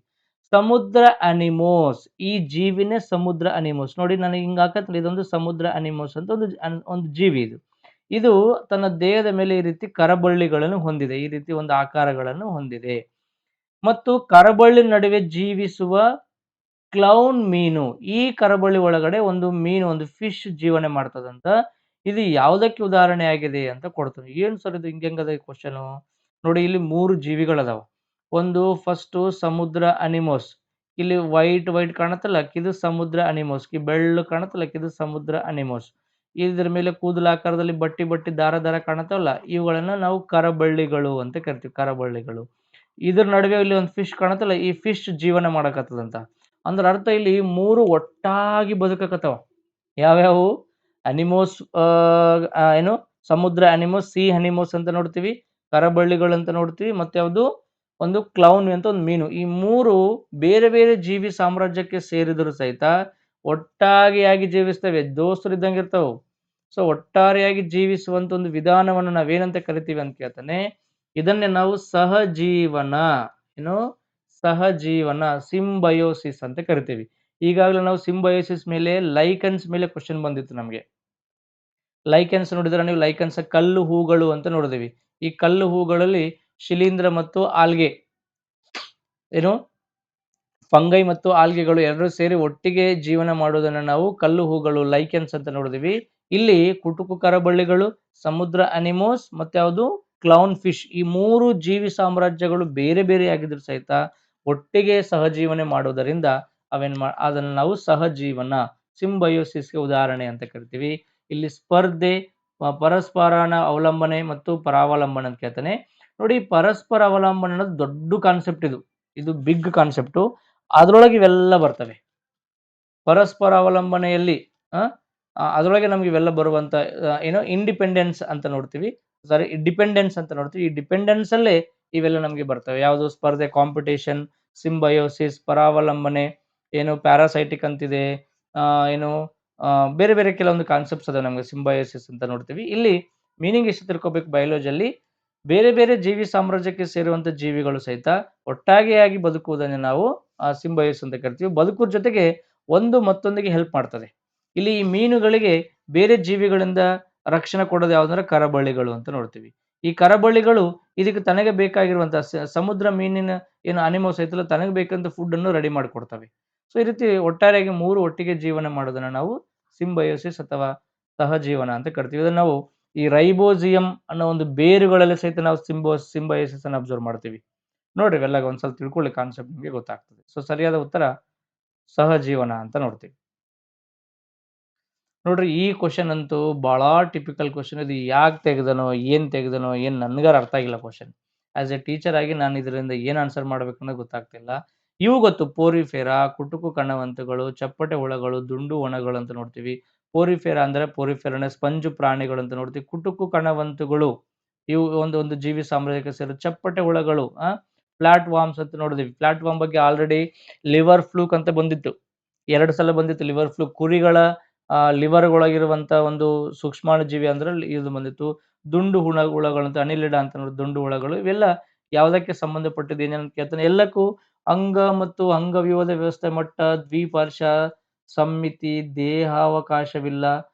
ಸಮುದ್ರ ಅನಿಮೋಸ್, ಈ ಜೀವಿನೇ ಸಮುದ್ರ ಅನಿಮೋಸ್. ನೋಡಿ ನಾನು ಹಿಂಗ ಹಾಕತ್ತೀನಿ, ಇದೊಂದು ಸಮುದ್ರ ಅನಿಮೋಸ್ ಅಂತ ಒಂದು ಜೀವಿ. ಇದು ತನ್ನ ದೇಹದ ಮೇಲೆ ಈ ರೀತಿ ಕರಬಳ್ಳಿಗಳನ್ನು ಹೊಂದಿದೆ, ಈ ರೀತಿ ಒಂದು ಆಕಾರಗಳನ್ನು ಹೊಂದಿದೆ. ಮತ್ತು ಕರಬಳ್ಳಿ ನಡುವೆ ಜೀವಿಸುವ ಕ್ಲೌನ್ ಮೀನು, ಈ ಕರಬಳ್ಳಿ ಒಳಗಡೆ ಒಂದು ಮೀನು, ಒಂದು ಫಿಶ್ ಜೀವನೆ ಮಾಡ್ತದಂತ. ಇದು ಯಾವುದಕ್ಕೆ ಉದಾಹರಣೆ ಆಗಿದೆ ಅಂತ ಕೊಡ್ತೀನಿ. ಏನು ಸರ್ ಇದು ಹಿಂಗದ ಕ್ವಶನು? ನೋಡಿ, ಇಲ್ಲಿ 3 ಜೀವಿಗಳದಾವ. ಒಂದು ಫಸ್ಟು ಸಮುದ್ರ ಅನಿಮೋಸ್, ಇಲ್ಲಿ ವೈಟ್ ಕಾಣುತ್ತಲ್ಲ, ಇದು ಸಮುದ್ರ ಅನಿಮೋಸ್. ಬೆಳ್ಳು ಕಾಣುತ್ತಲ್ಲ, ಇದು ಸಮುದ್ರ ಅನಿಮೋಸ್. ಇದ್ರ ಮೇಲೆ ಕೂದಲಾಕಾರದಲ್ಲಿ ಬಟ್ಟಿ ದಾರ ಕಾಣುತ್ತವಲ್ಲ, ಇವುಗಳನ್ನ ನಾವು ಕರಬಳ್ಳಿಗಳು ಅಂತ ಕರಿತೀವಿ, ಕರಬಳ್ಳಿಗಳು. ಇದ್ರ ನಡುವೆ ಇಲ್ಲಿ ಒಂದು ಫಿಶ್ ಕಾಣುತ್ತಲ್ಲ, ಈ ಫಿಶ್ ಜೀವನ ಮಾಡಕತ್ತದಂತ. ಅಂದ್ರ ಅರ್ಥ ಇಲ್ಲಿ 3 ಒಟ್ಟಾಗಿ ಬದುಕಕತ್ತವ. ಯಾವ್ಯಾವು? ಅನಿಮೋಸ್, ಏನು ಸಮುದ್ರ ಅನಿಮೋಸ್, ಸಿ ಅನಿಮೋಸ್ ಅಂತ ನೋಡ್ತೀವಿ, ಕರಬಳ್ಳಿಗಳು ಅಂತ ನೋಡ್ತೀವಿ, ಮತ್ತೆ ಯಾವುದು ಒಂದು ಕ್ಲೌನ್ ಅಂತ ಒಂದು ಮೀನು. ಈ 3 ಬೇರೆ ಬೇರೆ ಜೀವಿ ಸಾಮ್ರಾಜ್ಯಕ್ಕೆ ಸೇರಿದ್ರು ಸಹಿತ ಒಟ್ಟಾಗಿಯಾಗಿ ಜೀವಿಸ್ತವೆ, ದೋಸ್ತರಿದ್ದಂಗೆ ಇರ್ತಾವು. ಸೊ ಒಟ್ಟಾರೆಯಾಗಿ ಜೀವಿಸುವಂತ ಒಂದು ವಿಧಾನವನ್ನು ನಾವೇನಂತ ಕರಿತೀವಿ ಅಂತ ಕೇಳ್ತಾನೆ. ಇದನ್ನೇ ನಾವು ಸಹಜೀವನ, ಏನು ಸಹಜೀವನ, ಸಿಂಬಯೋಸಿಸ್ ಅಂತ ಕರಿತೀವಿ. ಈಗಾಗಲೇ ನಾವು ಸಿಂಬಯೋಸಿಸ್ ಮೇಲೆ, ಲೈಕನ್ಸ್ ಮೇಲೆ ಕ್ವಶನ್ ಬಂದಿತ್ತು ನಮಗೆ. ಲೈಕನ್ಸ್ ನೋಡಿದ್ರೆ ನೀವು ಲೈಕನ್ಸ್ ಕಲ್ಲು ಹೂಗಳು ಅಂತ ನೋಡಿದಿವಿ. ಈ ಕಲ್ಲು ಹೂಗಳಲ್ಲಿ ಶಿಲೀಂಧ್ರ ಮತ್ತು ಆಲ್ಗೆ, ಏನು ಫಂಗೈ ಮತ್ತು ಆಲ್ಗೆಗಳು ಎರಡೂ ಸೇರಿ ಒಟ್ಟಿಗೆ ಜೀವನ ಮಾಡುವುದನ್ನು ನಾವು ಕಲ್ಲು ಹೂಗಳು, ಲೈಕೆನ್ಸ್ ಅಂತ ನೋಡಿದಿವಿ. ಇಲ್ಲಿ ಕುಟುಕು ಕರಬಳ್ಳಿಗಳು, ಸಮುದ್ರ ಅನಿಮೋಸ್ ಮತ್ತೆ ಯಾವುದು ಕ್ಲೌನ್ ಫಿಶ್, ಈ ಮೂರು ಜೀವಿ ಸಾಮ್ರಾಜ್ಯಗಳು ಬೇರೆ ಬೇರೆ ಆಗಿದ್ರು ಸಹಿತ ಒಟ್ಟಿಗೆ ಸಹಜೀವನೆ ಮಾಡುವುದರಿಂದ ಅದನ್ನು ನಾವು ಸಹಜೀವನ, ಸಿಂಬಯೋಸಿಸ್ಗೆ ಉದಾಹರಣೆ ಅಂತ ಕರಿತೀವಿ. ಇಲ್ಲಿ ಸ್ಪರ್ಧೆ, ಪರಸ್ಪರನ ಅವಲಂಬನೆ ಮತ್ತು ಪರಾವಲಂಬನೆ ಅಂತ ಕೇಳ್ತಾನೆ. ನೋಡಿ, ಪರಸ್ಪರ ಅವಲಂಬನೆ ಅನ್ನೋದು ದೊಡ್ಡ ಕಾನ್ಸೆಪ್ಟ್, ಇದು ಬಿಗ್ ಕಾನ್ಸೆಪ್ಟು. ಅದ್ರೊಳಗೆ ಇವೆಲ್ಲ ಬರ್ತವೆ. ಪರಸ್ಪರ ಅವಲಂಬನೆಯಲ್ಲಿ ಅದರೊಳಗೆ ನಮ್ಗೆ ಇವೆಲ್ಲ ಬರುವಂತ ಏನೋ ಇಂಡಿಪೆಂಡೆನ್ಸ್ ಅಂತ ನೋಡ್ತೀವಿ, ಸಾರಿ ಡಿಪೆಂಡೆನ್ಸ್ ಅಂತ ನೋಡ್ತೀವಿ. ಈ ಡಿಪೆಂಡೆನ್ಸ್ ಅಲ್ಲೇ ಇವೆಲ್ಲ ನಮ್ಗೆ ಬರ್ತವೆ. ಯಾವುದು ಸ್ಪರ್ಧೆ, ಕಾಂಪಿಟೇಷನ್, ಸಿಂಬಯೋಸಿಸ್, ಪರಾವಲಂಬನೆ, ಏನು ಪ್ಯಾರಾಸೈಟಿಕ್ ಅಂತಿದೆ, ಏನು ಬೇರೆ ಬೇರೆ ಕೆಲವೊಂದು ಕಾನ್ಸೆಪ್ಟ್ಸ್ ಅದಾವೆ ನಮ್ಗೆ ಸಿಂಬಯೋಸಿಸ್ ಅಂತ ನೋಡ್ತೀವಿ. ಇಲ್ಲಿ ಮೀನಿಂಗ್ ಎಷ್ಟು ತಿಳ್ಕೊಬೇಕು, ಬಯಾಲಜಿಯಲ್ಲಿ ಬೇರೆ ಬೇರೆ ಜೀವಿ ಸಾಮ್ರಾಜ್ಯಕ್ಕೆ ಸೇರುವಂತ ಜೀವಿಗಳು ಸಹಿತ ಒಟ್ಟಾಗಿಯಾಗಿ ಬದುಕುವುದನ್ನು ನಾವು ಸಿಂಬಯೋಸಿಸ್ ಅಂತ ಕರಿತೀವಿ. ಬದುಕುವ ಜೊತೆಗೆ ಒಂದು ಮತ್ತೊಂದಿಗೆ ಹೆಲ್ಪ್ ಮಾಡ್ತದೆ. ಇಲ್ಲಿ ಈ ಮೀನುಗಳಿಗೆ ಬೇರೆ ಜೀವಿಗಳಿಂದ ರಕ್ಷಣೆ ಕೊಡೋದು ಯಾವ್ದಂದ್ರೆ ಕರಬಳ್ಳಿಗಳು ಅಂತ ನೋಡ್ತೀವಿ. ಈ ಕರಬಳ್ಳಿಗಳು ಇದಕ್ಕೆ ತನಗೆ ಬೇಕಾಗಿರುವಂತಹ ಸಮುದ್ರ ಮೀನಿನ ಏನು ಅನಿಮಲ್ಸ್ ಐತಲ್ಲ, ತನಗೆ ಬೇಕಂತ ಫುಡ್ ಅನ್ನು ರೆಡಿ ಮಾಡಿಕೊಡ್ತವೆ. ಸೊ ಈ ರೀತಿ ಒಟ್ಟಾರೆಯಾಗಿ ಮೂರು ಒಟ್ಟಿಗೆ ಜೀವನ ಮಾಡೋದನ್ನ ನಾವು ಸಿಂಬಯೋಸಿಸ್ ಅಥವಾ ಸಹಜೀವನ ಅಂತ ಕರಿತೀವಿ. ಇದನ್ನು ನಾವು ಈ ರೈಬೋಸಿಯಂ ಅನ್ನೋ ಒಂದು ಬೇರುಗಳಲ್ಲಿ ಸಹಿತ ನಾವು ಸಿಂಬಯೋಸಿಸ್ ಅನ್ನು ಅಬ್ಸರ್ವ್ ಮಾಡ್ತೀವಿ. ನೋಡ್ರಿ, ಇವೆಲ್ಲ ಒಂದ್ಸಲ ತಿಳ್ಕೊಳ್ಳಿ, ಕಾನ್ಸೆಪ್ಟ್ ನಿಮಗೆ ಗೊತ್ತಾಗ್ತದೆ. ಸೊ ಸರಿಯಾದ ಉತ್ತರ ಸಹಜೀವನ ಅಂತ ನೋಡ್ತೀವಿ. ನೋಡ್ರಿ, ಈ ಕ್ವಶನ್ ಅಂತೂ ಬಹಳ ಟಿಪಿಕಲ್ ಕ್ವಶನ್. ಇದು ಯಾಕೆ ತೆಗೆದನೋ, ಏನ್ ನನ್ಗಾರ ಅರ್ಥ ಆಗಿಲ್ಲ ಕ್ವಶನ್. ಆಸ್ ಎ ಟೀಚರ್ ಆಗಿ ನಾನು ಇದರಿಂದ ಏನ್ ಆನ್ಸರ್ ಮಾಡ್ಬೇಕು ಅನ್ನೋದು ಗೊತ್ತಾಗ್ತಿಲ್ಲ. ಇವು ಗೊತ್ತು, ಪೋರಿಫೆರಾ, ಕುಟುಕು ಕಣವಂತುಗಳು, ಚಪ್ಪಟೆ ಹುಳಗಳು, ದುಂಡು ಒಣಗಳು ಅಂತ ನೋಡ್ತೀವಿ. ಪೋರಿಫೆರಾ ಅಂದ್ರೆ ಪೋರಿಫೆರಾನ ಸ್ಪಂಜು ಪ್ರಾಣಿಗಳು ಅಂತ ನೋಡ್ತೀವಿ. ಕುಟುಕು ಕಣವಂತುಗಳು ಇವು ಒಂದು ಜೀವಿ ಸಾಮ್ರಾಜ್ಯಕ್ಕೆ ಸೇರೋ. ಚಪ್ಪಟೆ ಹುಳಗಳು, ಫ್ಲಾಟ್ ವಾರ್ಮ್ಸ್ ಅಂತ ನೋಡಿದ್ವಿ. ಫ್ಲಾಟ್ ವಾರ್ಮ್ ಬಗ್ಗೆ ಆಲ್ರೆಡಿ ಲಿವರ್ ಫ್ಲೂಕ್ ಅಂತ ಬಂದಿತ್ತು, 2 ಸಲ ಬಂದಿತ್ತು ಲಿವರ್ ಫ್ಲೂಕ್. ಕುರಿಗಳ ಲಿವರ್ಗೊಳಗಿರುವಂತ ಒಂದು ಸೂಕ್ಷ್ಮಾಣು ಜೀವಿ ಅಂದ್ರೆ ಇದು ಬಂದಿತ್ತು. ದುಂಡು ಹುಳಗಳಂತ ಅನಿಲಿಡ ಅಂತ ನೋಡಿ, ದುಂಡು ಹುಳಗಳು. ಇವೆಲ್ಲ ಯಾವುದಕ್ಕೆ ಸಂಬಂಧಪಟ್ಟಿದ್ದು ಏನೇನು ಕೇಳ್ತಾನೆ. ಎಲ್ಲಕ್ಕೂ ಅಂಗ ಮತ್ತು ಅಂಗವ್ಯೂಹದ ವ್ಯವಸ್ಥೆ ಮಟ್ಟ, ದ್ವಿಪಾರ್ಶ್ವ ಸಮ್ಮಿತಿ, ದೇಹಾವಕಾಶವಿಲ್ಲ,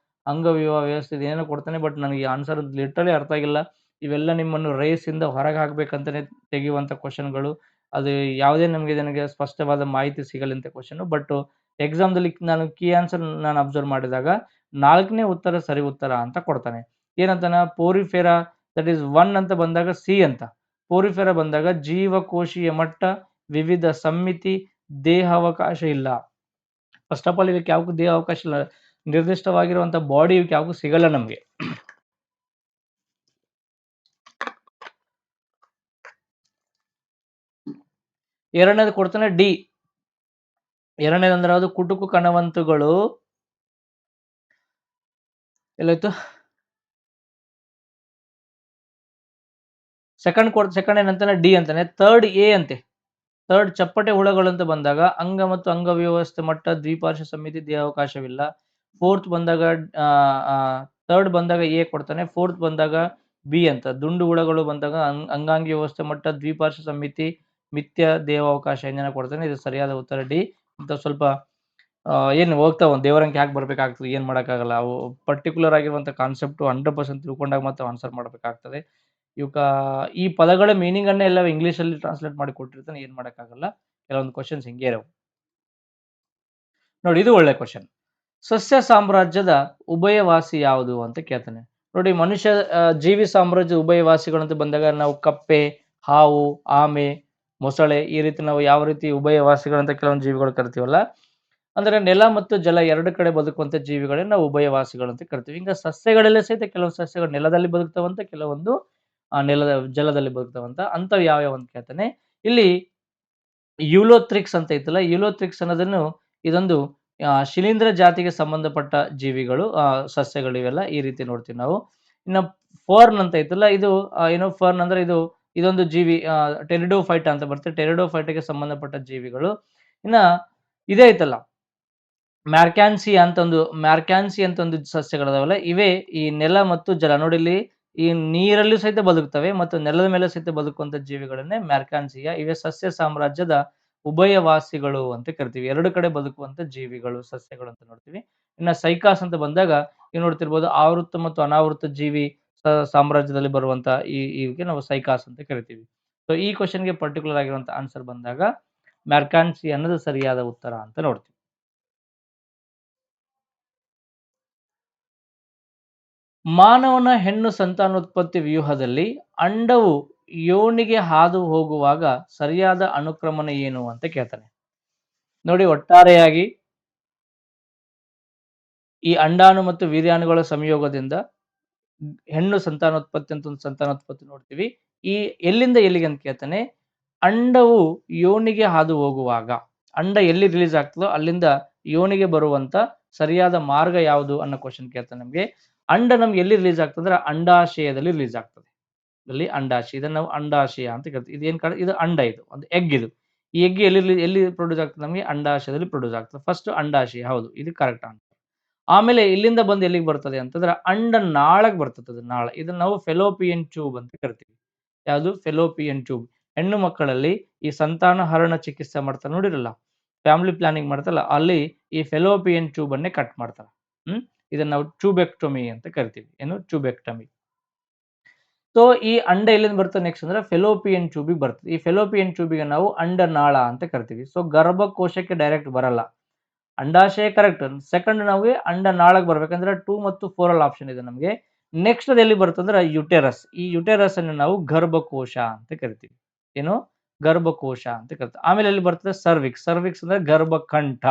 ಅಂಗವ್ಯೂಹ ವ್ಯವಸ್ಥೆ ಏನೇನೋ ಕೊಡ್ತಾನೆ. ಬಟ್ ನನಗೆ ಆನ್ಸರ್ ಲಿಟರಲಿ ಅರ್ಥ ಆಗಿಲ್ಲ. ಇವೆಲ್ಲ ನಿಮ್ಮನ್ನು ರೇಸ್ ಇಂದ ಹೊರಗೆ ಹಾಕ್ಬೇಕಂತಾನೆ ತೆಗೆಯುವಂತ ಕ್ವಶನ್ಗಳು. ಅದು ಯಾವುದೇ ನನಗೆ ಸ್ಪಷ್ಟವಾದ ಮಾಹಿತಿ ಸಿಗಲಿಂತ ಕ್ವಶನ್. ಬಟ್ ಎಕ್ಸಾಮ್ದಲ್ಲಿ ನಾನು ಕೀ ಆನ್ಸರ್ ನಾನು ಅಬ್ಸರ್ವ್ ಮಾಡಿದಾಗ 4ನೇ ಉತ್ತರ ಸರಿ ಉತ್ತರ ಅಂತ ಕೊಡ್ತಾನೆ. ಏನಂತಾನ, ಪೋರಿಫೆರಾ ದಟ್ ಈಸ್ 1 ಅಂತ ಬಂದಾಗ ಸಿ ಅಂತ. ಪೋರಿಫೆರಾ ಬಂದಾಗ ಜೀವಕೋಶೀಯ ಮಟ್ಟ, ವಿವಿಧ ಸಮ್ಮಿತಿ, ದೇಹಾವಕಾಶ ಇಲ್ಲ. ಫಸ್ಟ್ ಆಫ್ ಆಲ್ ಇವಕ್ಕೆ ಯಾವಕ್ಕೂ ದೇಹಾವಕಾಶ ಇಲ್ಲ, ನಿರ್ದಿಷ್ಟವಾಗಿರುವಂತ ಬಾಡಿ ಇವಕ್ಕೆ ಯಾವಕ್ಕೂ ಸಿಗಲ್ಲ ನಮ್ಗೆ. ಎರಡನೇದು ಕೊಡ್ತಾನೆ ಡಿ. ಎರಡನೇದಂದ್ರೆ ಅದು ಕುಟುಕು ಕಣವಂತುಗಳು. ಎಲ್ಲಾಯ್ತು? ಸೆಕೆಂಡ್ ಏನಂತಾನೆ, ಡಿ ಅಂತಾನೆ. ಥರ್ಡ್ ಎ ಅಂತೆ. ಥರ್ಡ್ ಚಪ್ಪಟೆ ಹುಳಗಳು ಅಂತ ಬಂದಾಗ ಅಂಗ ಮತ್ತು ಅಂಗವ್ಯವಸ್ಥೆ ಮಟ್ಟ, ದ್ವಿಪಾರ್ಶ್ವ ಸಮಿತಿ, ದೇಹಾವಕಾಶವಿಲ್ಲ. ಫೋರ್ತ್ ಬಂದಾಗ ಥರ್ಡ್ ಬಂದಾಗ ಎ ಕೊಡ್ತಾನೆ. ಫೋರ್ತ್ ಬಂದಾಗ ಬಿ ಅಂತ. ದುಂಡು ಹುಳಗಳು ಬಂದಾಗ ಅಂಗಾಂಗಿ ವ್ಯವಸ್ಥೆ ಮಟ್ಟ, ದ್ವಿಪಾರ್ಶ್ವ ಸಮಿತಿ, ಮಿಥ್ಯ, ದೇಹಾವಕಾಶ ಏನೇನೋ ಕೊಡ್ತಾನೆ. ಇದು ಸರಿಯಾದ ಉತ್ತರ ಡಿ. ಅಂತ ಸ್ವಲ್ಪ ಏನು ಹೋಗ್ತಾವ ದೇವರಂಗೆ ಯಾಕೆ ಬರ್ಬೇಕಾಗ್ತದೆ, ಏನ್ ಮಾಡೋಕ್ಕಾಗಲ್ಲ. ಅವು ಪರ್ಟಿಕ್ಯುಲರ್ ಆಗಿರುವಂಥ ಕಾನ್ಸೆಪ್ಟು 100% ತಿಳ್ಕೊಂಡಾಗ ಮಾತ್ರ ಆನ್ಸರ್ ಮಾಡಬೇಕಾಗ್ತದೆ. ಈ ಪದಗಳ ಮೀನಿಂಗ್ ಅನ್ನೇ ಎಲ್ಲ ಇಂಗ್ಲೀಷಲ್ಲಿ ಟ್ರಾನ್ಸ್ಲೇಟ್ ಮಾಡಿ ಕೊಟ್ಟಿರ್ತಾನೆ, ಏನ್ ಮಾಡೋಕ್ಕಾಗಲ್ಲ. ಕೆಲವೊಂದು ಕ್ವಶನ್ಸ್ ಹಿಂಗೆ ಇರವು. ನೋಡಿ, ಇದು ಒಳ್ಳೆ ಕ್ವಶನ್. ಸಸ್ಯ ಸಾಮ್ರಾಜ್ಯದ ಉಭಯವಾಸಿ ಯಾವುದು ಅಂತ ಕೇಳ್ತಾನೆ. ನೋಡಿ, ಮನುಷ್ಯ ಜೀವಿ ಸಾಮ್ರಾಜ್ಯ ಉಭಯವಾಸಿಗಳು ಅಂತ ಬಂದಾಗ ನಾವು ಕಪ್ಪೆ, ಹಾವು, ಆಮೆ, ಮೊಸಳೆ ಈ ರೀತಿ ನಾವು ಯಾವ ರೀತಿ ಉಭಯವಾಸಿಗಳಂತ ಕೆಲವೊಂದು ಜೀವಿಗಳು ಕರಿತೀವಲ್ಲ, ಅಂದ್ರೆ ನೆಲ ಮತ್ತು ಜಲ ಎರಡು ಕಡೆ ಬದುಕುವಂತ ಜೀವಿಗಳೇ ನಾವು ಉಭಯವಾಸಿಗಳು ಅಂತ ಕರಿತೀವಿ. ಈಗ ಸಸ್ಯಗಳಲ್ಲೇ ಸಹಿತ ಕೆಲವು ಸಸ್ಯಗಳು ನೆಲದಲ್ಲಿ ಬದುಕ್ತಾವಂತ, ಕೆಲವೊಂದು ಜಲದಲ್ಲಿ ಬದುಕ್ತಾವಂತ. ಅಂತವ್ ಯಾವ್ಯಾವ ಅಂತ ಕೇಳ್ತಾನೆ. ಇಲ್ಲಿ ಯೂಲೋಥ್ರಿಕ್ಸ್ ಅಂತ ಐತಲ್ಲ, ಯೂಲೋಥ್ರಿಕ್ಸ್ ಅನ್ನೋದನ್ನು ಇದೊಂದು ಶಿಲೀಂಧ್ರ ಜಾತಿಗೆ ಸಂಬಂಧಪಟ್ಟ ಜೀವಿಗಳು, ಸಸ್ಯಗಳು ಇವೆಲ್ಲ ಈ ರೀತಿ ನೋಡ್ತೀವಿ ನಾವು. ಇನ್ನು ಫರ್ನ್ ಅಂತ ಐತಲ್ಲ, ಇದು ಏನೋ ಫರ್ನ್ ಅಂದ್ರೆ ಇದೊಂದು ಜೀವಿ, ಟೆರಿಡೋಫೈಟ ಅಂತ ಬರ್ತದೆ. ಟೆರಿಡೋಫೈಟಗೆ ಸಂಬಂಧಪಟ್ಟ ಜೀವಿಗಳು. ಇನ್ನ ಇದೇ ಐತಲ್ಲ ಮ್ಯಾರ್ಕ್ಯಾನ್ಸಿ ಅಂತ ಒಂದು ಸಸ್ಯಗಳಿದಾವಲ್ಲ, ಇವೇ ಈ ನೆಲ ಮತ್ತು ಜಲ ನೋಡಿ ಇಲ್ಲಿ ಈ ನೀರಲ್ಲೂ ಸಹಿತ ಬದುಕ್ತವೆ ಮತ್ತು ನೆಲದ ಮೇಲೆ ಸಹಿತ ಬದುಕುವಂತ ಜೀವಿಗಳನ್ನೇ ಮ್ಯಾರ್ಕ್ಯಾನ್ಸಿಯ. ಇವೇ ಸಸ್ಯ ಸಾಮ್ರಾಜ್ಯದ ಉಭಯವಾಸಿಗಳು ಅಂತ ಕರಿತೀವಿ. ಎರಡು ಕಡೆ ಬದುಕುವಂತ ಜೀವಿಗಳು, ಸಸ್ಯಗಳು ಅಂತ ನೋಡ್ತೀವಿ. ಇನ್ನ ಸೈಕಾಸ್ ಅಂತ ಬಂದಾಗ ನೀವು ನೋಡ್ತಿರ್ಬೋದು, ಆವೃತ್ತ ಮತ್ತು ಅನಾವೃತ್ತ ಜೀವಿ ಸಾಮ್ರಾಜ್ಯದಲ್ಲಿ ಬರುವಂತ ಇವಕ್ಕೆ ನಾವು ಸೈಕಾಸ್ ಅಂತ ಕರಿತೀವಿ. ಸೊ ಈ ಕ್ವಶನ್ಗೆ ಪರ್ಟಿಕ್ಯುಲರ್ ಆಗಿರುವಂತ ಆನ್ಸರ್ ಬಂದಾಗ ಮ್ಯಾರ್ಕ್ಯಾನ್ಸಿ ಅನ್ನೋದು ಸರಿಯಾದ ಉತ್ತರ ಅಂತ ನೋಡ್ತೀವಿ. ಮಾನವನ ಹೆಣ್ಣು ಸಂತಾನೋತ್ಪತ್ತಿ ವ್ಯೂಹದಲ್ಲಿ ಅಂಡವು ಯೋನಿಗೆ ಹಾದು ಹೋಗುವಾಗ ಸರಿಯಾದ ಅನುಕ್ರಮಣ ಏನು ಅಂತ ಕೇಳ್ತಾನೆ. ನೋಡಿ, ಒಟ್ಟಾರೆಯಾಗಿ ಈ ಅಂಡಾಣು ಮತ್ತು ವೀರ್ಯಾಣುಗಳ ಸಂಯೋಗದಿಂದ ಹೆಣ್ಣು ಸಂತಾನೋತ್ಪತ್ತಿ ಅಂತ ಒಂದು ಸಂತಾನೋತ್ಪತ್ತಿ ನೋಡ್ತೀವಿ. ಈ ಎಲ್ಲಿಂದ ಎಲ್ಲಿಗೆ ಅಂತ ಕೇಳ್ತಾನೆ. ಅಂಡವು ಯೋನಿಗೆ ಹಾದು ಹೋಗುವಾಗ, ಅಂಡ ಎಲ್ಲಿ ರಿಲೀಸ್ ಆಗ್ತದೋ ಅಲ್ಲಿಂದ ಯೋನಿಗೆ ಬರುವಂತ ಸರಿಯಾದ ಮಾರ್ಗ ಯಾವುದು ಅನ್ನೋ ಕ್ವಶನ್ ಕೇಳ್ತಾನೆ ನಮ್ಗೆ. ಅಂಡ ನಮ್ಗೆ ಎಲ್ಲಿ ರಿಲೀಸ್ ಆಗ್ತದೆ? ಅಂಡಾಶಯದಲ್ಲಿ ರಿಲೀಸ್ ಆಗ್ತದೆ. ಇಲ್ಲಿ ಅಂಡಾಶಯ, ಇದನ್ನ ನಾವು ಅಂಡಾಶಯ ಅಂತ ಕರಿತೀವಿ. ಇದೇನ್ ಇದು ಅಂಡ, ಇದು ಒಂದು ಎಗ್. ಇದು ಈ ಎಗ್ ಎಲ್ಲಿ ಪ್ರೊಡ್ಯೂಸ್ ಆಗ್ತದೆ? ನಮಗೆ ಅಂಡಾಶಯದಲ್ಲಿ ಪ್ರೊಡ್ಯೂಸ್ ಆಗ್ತದೆ. ಫಸ್ಟ್ ಅಂಡಾಶಯ, ಹೌದು, ಇದು ಕರೆಕ್ಟ್ ಆನ್ಸರ್. ಆಮೇಲೆ ಇಲ್ಲಿಂದ ಬಂದು ಎಲ್ಲಿಗೆ ಬರ್ತದೆ ಅಂತಂದ್ರೆ ಅಂಡ ನಾಳಕ್ಕೆ ಬರ್ತದೆ. ನಾಳ, ಇದನ್ನ ನಾವು ಫೆಲೋಪಿಯನ್ ಟ್ಯೂಬ್ ಅಂತ ಕರಿತೀವಿ. ಯಾವುದು? Fallopian tube. ಹೆಣ್ಣು ಮಕ್ಕಳಲ್ಲಿ ಈ ಸಂತಾನಹರಣ ಚಿಕಿತ್ಸೆ ಮಾಡ್ತಾರೆ ನೋಡಿರಲ್ಲ, ಫ್ಯಾಮಿಲಿ ಪ್ಲಾನಿಂಗ್ ಮಾಡ್ತಾರಲ್ಲ, ಅಲ್ಲಿ ಈ ಫೆಲೋಪಿಯನ್ ಟ್ಯೂಬ್ ಅನ್ನೇ ಕಟ್ ಮಾಡ್ತಾರೆ. ಇದನ್ನ ನಾವು ಟ್ಯೂಬೆಕ್ಟೊಮಿ ಅಂತ ಕರಿತೀವಿ. ಏನು? ಟ್ಯೂಬೆಕ್ಟಮಿ. ಸೊ ಈ ಅಂಡ ಎಲ್ಲಿಂದ ಬರ್ತದೆ ನೆಕ್ಸ್ಟ್ ಅಂದ್ರೆ ಫೆಲೋಪಿಯನ್ ಟ್ಯೂಬಿಗೆ ಬರ್ತದೆ. ಈ ಫೆಲೋಪಿಯನ್ ಟ್ಯೂಬಿಗೆ ನಾವು ಅಂಡನಾಳ ಅಂತ ಕರಿತೀವಿ. ಸೊ ಗರ್ಭಕೋಶಕ್ಕೆ ಡೈರೆಕ್ಟ್ ಬರಲ್ಲ. ಅಂಡಾಶಯ ಕರೆಕ್ಟ್. ಸೆಕೆಂಡ್ ನಮಗೆ ಅಂಡನಾಳಕ್ಕೆ ಬರ್ಬೇಕಂದ್ರೆ 2 ಮತ್ತು 4 ಅಲ್ಲಿ ಆಪ್ಷನ್ ಇದೆ ನಮಗೆ. ನೆಕ್ಸ್ಟ್ ಅದು ಎಲ್ಲಿ ಬರ್ತಂದ್ರೆ ಯುಟೆರಸ್. ಈ ಯುಟೆರಸ್ ಅನ್ನು ನಾವು ಗರ್ಭಕೋಶ ಅಂತ ಕರಿತೀವಿ. ಏನು? ಗರ್ಭಕೋಶ ಅಂತ ಕರಿತೀವಿ. ಆಮೇಲೆ ಎಲ್ಲಿ ಬರ್ತದೆ? ಸರ್ವಿಕ್ಸ್. ಸರ್ವಿಕ್ಸ್ ಅಂದ್ರೆ ಗರ್ಭಕಂಠ.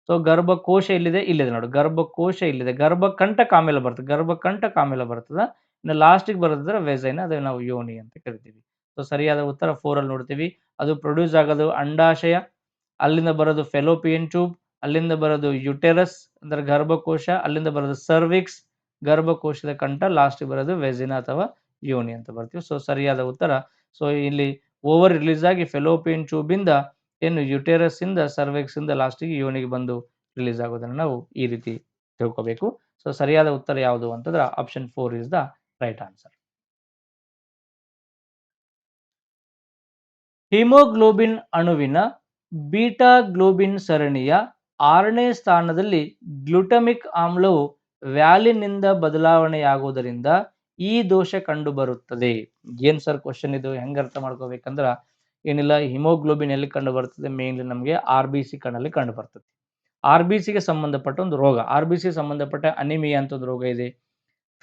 ಸೊ ಗರ್ಭಕೋಶ ಇಲ್ಲಿದೆ, ಇಲ್ಲಿದೆ ನೋಡಿ, ಗರ್ಭಕೋಶ ಇಲ್ಲಿದೆ. ಗರ್ಭಕಂಠಕ್ಕೆ ಆಮೇಲೆ ಬರ್ತದೆ, ಗರ್ಭಕಂಠಕ್ಕೆ ಆಮೇಲೆ ಬರ್ತದೆ. ಇನ್ನು ಲಾಸ್ಟಿಗೆ ಬರೋದ್ರೆ ವೆಸೈನ, ಅದು ನಾವು ಯೋನಿ ಅಂತ ಕರಿತೀವಿ. ಸೊ ಸರಿಯಾದ ಉತ್ತರ 4 ಅಲ್ಲಿ ನೋಡ್ತೀವಿ. ಅದು ಪ್ರೊಡ್ಯೂಸ್ ಆಗೋದು ಅಂಡಾಶಯ, ಅಲ್ಲಿಂದ ಬರೋದು ಫೆಲೋಪಿಯನ್ ಟ್ಯೂಬ್, ಅಲ್ಲಿಂದ ಬರೋದು ಯುಟೆರಸ್ ಅಂದ್ರೆ ಗರ್ಭಕೋಶ, ಅಲ್ಲಿಂದ ಬರೋದು ಸರ್ವಿಕ್ಸ್ ಗರ್ಭಕೋಶದ ಕಂಠ, ಲಾಸ್ಟ್ ಬರೋದು ವೆಜಿನಾ ಅಥವಾ ಯೋನಿ ಅಂತ ಬರ್ತೀವಿ. ಸೊ ಸರಿಯಾದ ಉತ್ತರ. ಸೊ ಇಲ್ಲಿ ಓವರ್ ರಿಲೀಸ್ ಆಗಿ ಫೆಲೋಪಿಯನ್ ಟ್ಯೂಬ್ ಇಂದ ಏನು ಯುಟೆರಸ್ ಇಂದ ಸರ್ವಿಕ್ಸ್ ಇಂದ ಲಾಸ್ಟಿಗೆ ಯೋನಿಗೆ ಬಂದು ರಿಲೀಸ್ ಆಗೋದನ್ನ ನಾವು ಈ ರೀತಿ ತಿಳ್ಕೋಬೇಕು. ಸೊ ಸರಿಯಾದ ಉತ್ತರ ಯಾವುದು ಅಂತಂದ್ರೆ option 4 is the right answer. Haemoglobin ಅಣುವಿನ ಬೀಟಾ ಗ್ಲೋಬಿನ್ ಸರಣಿಯ 6ನೇ ಸ್ಥಾನದಲ್ಲಿ ಗ್ಲುಟಮಿಕ್ ಆಮ್ಲವು ವ್ಯಾಲಿನಿಂದ ಬದಲಾವಣೆಯಾಗುವುದರಿಂದ ಈ ದೋಷ ಕಂಡು ಬರುತ್ತದೆ. ಏನ್ ಸರ್ ಕ್ವಶನ್ ಇದು? ಹೆಂಗ್ ಅರ್ಥ ಮಾಡ್ಕೋಬೇಕಂದ್ರ ಏನಿಲ್ಲ, ಹಿಮೋಗ್ಲೋಬಿನ್ ಎಲ್ಲಿ ಕಂಡು ಬರ್ತದೆ? ಮೇನ್ಲಿ ನಮಗೆ RBC ಕಣ್ಣಲ್ಲಿ ಕಂಡು ಬರ್ತದೆ. RBCಗೆ ಸಂಬಂಧಪಟ್ಟ ಒಂದು ರೋಗ, RBC ಸಂಬಂಧಪಟ್ಟ ಅನಿಮಿಯಾ ಅಂತ ಒಂದು ರೋಗ ಇದೆ,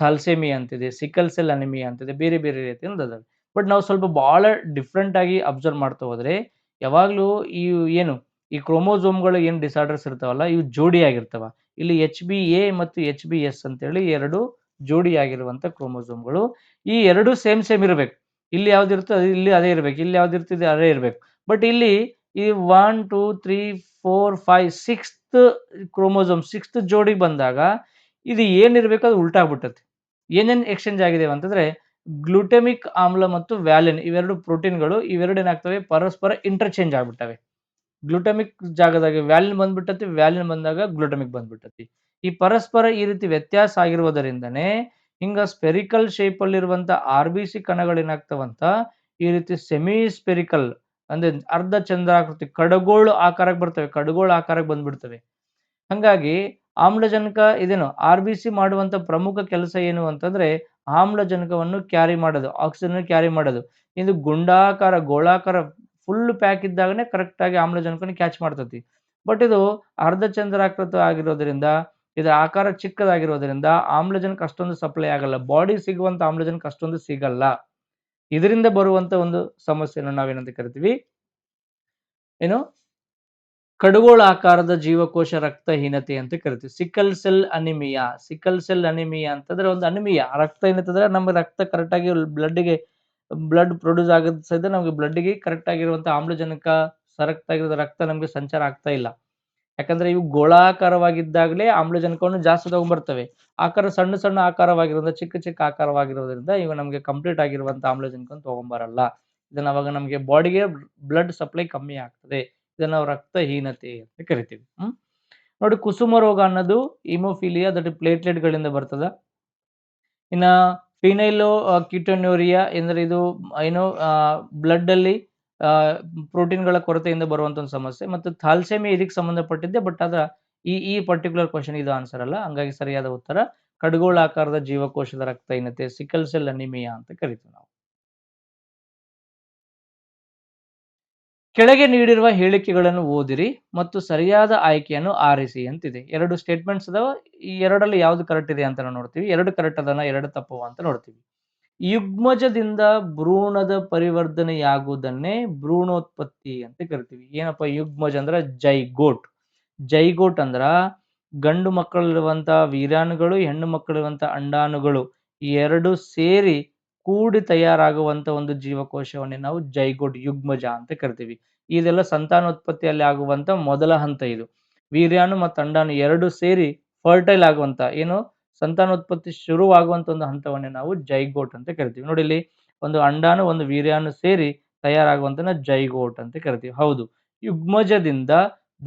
ಥಾಲ್ಸೆಮಿಯಾ ಅಂತಿದೆ, ಸಿಕಲ್ ಸೆಲ್ ಅನಿಮಿಯಾ ಅಂತಿದೆ, ಬೇರೆ ಬೇರೆ ರೀತಿಯಿಂದ ಅದಾವೆ. ಬಟ್ ನಾವು ಸ್ವಲ್ಪ ಬಹಳ ಡಿಫ್ರೆಂಟ್ ಆಗಿ ಅಬ್ಸರ್ವ್ ಮಾಡ್ತಾ ಹೋದ್ರೆ ಯಾವಾಗ್ಲೂ ಈ ಏನು ಈ ಕ್ರೋಮೋಸೋಮ್ಗಳು ಏನು ಡಿಸಾರ್ಡರ್ಸ್ ಇರ್ತಾವಲ್ಲ, ಇವು ಜೋಡಿಯಾಗಿರ್ತಾವ. ಇಲ್ಲಿ HbA ಮತ್ತು HbS ಅಂತೇಳಿ ಎರಡು ಜೋಡಿಯಾಗಿರುವಂತ ಕ್ರೋಮೋಸೋಮ್ಗಳು. ಈ ಎರಡು ಸೇಮ್ ಇರಬೇಕು. ಇಲ್ಲಿ ಯಾವ್ದಿರ್ತದೆ ಇಲ್ಲಿ ಅದೇ ಇರ್ಬೇಕು, ಇಲ್ಲಿ ಯಾವ್ದಿರ್ತದೆ ಅದೇ ಇರ್ಬೇಕು. ಬಟ್ ಇಲ್ಲಿ ಈ 1 2 3 4 5 ಸಿಕ್ಸ್ತ್ ಕ್ರೋಮೋಸೋಮ್, ಸಿಕ್ಸ್ತ್ ಜೋಡಿ ಬಂದಾಗ ಇದು ಏನಿರ್ಬೇಕು ಅದು ಉಲ್ಟಾ ಆಗ್ಬಿಟ್ಟತಿ. ಏನೇನ್ ಎಕ್ಸ್ಚೇಂಜ್ ಆಗಿದೆ ಅಂತಂದ್ರೆ ಗ್ಲುಟಮಿಕ್ ಆಮ್ಲ ಮತ್ತು ವ್ಯಾಲಿನ್, ಇವೆರಡು ಪ್ರೋಟೀನ್ಗಳು, ಇವೆರಡು ಏನಾಗ್ತವೆ? ಪರಸ್ಪರ ಇಂಟರ್ಚೇಂಜ್ ಆಗ್ಬಿಟ್ಟವೆ. ಗ್ಲುಟಮಿಕ್ ಜಾಗದಾಗ ವ್ಯಾಲಿನ್ ಬಂದ್ಬಿಟ್ಟತಿ, ವ್ಯಾಲಿನ್ ಬಂದಾಗ ಗ್ಲುಟಮಿಕ್ ಬಂದ್ಬಿಟ್ಟತಿ. ಈ ಪರಸ್ಪರ ಈ ರೀತಿ ವ್ಯತ್ಯಾಸ ಆಗಿರುವುದರಿಂದನೇ ಹಿಂಗ ಸ್ಪೆರಿಕಲ್ ಶೇಪ್ ಅಲ್ಲಿರುವಂತ RBC ಕಣಗಳೇನಾಗ್ತವಂತ ಈ ರೀತಿ ಸೆಮಿ ಸ್ಪೆರಿಕಲ್ ಅಂದ್ರೆ ಅರ್ಧ ಚಂದ್ರಾಕೃತಿ ಕಡಗೋಳು ಆಕಾರಕ್ಕೆ ಬರ್ತವೆ, ಕಡಗೋಳು ಆಕಾರಕ್ಕೆ ಬಂದ್ಬಿಡ್ತವೆ. ಹಂಗಾಗಿ ಆಮ್ಲಜನಕ ಇದೇನು RBC ಮಾಡುವಂತ ಪ್ರಮುಖ ಕೆಲಸ ಏನು ಅಂತಂದ್ರೆ ಆಮ್ಲಜನಕವನ್ನು ಕ್ಯಾರಿ ಮಾಡೋದು, ಆಕ್ಸಿಜನ್ ಕ್ಯಾರಿ ಮಾಡೋದು. ಇದು ಗುಂಡಾಕಾರ ಗೋಳಾಕಾರ ಫುಲ್ ಪ್ಯಾಕ್ ಇದ್ದಾಗನೇ ಕರೆಕ್ಟ್ ಆಗಿ ಆಮ್ಲಜನಕವನ್ನು ಕ್ಯಾಚ್ ಮಾಡ್ತತಿ. ಬಟ್ ಇದು ಅರ್ಧ ಚಂದ್ರಾಕೃತಿ ಆಗಿರೋದ್ರಿಂದ, ಇದರ ಆಕಾರ ಚಿಕ್ಕದಾಗಿರೋದ್ರಿಂದ ಆಮ್ಲಜನಕ ಅಷ್ಟೊಂದು ಸಪ್ಲೈ ಆಗಲ್ಲ, ಬಾಡಿ ಸಿಗುವಂತ ಆಮ್ಲಜನಕ ಅಷ್ಟೊಂದು ಸಿಗಲ್ಲ. ಇದರಿಂದ ಬರುವಂತ ಒಂದು ಸಮಸ್ಯೆಯನ್ನು ನಾವೇನಂತ ಕರಿತೀವಿ? ಏನು? ಕಡುಗೋಳ ಆಕಾರದ ಜೀವಕೋಶ ರಕ್ತಹೀನತೆ ಅಂತ ಕರಿತೀವಿ. Sickle cell anaemia. Sickle cell anaemia ಅಂತಂದ್ರೆ ಒಂದು ಅನಿಮಿಯಾ, ರಕ್ತಹೀನತೆ ಅಂದ್ರೆ ನಮ್ಮ ರಕ್ತ ಕರೆಕ್ಟ್ ಆಗಿ ಬ್ಲಡ್ ಪ್ರೊಡ್ಯೂಸ್ ಆಗೋದು ಸಹಿತ ನಮಗೆ ಬ್ಲಡ್ಗೆ ಕರೆಕ್ಟ್ ಆಗಿರುವಂತ ಆಮ್ಲಜನಕ ಕರೆಕ್ಟ್ ಆಗಿರೋ ರಕ್ತ ನಮಗೆ ಸಂಚಾರ ಆಗ್ತಾ ಇಲ್ಲ. ಯಾಕಂದ್ರೆ ಇವು ಗೋಳಾಕಾರವಾಗಿದ್ದಾಗಲೇ ಆಮ್ಲಜನಕವನ್ನು ಜಾಸ್ತಿ ತಗೊಂಡ್ಬರ್ತವೆ. ಆಕಾರ ಸಣ್ಣ ಸಣ್ಣ ಆಕಾರವಾಗಿರೋದ್ರಿಂದ, ಚಿಕ್ಕ ಚಿಕ್ಕ ಆಕಾರವಾಗಿರೋದ್ರಿಂದ ಇವು ನಮಗೆ ಕಂಪ್ಲೀಟ್ ಆಗಿರುವಂತ ಆಮ್ಲಜನಕವನ್ನು ತಗೊಂಬರಲ್ಲ. ಇದನ್ನ ಅವಾಗ ನಮಗೆ ಬಾಡಿಗೆ ಬ್ಲಡ್ ಸಪ್ಲೈ ಕಮ್ಮಿ ಆಗ್ತದೆ. ಇದನ್ನ ನಾವು ರಕ್ತಹೀನತೆ ಅಂತ ಕರಿತೀವಿ. ನೋಡಿ, ಕುಸುಮ ರೋಗ ಅನ್ನೋದು ಹಿಮೋಫಿಲಿಯಾ, ದಟ್ ಪ್ಲೇಟ್ಲೆಟ್ಗಳಿಂದ ಬರ್ತದ. ಇನ್ನ ಫಿನೈಲೋ ಕಿಟೋನ್ಯೂರಿಯಾ ಎಂದ್ರೆ ಇದು ಏನು ಬ್ಲಡ್ ಅಲ್ಲಿ ಪ್ರೋಟೀನ್ಗಳ ಕೊರತೆಯಿಂದ ಬರುವಂತ ಒಂದು ಸಮಸ್ಯೆ. ಮತ್ತು ಥಾಲ್ಸೆಮಿಯಾ ಇದಕ್ಕೆ ಸಂಬಂಧಪಟ್ಟಿದ್ದೆ, ಬಟ್ ಅದ ಈ ಪರ್ಟಿಕ್ಯುಲರ್ ಕ್ವಶನ್ ಇದು ಆನ್ಸರ್ ಅಲ್ಲ. ಹಂಗಾಗಿ ಸರಿಯಾದ ಉತ್ತರ ಕಡ್ಗೋಳಾಕಾರದ ಜೀವಕೋಶದ ರಕ್ತಹೀನತೆ, ಸಿಕಲ್ ಸೆಲ್ ಅನಿಮಿಯಾ ಅಂತ ಕರಿತೀವಿ ನಾವು. ಕೆಳಗೆ ನೀಡಿರುವ ಹೇಳಿಕೆಗಳನ್ನು ಓದಿರಿ ಮತ್ತು ಸರಿಯಾದ ಆಯ್ಕೆಯನ್ನು ಆರಿಸಿ ಅಂತಿದೆ. 2 ಸ್ಟೇಟ್ಮೆಂಟ್ಸ್ ಅದಾವ. ಈ ಎರಡರಲ್ಲಿ ಯಾವ್ದು ಕರೆಕ್ಟ್ ಇದೆ ಅಂತ ನಾವು ನೋಡ್ತೀವಿ. 2 ಕರೆಕ್ಟ್ ಅದನ್ನ, 2 ತಪ್ಪು ಅಂತ ನೋಡ್ತೀವಿ. ಯುಗ್ಮಜದಿಂದ ಭ್ರೂಣದ ಪರಿವರ್ತನೆಯಾಗುವುದನ್ನೇ ಭ್ರೂಣೋತ್ಪತ್ತಿ ಅಂತ ಕರಿತೀವಿ. ಏನಪ್ಪ ಯುಗ್ಮಜ ಅಂದ್ರ ಜೈಗೋಟ್. ಜೈಗೋಟ್ ಅಂದ್ರ ಗಂಡು ಮಕ್ಕಳಿರುವಂತ ವೀರ್ಯಾಣುಗಳು, ಹೆಣ್ಣು ಮಕ್ಕಳಿರುವಂತ ಅಂಡಾಣುಗಳು ಎರಡು ಸೇರಿ ಕೂಡಿ ತಯಾರಾಗುವಂತ ಒಂದು ಜೀವಕೋಶವನ್ನೇ ನಾವು ಜೈಗೋಟ್, ಯುಗ್ಮಜ ಅಂತ ಕರಿತೀವಿ. ಇದೆಲ್ಲ ಸಂತಾನೋತ್ಪತ್ತಿಯಲ್ಲಿ ಆಗುವಂತ ಮೊದಲ ಹಂತ ಇದು. ವೀರ್ಯಾಣು ಮತ್ತು ಅಂಡಾಣು ಎರಡು ಸೇರಿ ಫರ್ಟೈಲ್ ಆಗುವಂತ, ಏನು ಸಂತಾನೋತ್ಪತ್ತಿ ಶುರುವಾಗುವಂತ ಒಂದು ಹಂತವನ್ನೇ ನಾವು ಜೈಗೋಟ್ ಅಂತ ಕರಿತೀವಿ. ನೋಡಿ, ಇಲ್ಲಿ ಒಂದು ಅಂಡಾಣು ಒಂದು ವೀರ್ಯಾಣು ಸೇರಿ ತಯಾರಾಗುವಂತನ ಜೈಗೋಟ್ ಅಂತ ಕರಿತೀವಿ. ಹೌದು, ಯುಗ್ಮಜದಿಂದ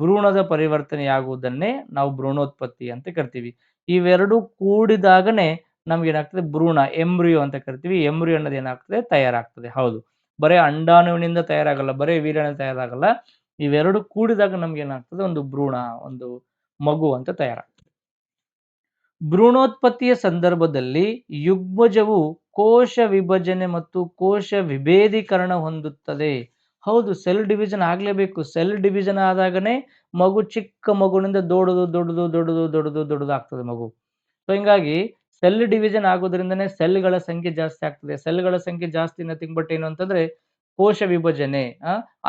ಭ್ರೂಣದ ಪರಿವರ್ತನೆಯಾಗುವುದನ್ನೇ ನಾವು ಭ್ರೂಣೋತ್ಪತ್ತಿ ಅಂತ ಕರಿತೀವಿ. ಇವೆರಡು ಕೂಡಿದಾಗನೇ ನಮ್ಗೆ ಏನಾಗ್ತದೆ, ಭ್ರೂಣ, ಎಂಬ್ರಿಯೋ ಅಂತ ಕರಿತೀವಿ. ಎಂಬ್ರಿಯೋ ಅನ್ನೋದು ಏನಾಗ್ತದೆ, ತಯಾರಾಗ್ತದೆ. ಹೌದು, ಬರೀ ಅಂಡಾಣುವಿನಿಂದ ತಯಾರಾಗಲ್ಲ, ಬರೀ ವೀರ್ಯಾಣು ತಯಾರಾಗಲ್ಲ. ಇವೆರಡು ಕೂಡಿದಾಗ ನಮ್ಗೆ ಏನಾಗ್ತದೆ, ಒಂದು ಭ್ರೂಣ, ಒಂದು ಮಗು ಅಂತ ತಯಾರಾಗ್ತದೆ. ಭ್ರೂಣೋತ್ಪತ್ತಿಯ ಸಂದರ್ಭದಲ್ಲಿ ಯುಗ್ಮಜವು ಕೋಶ ವಿಭಜನೆ ಮತ್ತು ಕೋಶ ವಿಭೇದೀಕರಣ ಹೊಂದುತ್ತದೆ. ಹೌದು, ಸೆಲ್ ಡಿವಿಷನ್ ಆಗ್ಲೇಬೇಕು. ಸೆಲ್ ಡಿವಿಷನ್ ಆದಾಗನೇ ಮಗು ಚಿಕ್ಕ ಮಗುವಿನಿಂದ ದೊಡ್ಡದು ಮಗು. ಸೊ ಹಿಂಗಾಗಿ ಸೆಲ್ ಡಿವಿಷನ್ ಆಗೋದ್ರಿಂದನೇ ಸೆಲ್ಗಳ ಸಂಖ್ಯೆ ಜಾಸ್ತಿ ಆಗ್ತದೆ. ಸೆಲ್ಗಳ ಸಂಖ್ಯೆ ಜಾಸ್ತಿ ನಥಿಂಗ್ ಬಟ್ ಏನು ಅಂತಂದ್ರೆ ಕೋಶ ವಿಭಜನೆ.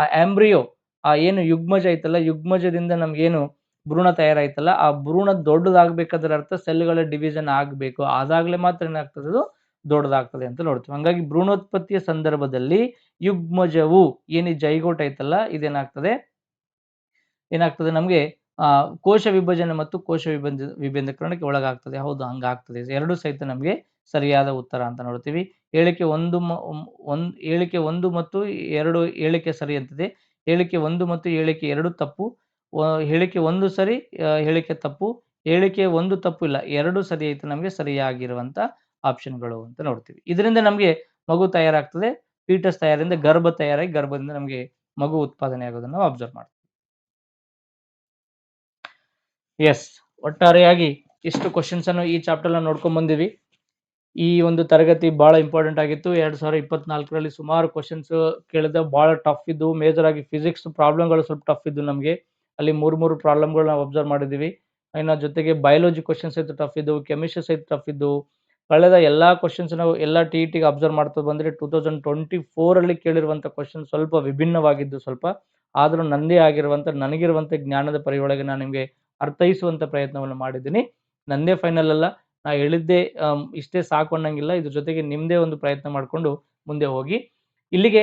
ಆ ಆಂಬ್ರಿಯೋ, ಆ ಏನು ಯುಗ್ಮಜ ಐತಲ್ಲ, ಯುಗ್ಮಜದಿಂದ ನಮ್ಗೇನು ಭ್ರೂಣ ತಯಾರಾಯ್ತಲ್ಲ, ಆ ಭ್ರೂಣ ದೊಡ್ಡದಾಗ್ಬೇಕಾದ್ರ ಅರ್ಥ ಸೆಲ್ಗಳ ಡಿವಿಷನ್ ಆಗ್ಬೇಕು. ಆದಾಗ್ಲೇ ಮಾತ್ರ ಏನಾಗ್ತದೆ, ಅದು ದೊಡ್ಡದಾಗ್ತದೆ ಅಂತ ನೋಡ್ತೀವಿ. ಹಂಗಾಗಿ ಭ್ರೂಣೋತ್ಪತ್ತಿಯ ಸಂದರ್ಭದಲ್ಲಿ ಯುಗ್ಮಜವು ಏನು ಜೈಗೋಟ್ ಐತಲ್ಲ, ಇದೇನಾಗ್ತದೆ ನಮ್ಗೆ ಕೋಶ ವಿಭಜನೆ ಮತ್ತು ಕೋಶ ವಿಭೇದೀಕರಣಕ್ಕೆ ಒಳಗಾಗ್ತದೆ. ಹೌದು, ಹಂಗಾಗ್ತದೆ. ಎರಡು ಸಹಿತ ನಮ್ಗೆ ಸರಿಯಾದ ಉತ್ತರ ಅಂತ ನೋಡ್ತೀವಿ. ಹೇಳಿಕೆ 1 ಮತ್ತು 2 ಹೇಳಿಕೆ ಸರಿ ಅಂತಿದೆ. ಹೇಳಿಕೆ 1 ಮತ್ತು ಹೇಳಿಕೆ 2 ತಪ್ಪು. ಹೇಳಿಕೆ 1 ಸರಿ, ಹೇಳಿಕೆ ತಪ್ಪು. ಹೇಳಿಕೆ 1 ತಪ್ಪು ಇಲ್ಲ, 2 ಸರಿ ಐತೆ ನಮ್ಗೆ ಸರಿಯಾಗಿರುವಂತ ಆಪ್ಷನ್ಗಳು ಅಂತ ನೋಡ್ತೀವಿ. ಇದರಿಂದ ನಮ್ಗೆ ಮಗು ತಯಾರಾಗ್ತದೆ. ಫೀಟಸ್ ತಯಾರಿಂದ ಗರ್ಭ ತಯಾರಾಗಿ ಗರ್ಭದಿಂದ ನಮ್ಗೆ ಮಗು ಉತ್ಪಾದನೆ ಆಗೋದನ್ನ ನಾವು ಅಬ್ಸರ್ವ್ ಮಾಡ್ತೀವಿ. ಎಸ್, ಒಟ್ಟಾರೆಯಾಗಿ ಇಷ್ಟು ಕ್ವಶನ್ಸ್ ಅನ್ನು ಈ ಚಾಪ್ಟರ್ ನೋಡ್ಕೊಂಡ್ ಬಂದಿವಿ. ಈ ಒಂದು ತರಗತಿ ಬಹಳ ಇಂಪಾರ್ಟೆಂಟ್ ಆಗಿತ್ತು. 2024ರಲ್ಲಿ ಸುಮಾರು ಕ್ವಶನ್ಸ್ ಕೇಳಿದ, ಬಹಳ ಟಫ್ ಇದ್ದು. ಮೇಜರ್ ಆಗಿ ಫಿಸಿಕ್ಸ್ ಪ್ರಾಬ್ಲಮ್ಗಳು ಸ್ವಲ್ಪ ಟಫ್ ಇದ್ದು ನಮಗೆ. ಅಲ್ಲಿ 3 ಪ್ರಾಬ್ಲಮ್ಗಳು ನಾವು ಅಬ್ಸರ್ವ್ ಮಾಡಿದೀವಿ. ಇನ್ನ ಜೊತೆಗೆ ಬಯಾಲಜಿ ಕ್ವಶನ್ಸ್ ಸಹಿತ ಟಫ್ ಇದ್ದು, ಕೆಮಿಸ್ಟ್ರಿ ಸಹಿತ ಟಫ್ ಇದ್ದು. ಕಳೆದ ಎಲ್ಲಾ ಕ್ವಶನ್ಸ್ ನಾವು ಎಲ್ಲ ಟಿಇಟಿಗೆ ಅಬ್ಸರ್ವ್ ಮಾಡ್ತಾ ಬಂದ್ರೆ 2024 ಕೇಳಿರುವಂತ ಕ್ವಶನ್ ಸ್ವಲ್ಪ ವಿಭಿನ್ನವಾಗಿದ್ದು, ಸ್ವಲ್ಪ ಆದ್ರೂ ನಂದೇ ಆಗಿರುವಂತ, ನನಗಿರುವಂತ ಜ್ಞಾನದ ಪರಿಯೊಳಗೆ ನಾನು ನಿಮ್ಗೆ ಅರ್ಥೈಸುವಂತ ಪ್ರಯತ್ನವನ್ನು ಮಾಡಿದ್ದೀನಿ. ನಂದೇ ಫೈನಲ್ ಅಲ್ಲ, ನಾ ಹೇಳಿದ್ದೆ ಇಷ್ಟೇ ಸಾಕು ಅನ್ನಂಗಿಲ್ಲ. ಇದ್ರ ಜೊತೆಗೆ ನಿಮ್ದೇ ಒಂದು ಪ್ರಯತ್ನ ಮಾಡಿಕೊಂಡು ಮುಂದೆ ಹೋಗಿ. ಇಲ್ಲಿಗೆ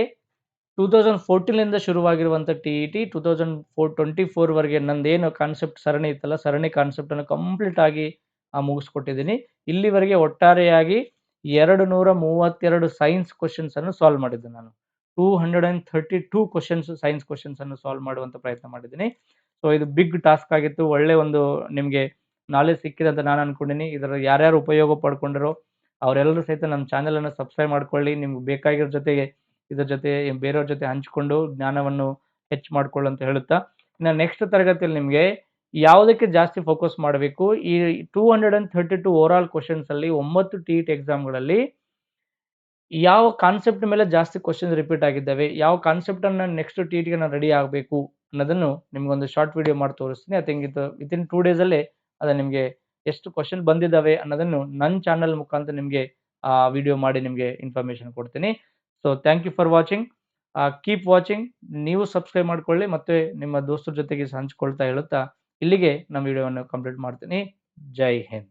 2014 ಶುರುವಾಗಿರುವಂತ ಟಿಇಟಿ 2024 ವರೆಗೆ ನಂದೇನು ಕಾನ್ಸೆಪ್ಟ್ ಸರಣಿ ಇತ್ತಲ್ಲ, ಸರಣಿ ಕಾನ್ಸೆಪ್ಟ್ ಅನ್ನು ಕಂಪ್ಲೀಟ್ ಆಗಿ ಮುಗಿಸ್ಕೊಟ್ಟಿದ್ದೀನಿ. ಇಲ್ಲಿವರೆಗೆ ಒಟ್ಟಾರೆಯಾಗಿ 232 ಸೈನ್ಸ್ ಕ್ವಶನ್ಸ್ ಅನ್ನು ಸಾಲ್ವ್ ಮಾಡಿದ್ದೆ ನಾನು. 232 ಕ್ವಶನ್ಸ್, ಸೈನ್ಸ್ ಕ್ವಶನ್ಸ್ ಅನ್ನು ಸಾಲ್ವ್ ಮಾಡುವಂತ ಪ್ರಯತ್ನ ಮಾಡಿದ್ದೀನಿ. ಸೊ ಇದು ಬಿಗ್ ಟಾಸ್ಕ್ ಆಗಿತ್ತು. ಒಳ್ಳೆ ಒಂದು ನಿಮ್ಗೆ ನಾಲೆಜ್ ಸಿಕ್ಕಿದೆ ಅಂತ ನಾನು ಅನ್ಕೊಂಡಿನಿ. ಇದರ ಯಾರ್ಯಾರು ಉಪಯೋಗ ಪಡ್ಕೊಂಡಿರೋ ಅವರೆಲ್ಲರೂ ಸಹಿತ ನಮ್ಮ ಚಾನೆಲ್ ಅನ್ನು ಸಬ್ಸ್ಕ್ರೈಬ್ ಮಾಡ್ಕೊಳ್ಳಿ. ನಿಮ್ಗೆ ಬೇಕಾಗಿರೋ ಜೊತೆಗೆ ಇದ್ರ ಜೊತೆ ಬೇರೆಯವ್ರ ಜೊತೆ ಹಂಚಿಕೊಂಡು ಜ್ಞಾನವನ್ನು ಹೆಚ್ಚು ಮಾಡ್ಕೊಳ್ಳಿ ಅಂತ ಹೇಳುತ್ತಾ, ಇನ್ನು ನೆಕ್ಸ್ಟ್ ತರಗತಿಯಲ್ಲಿ ನಿಮ್ಗೆ ಯಾವುದಕ್ಕೆ ಜಾಸ್ತಿ ಫೋಕಸ್ ಮಾಡಬೇಕು, ಈ 232 ಓವರ್ ಆಲ್ ಕ್ವಶನ್ಸ್ ಅಲ್ಲಿ 9 ಟಿಇಟಿ ಎಕ್ಸಾಮ್ಗಳಲ್ಲಿ ಯಾವ ಕಾನ್ಸೆಪ್ಟ್ ಮೇಲೆ ಜಾಸ್ತಿ ಕ್ವಶನ್ಸ್ ರಿಪೀಟ್ ಆಗಿದ್ದಾವೆ, ಯಾವ ಕಾನ್ಸೆಪ್ಟ್ ಅನ್ನ ನೆಕ್ಸ್ಟ್ ಟಿಇಟಿಗೆ ನಾನು ರೆಡಿ ಆಗಬೇಕು ಅನ್ನೋದನ್ನು ನಿಮ್ಗೊಂದು ಶಾರ್ಟ್ ವಿಡಿಯೋ ಮಾಡಿ ತೋರಿಸ್ತೀನಿ. ಐ ಥಿಂಕ್ ಇದು ವಿತಿನ್ 2 days ಅಲ್ಲೇ ಅದು ನಿಮ್ಗೆ ಎಷ್ಟು ಕ್ವಶನ್ ಬಂದಿದ್ದಾವೆ ಅನ್ನೋದನ್ನು ನನ್ನ ಚಾನಲ್ ಮುಖಾಂತರ ನಿಮ್ಗೆ ವಿಡಿಯೋ ಮಾಡಿ ನಿಮ್ಗೆ ಇನ್ಫಾರ್ಮೇಶನ್ ಕೊಡ್ತೀನಿ. So thank you for watching. Keep watching. ನೀವು ಸಬ್ಸ್ಕ್ರೈಬ್ ಮಾಡ್ಕೊಳ್ಳಿ, ಮತ್ತೆ ನಿಮ್ಮ ದೋಸ್ತರ ಜೊತೆಗೆ ಹಂಚ್ಕೊಳ್ತಾ ಹೇಳುತ್ತಾ ಇಲ್ಲಿಗೆ ನಮ್ಮ ವಿಡಿಯೋವನ್ನು ಕಂಪ್ಲೀಟ್ ಮಾಡ್ತೀನಿ. ಜೈ ಹಿಂದ್.